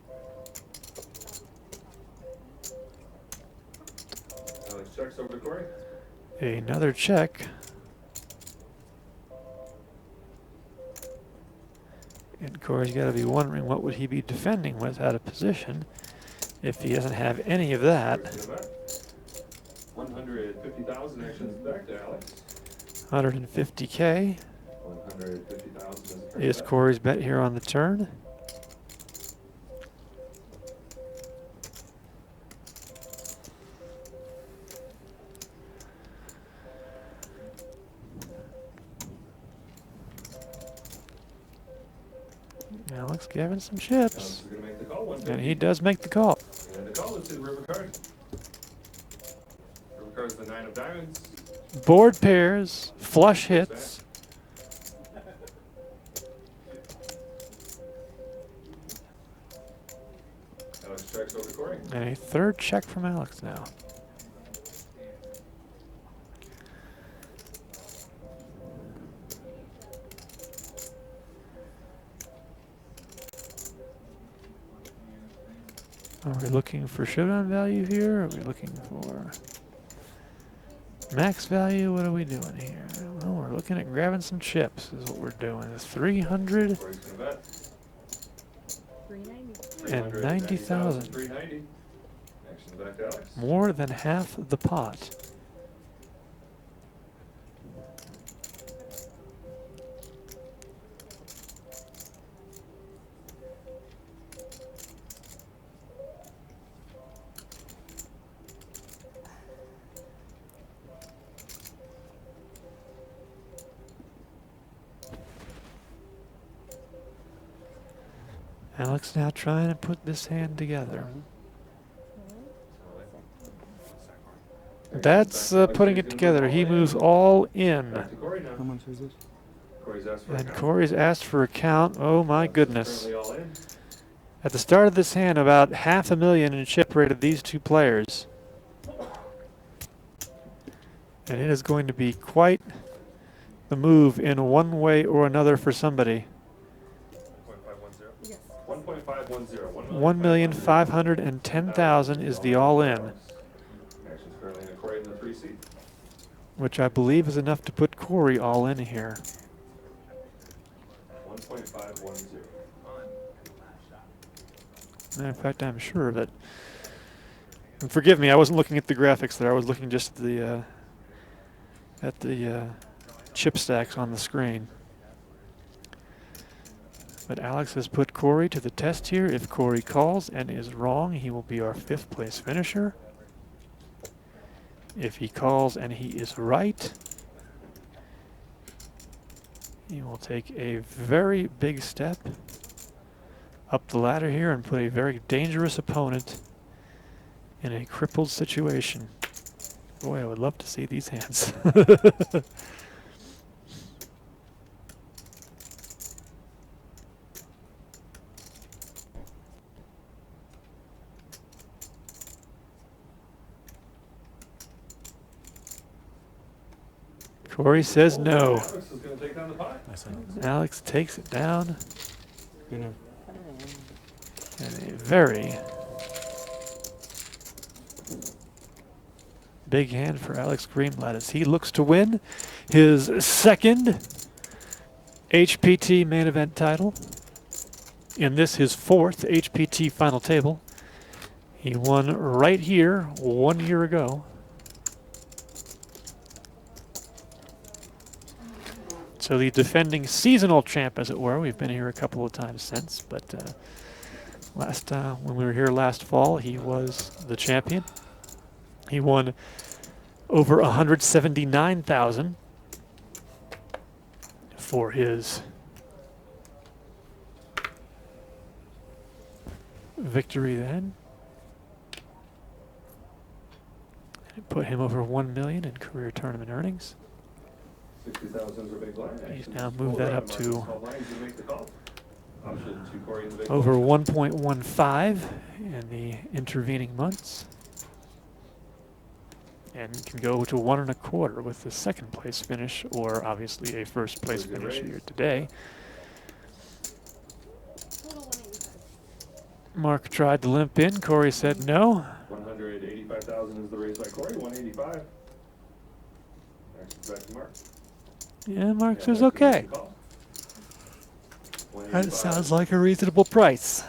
Alex checks over to Cory. Another check. And Cory's got to be wondering what would he be defending with out of position if he doesn't have any of that. 150,000 actions back to Alex. 150K 150,000 is Cory's bet here on the turn. Alex giving some chips. And he does make the call. And the call is to the river card. River card is the 9 of diamonds. Board pairs, flush hits. Alex checks over to Cory. And a third check from Alex now. Are we looking for showdown value here? Are we looking for max value? What are we doing here? Well, we're looking at grabbing some chips is what we're doing. 300 and 90,000. 390. Action back to Alex. More than half the pot. Alex now trying to put this hand together. That's putting it together. He moves all in. How much is this? And Cory's asked for a count. Oh my goodness. At the start of this hand, about $500,000 in chip rate of these two players. And it is going to be quite the move in one way or another for somebody. 1,510,000 is the all-in, which I believe is enough to put Cory all in here. 1.510. Matter of fact, I'm sure of it. And forgive me, I wasn't looking at the graphics there. I was looking just at the chip stacks on the screen. But Alex has put Cory to the test here. If Cory calls and is wrong, he will be our 5th place finisher. If he calls and he is right, he will take a very big step up the ladder here and put a very dangerous opponent in a crippled situation. Boy, I would love to see these hands. Cory says no. Alex is going to take down the pot. Alex takes it down. And a very big hand for Alex Greenblatt as he looks to win his 2nd HPT main event title. In this, his 4th HPT final table. He won right here 1 year ago. So the defending seasonal champ, as it were. We've been here a couple of times since, but when we were here last fall, he was the champion. He won over $179,000 for his victory then. It put him over $1 million in career tournament earnings. 60,000 is a big line. He's now moved that up to over over 1.15 in the intervening months. And can go to 1.25 with the 2nd place finish, or obviously a 1st place finish here today. Mark tried to limp in. Cory said no. 185,000 is the raise by Cory. 185. Back to Mark. Yeah, Mark says okay. That sounds like a reasonable price.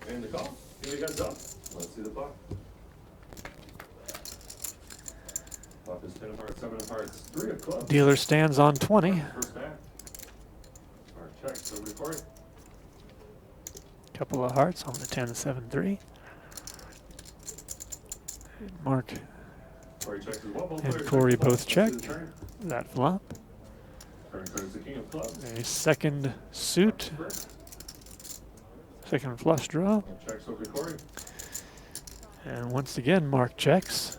And the call. Here we go. Let's see the flop. Flop is 10 of hearts, 7 of hearts, 3 of clubs. Dealer stands on 20. First back. Mark checks over to Cory. Couple of hearts on the 10-7-3. Mark Cory checks as well. and Cory both check that flop. The king of clubs. A 2nd suit, 2nd flush draw. Checks over to Cory. And once again, Mark checks.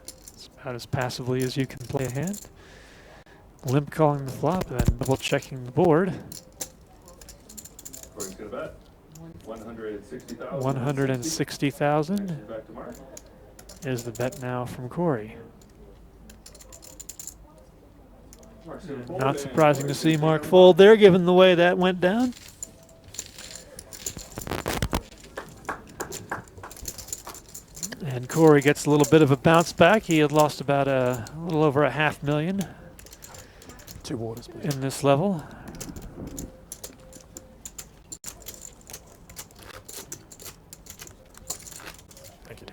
It's about as passively as you can play a hand. Limp calling the flop, and then double checking the board. Cory's going to bet. 160,000. 160,000 Back to Mark. is the bet now from Cory. Not surprising to see Mark fold there, given the way that went down. And Cory gets a little bit of a bounce back. He had lost about a little over $500,000 2 waters, in this level.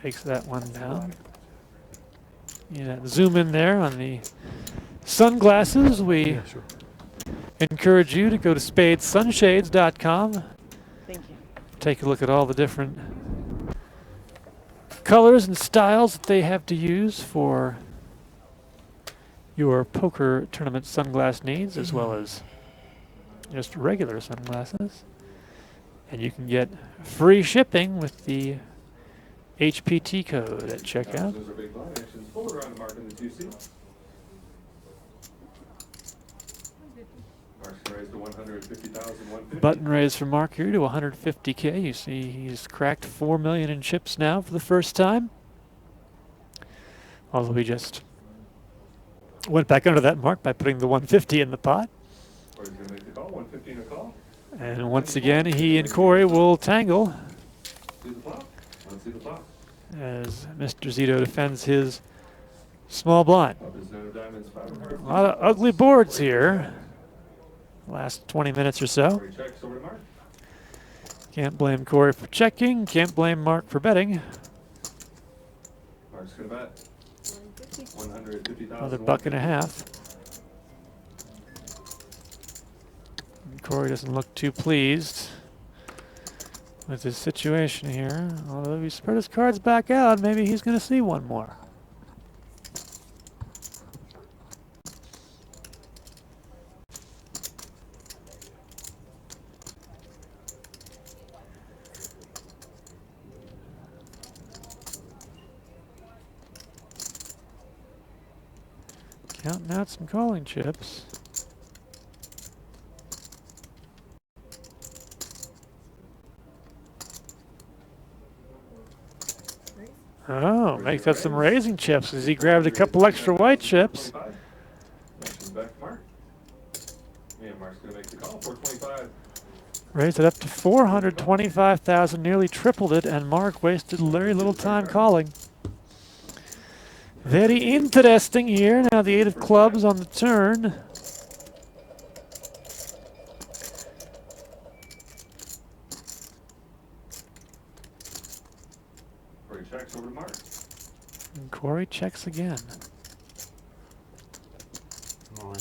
Takes that one down. Yeah, zoom in there on the sunglasses. We encourage you to go to spadesunshades.com. Thank you. Take a look at all the different colors and styles that they have to use for your poker tournament sunglass needs, as well as just regular sunglasses. And you can get free shipping with the HPT code at checkout. Button raise for Mark here to 150K. You see he's cracked 4 million in chips now for the first time. Although he just went back under that mark by putting the 150 in the pot. And once again, he and Cory will tangle as Mr. Zito defends his small blind. A lot of ugly boards here. Last 20 minutes or so. Can't blame Cory for checking. Can't blame Mark for betting. Mark's gonna bet. 150,000. Another $1.50. Cory doesn't look too pleased with his situation here. Although if he spread his cards back out, maybe he's going to see one more. Counting out some calling chips. Oh, makes up some raising chips as he grabbed a couple extra white chips. Raised it up to 425,000, nearly tripled it, and Mark wasted very little time calling. Very interesting here. Now the 8 of clubs on the turn. Cory checks over to Mark. And Cory checks again. Come on.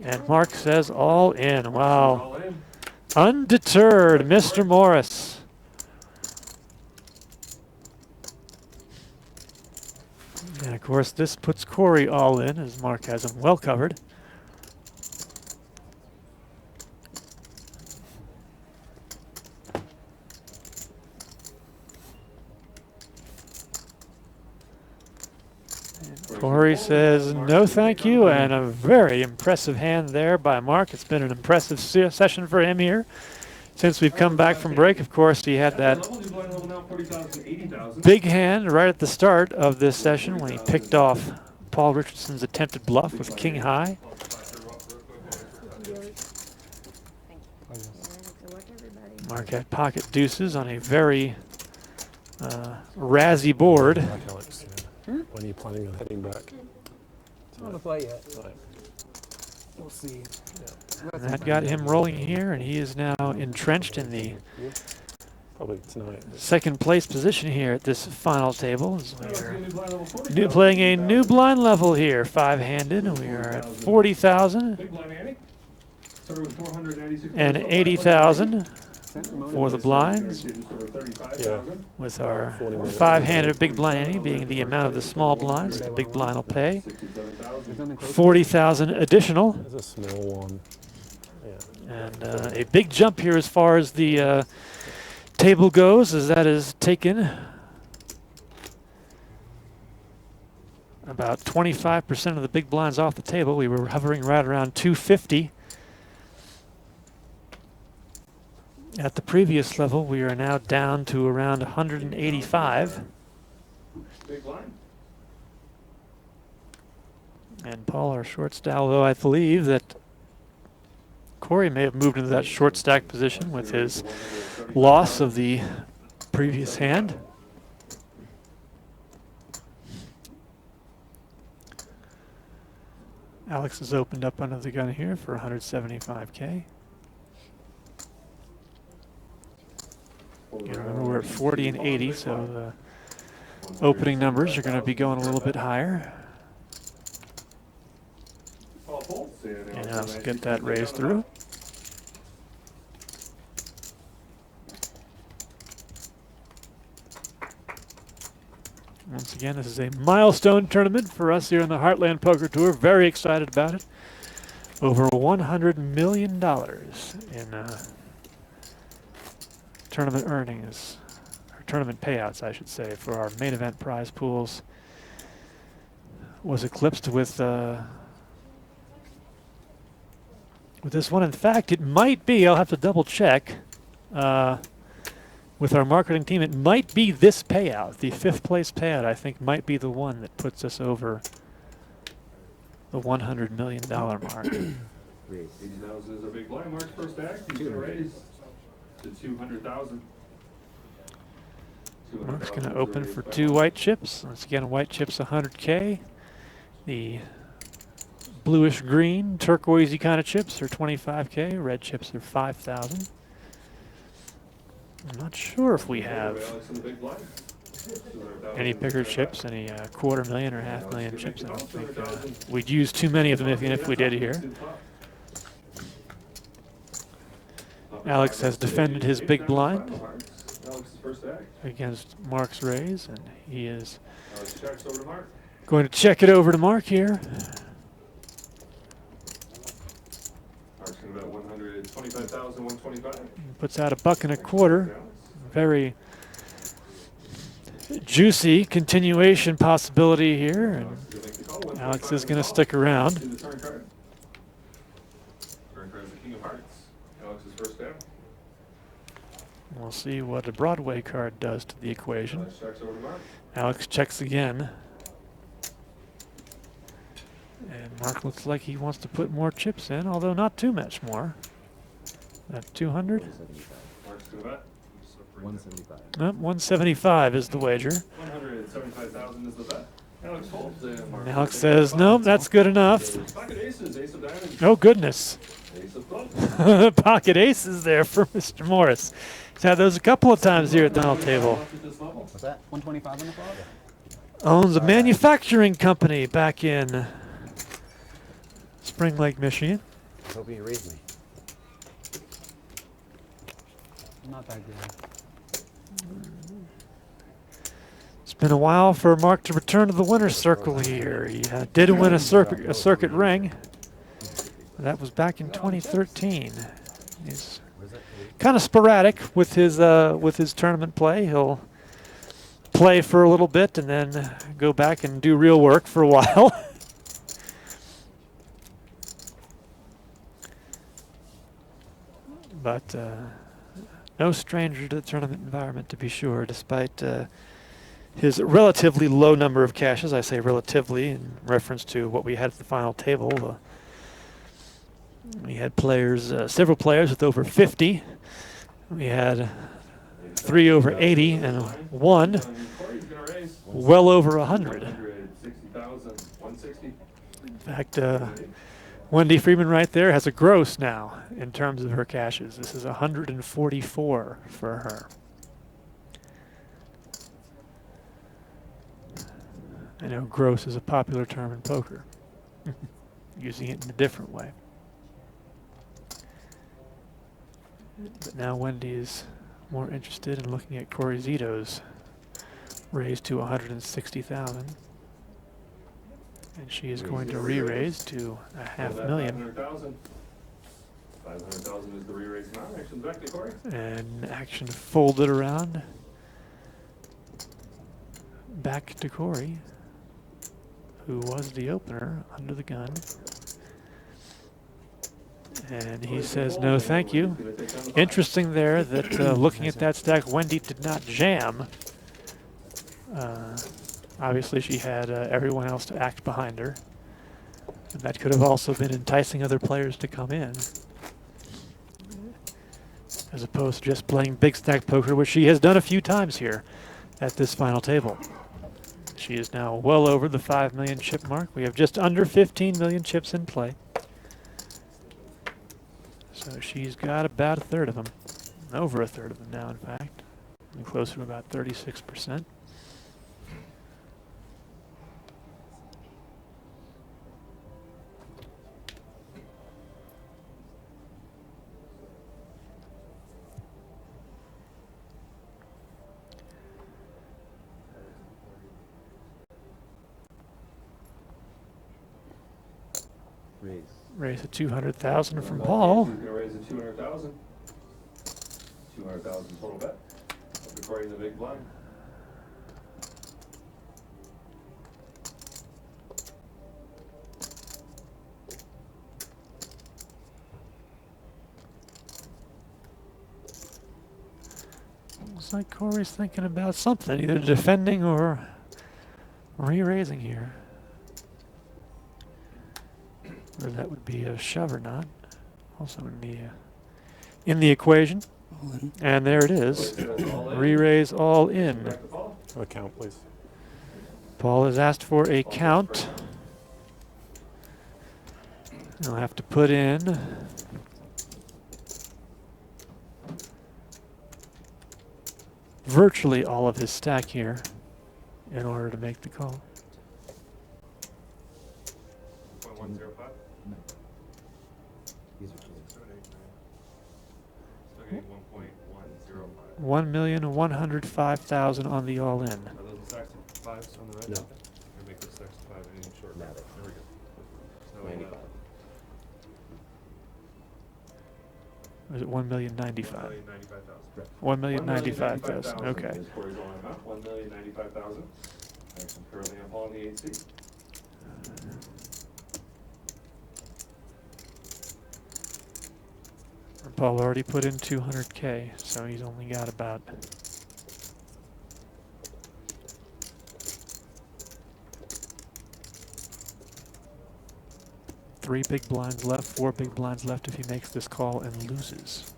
And Mark says all in. Wow. All in. Undeterred, Mr. Morris. And of course, this puts Cory all in, as Mark has him well covered. Cory says no thank you, and a very impressive hand there by Mark. It's been an impressive session for him here. Since we've come back from break, of course, he had that big hand right at the start of this session when he picked off Paul Richardson's attempted bluff with king high. Mark had pocket deuces on a very razzy board. When are you planning on heading back? I don't play yet. We'll see. And that got him rolling here, and he is now entrenched in the Probably tonight. second place position here at this final table. As we are playing a new blind level here, 5-handed, and we are at 40,000 and 80,000 for the blinds, with our 5-handed big blind ante being the amount of the small blinds the big blind will pay. 40,000 additional. There's a small one. And a big jump here as far as the table goes, as that is taken about 25% of the big blinds off the table. We were hovering right around 250. At the previous level, we are now down to around 185. Big blind. And Paul, our short stack, although I believe that Cory may have moved into that short stack position with his loss of the previous hand. Alex has opened up under the gun here for 175K. And remember, we're at 40 and 80, so the opening numbers are going to be going a little bit higher. And now let's get that raised through. Once again, this is a milestone tournament for us here in the Heartland Poker Tour. Very excited about it. Over $100 million in tournament earnings, or tournament payouts, I should say, for our main event prize pools. Was eclipsed with this one. In fact, it might be, I'll have to double check with our marketing team, it might be this payout. The 5th place payout, I think, might be the one that puts us over the $100 million mark. 80,000 is a big blind. Mark's first act. He's going to raise to 200,000. Mark's going to open for 2 white chips. Once again, white chips 100K. The bluish green, turquoisey kind of chips are 25K. Red chips are 5,000. I'm not sure if we have any bigger chips, any $250,000 or $500,000 chips. I don't think we'd use too many of them even if we did here. Alex has defended his big blind Alex's first act. against Mark's raise, and he is Alex checks over to Mark. going to check it over to Mark here. Mark's going to bet 125,125. Puts out $1.25. Very juicy continuation possibility here, and Alex is going to stick around. Turn card. Turn card is the King of Hearts. Alex's first down. We'll see what a Broadway card does to the equation. Alex checks over to Mark. Alex checks again. And Mark looks like he wants to put more chips in, although not too much more. That 200? Mark's going to bet. 175. 175 is the wager. 175,000 is the bet. Alex folds and Mark. Alex says, nope, that's good enough. Pocket aces, ace of diamonds. Oh, goodness. Ace of clubs. Pocket aces there for Mr. Morris. He's had those a couple of times here at the Donald table. What's that? 125 on the flop? Owns a manufacturing company back in Spring Lake, Michigan. I hope you raise me. Not that good. It's been a while for Mark to return to the winner's circle here. He did win a circuit ring. That was back in 2013. He's kind of sporadic with his tournament play. He'll play for a little bit and then go back and do real work for a while. But no stranger to the tournament environment, to be sure, despite his relatively low number of cashes. I say relatively in reference to what we had at the final table. We had players, several players with over 50. We had 3 over 80 and 1 well over 100. In fact, Wendy Freeman right there has a gross now in terms of her cashes. This is 144 for her. I know gross is a popular term in poker, using it in a different way. But now Wendy is more interested in looking at Cory Zito's raise to 160,000. And she is going to re-raise to $500,000. 500,000 is the re-raise amount. Action back to Cory. And action folded around. Back to Cory, who was the opener under the gun. And he says no thank you. Interesting there that looking at that stack, Wendy did not jam. Obviously she had everyone else to act behind her. And that could have also been enticing other players to come in, as opposed to just playing big stack poker, which she has done a few times here at this final table. She is now well over the 5 million chip mark. We have just under 15 million chips in play. So she's got about a third of them. Over a third of them now, in fact. And closer to about 36%. Raise a 200,000 from Paul. He's going to raise a 200,000. 200,000 total bet. Cory in the big blind. Looks like Cory's thinking about something, either defending or re-raising here. Whether that would be a shove or not. Also in the equation. And there it is. Re-raise all in. A count, please. Paul has asked for a count. He'll have to put in virtually all of his stack here in order to make the call. 0.105. 1,105,000 on the all-in. Are those the stacks of fives on the right? No. Or make the stacks of five any short? No. There we go. So, 95. Or is it 1,095,000? 1,095,000. 1,095,000. Okay. Is Cory's all amount. 1,095,000. I'm currently up on the 8C. Paul already put in 200K, so he's only got about three big blinds left, 4 big blinds left if he makes this call and loses.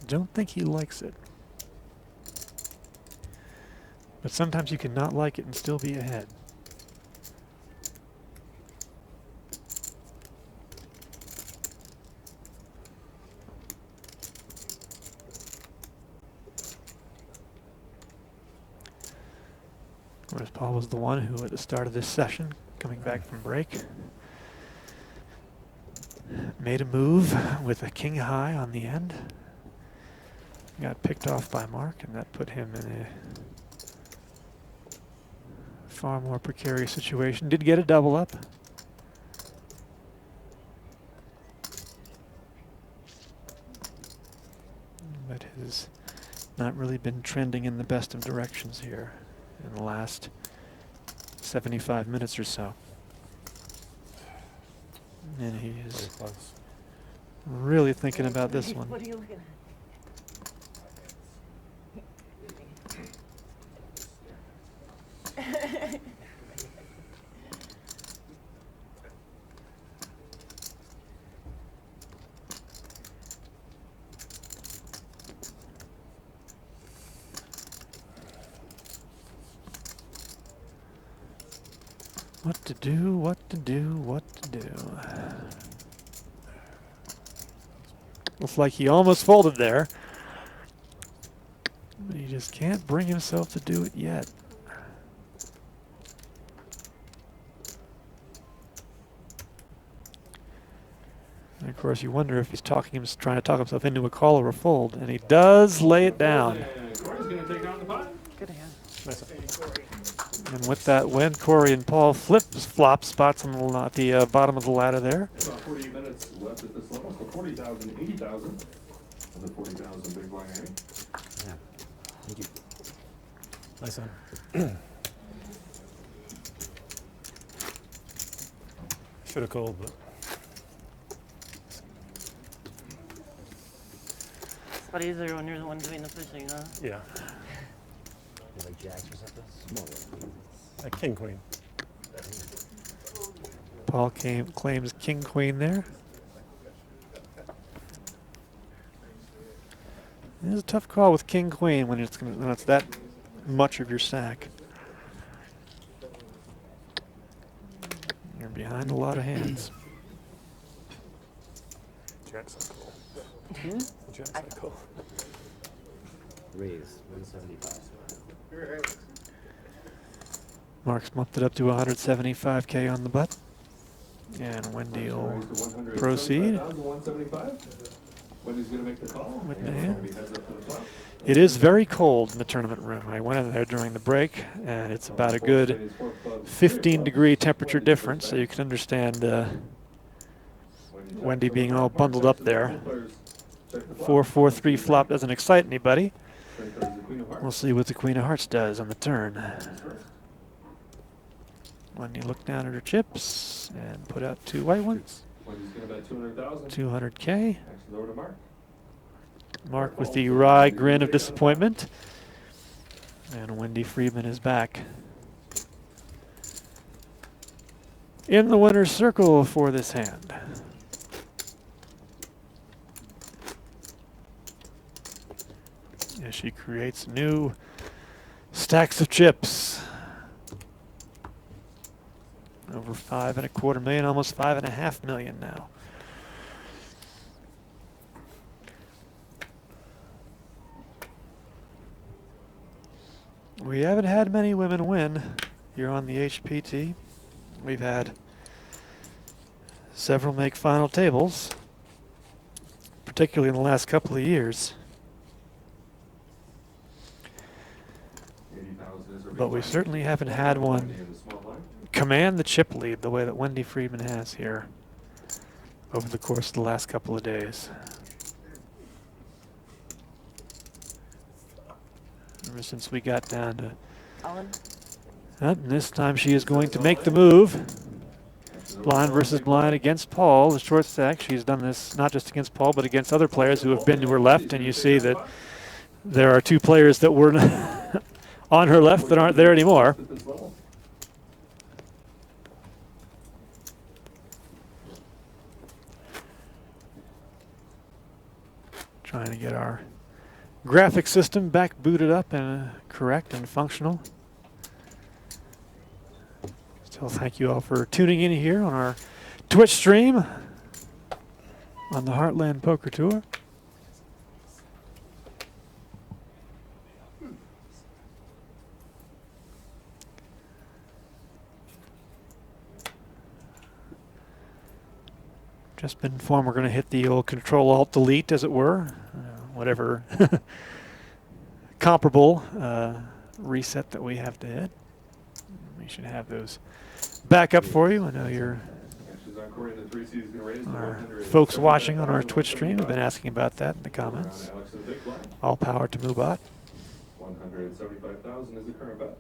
Don't think he likes it. But sometimes you can not like it and still be ahead. Whereas Paul was the one who, at the start of this session, coming back from break, made a move with a king high on the end. Got picked off by Mark, and that put him in a far more precarious situation. Did get a double up. But has not really been trending in the best of directions here in the last 75 minutes or so. And he is really thinking about this one. What are you looking at? What to do, what to do, what to do. Looks like he almost folded there. But he just can't bring himself to do it yet. And of course, you wonder if he's trying to talk himself into a call or a fold, and he does lay it down. Cory's going to take down the pot. Good hand. And with that win, Cory and Paul flop spots on the bottom of the ladder there. About 48 minutes left at this level, so 40,000, 80,000. And the 40,000 big blind Annie. Yeah. Thank you. Nice one. Should have called, but. It's a lot easier when you're the one doing the fishing, huh? Yeah. You like jacks or something? Small. King, queen. Paul claims king, queen there. It is a tough call with king, queen when it's that much of your stack. You're behind a lot of hands. Jack's a call. Jack's a call. Raise 175. Mark's bumped it up to 175K on the butt. And Wendy will proceed. Wendy's going to make the call. With the hand. It is very cold in the tournament room. I went in there during the break, and it's about a good 15-degree temperature difference, so you can understand Wendy being all bundled up there. 4-4-3 flop doesn't excite anybody. We'll see what the Queen of Hearts does on the turn. Wendy looked down at her chips and put out 2 white ones. 200K. Mark with the wry grin of disappointment. And Wendy Freeman is back in the winner's circle for this hand. As she creates new stacks of chips. Over 5.25 million, almost 5.5 million now. We haven't had many women win here on the HPT. We've had several make final tables, particularly in the last couple of years. But we certainly haven't had one command the chip lead the way that Wendy Freeman has here over the course of the last couple of days. Ever since we got down to... And this time she is going to make the move. Blind versus blind against Paul, the short stack. She's done this not just against Paul, but against other players who have been to her left. And you see that there are two players that were on her left that aren't there anymore. Trying to get our graphic system back booted up and correct and functional. Still thank you all for tuning in here on our Twitch stream on the Heartland Poker Tour. Just been informed we're going to hit the old Control-Alt-Delete, as it were, whatever comparable reset that we have to hit. We should have those back up for you. I know our folks watching on our Twitch stream have been asking about that in the comments. All power to Mubot. 175,000 is the current bet.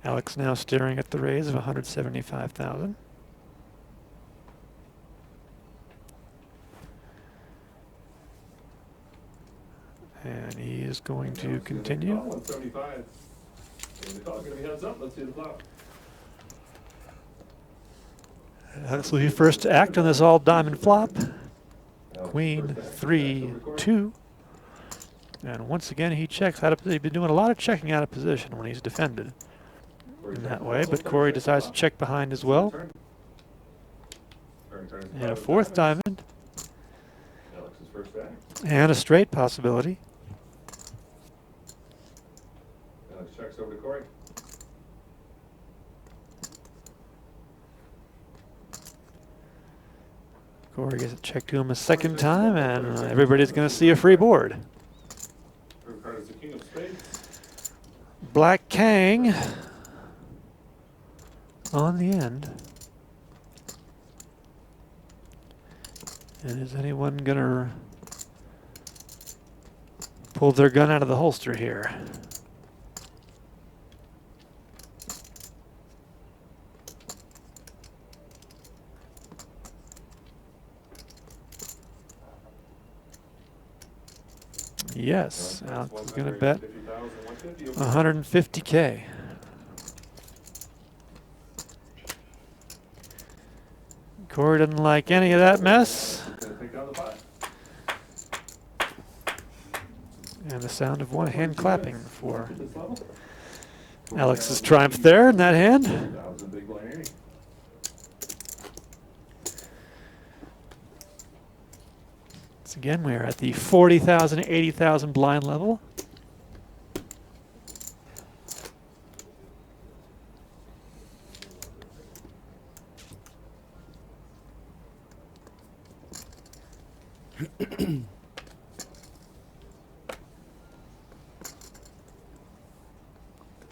Alex now staring at the raise of 175,000. And he is going to continue. 175. And the call going to be heads up. Let's see the flop. Alex will be first to act on this all diamond flop. Queen, 3, 2. And once again he checks out of, he's been doing a lot of checking out of position when he's defended in that way, but Cory decides to check behind as well. And a fourth diamond. And a straight possibility. Alex checks over to Cory. Cory gets it checked to him a second time, and everybody's going to see a free board. Black Kang on the end. And is anyone going to pull their gun out of the holster here? Yes, Alex is going to bet 150K. Cory doesn't like any of that mess. And the sound of one hand clapping for Alex's triumph there in that hand. Once again, we are at the 40,000, 80,000 blind level.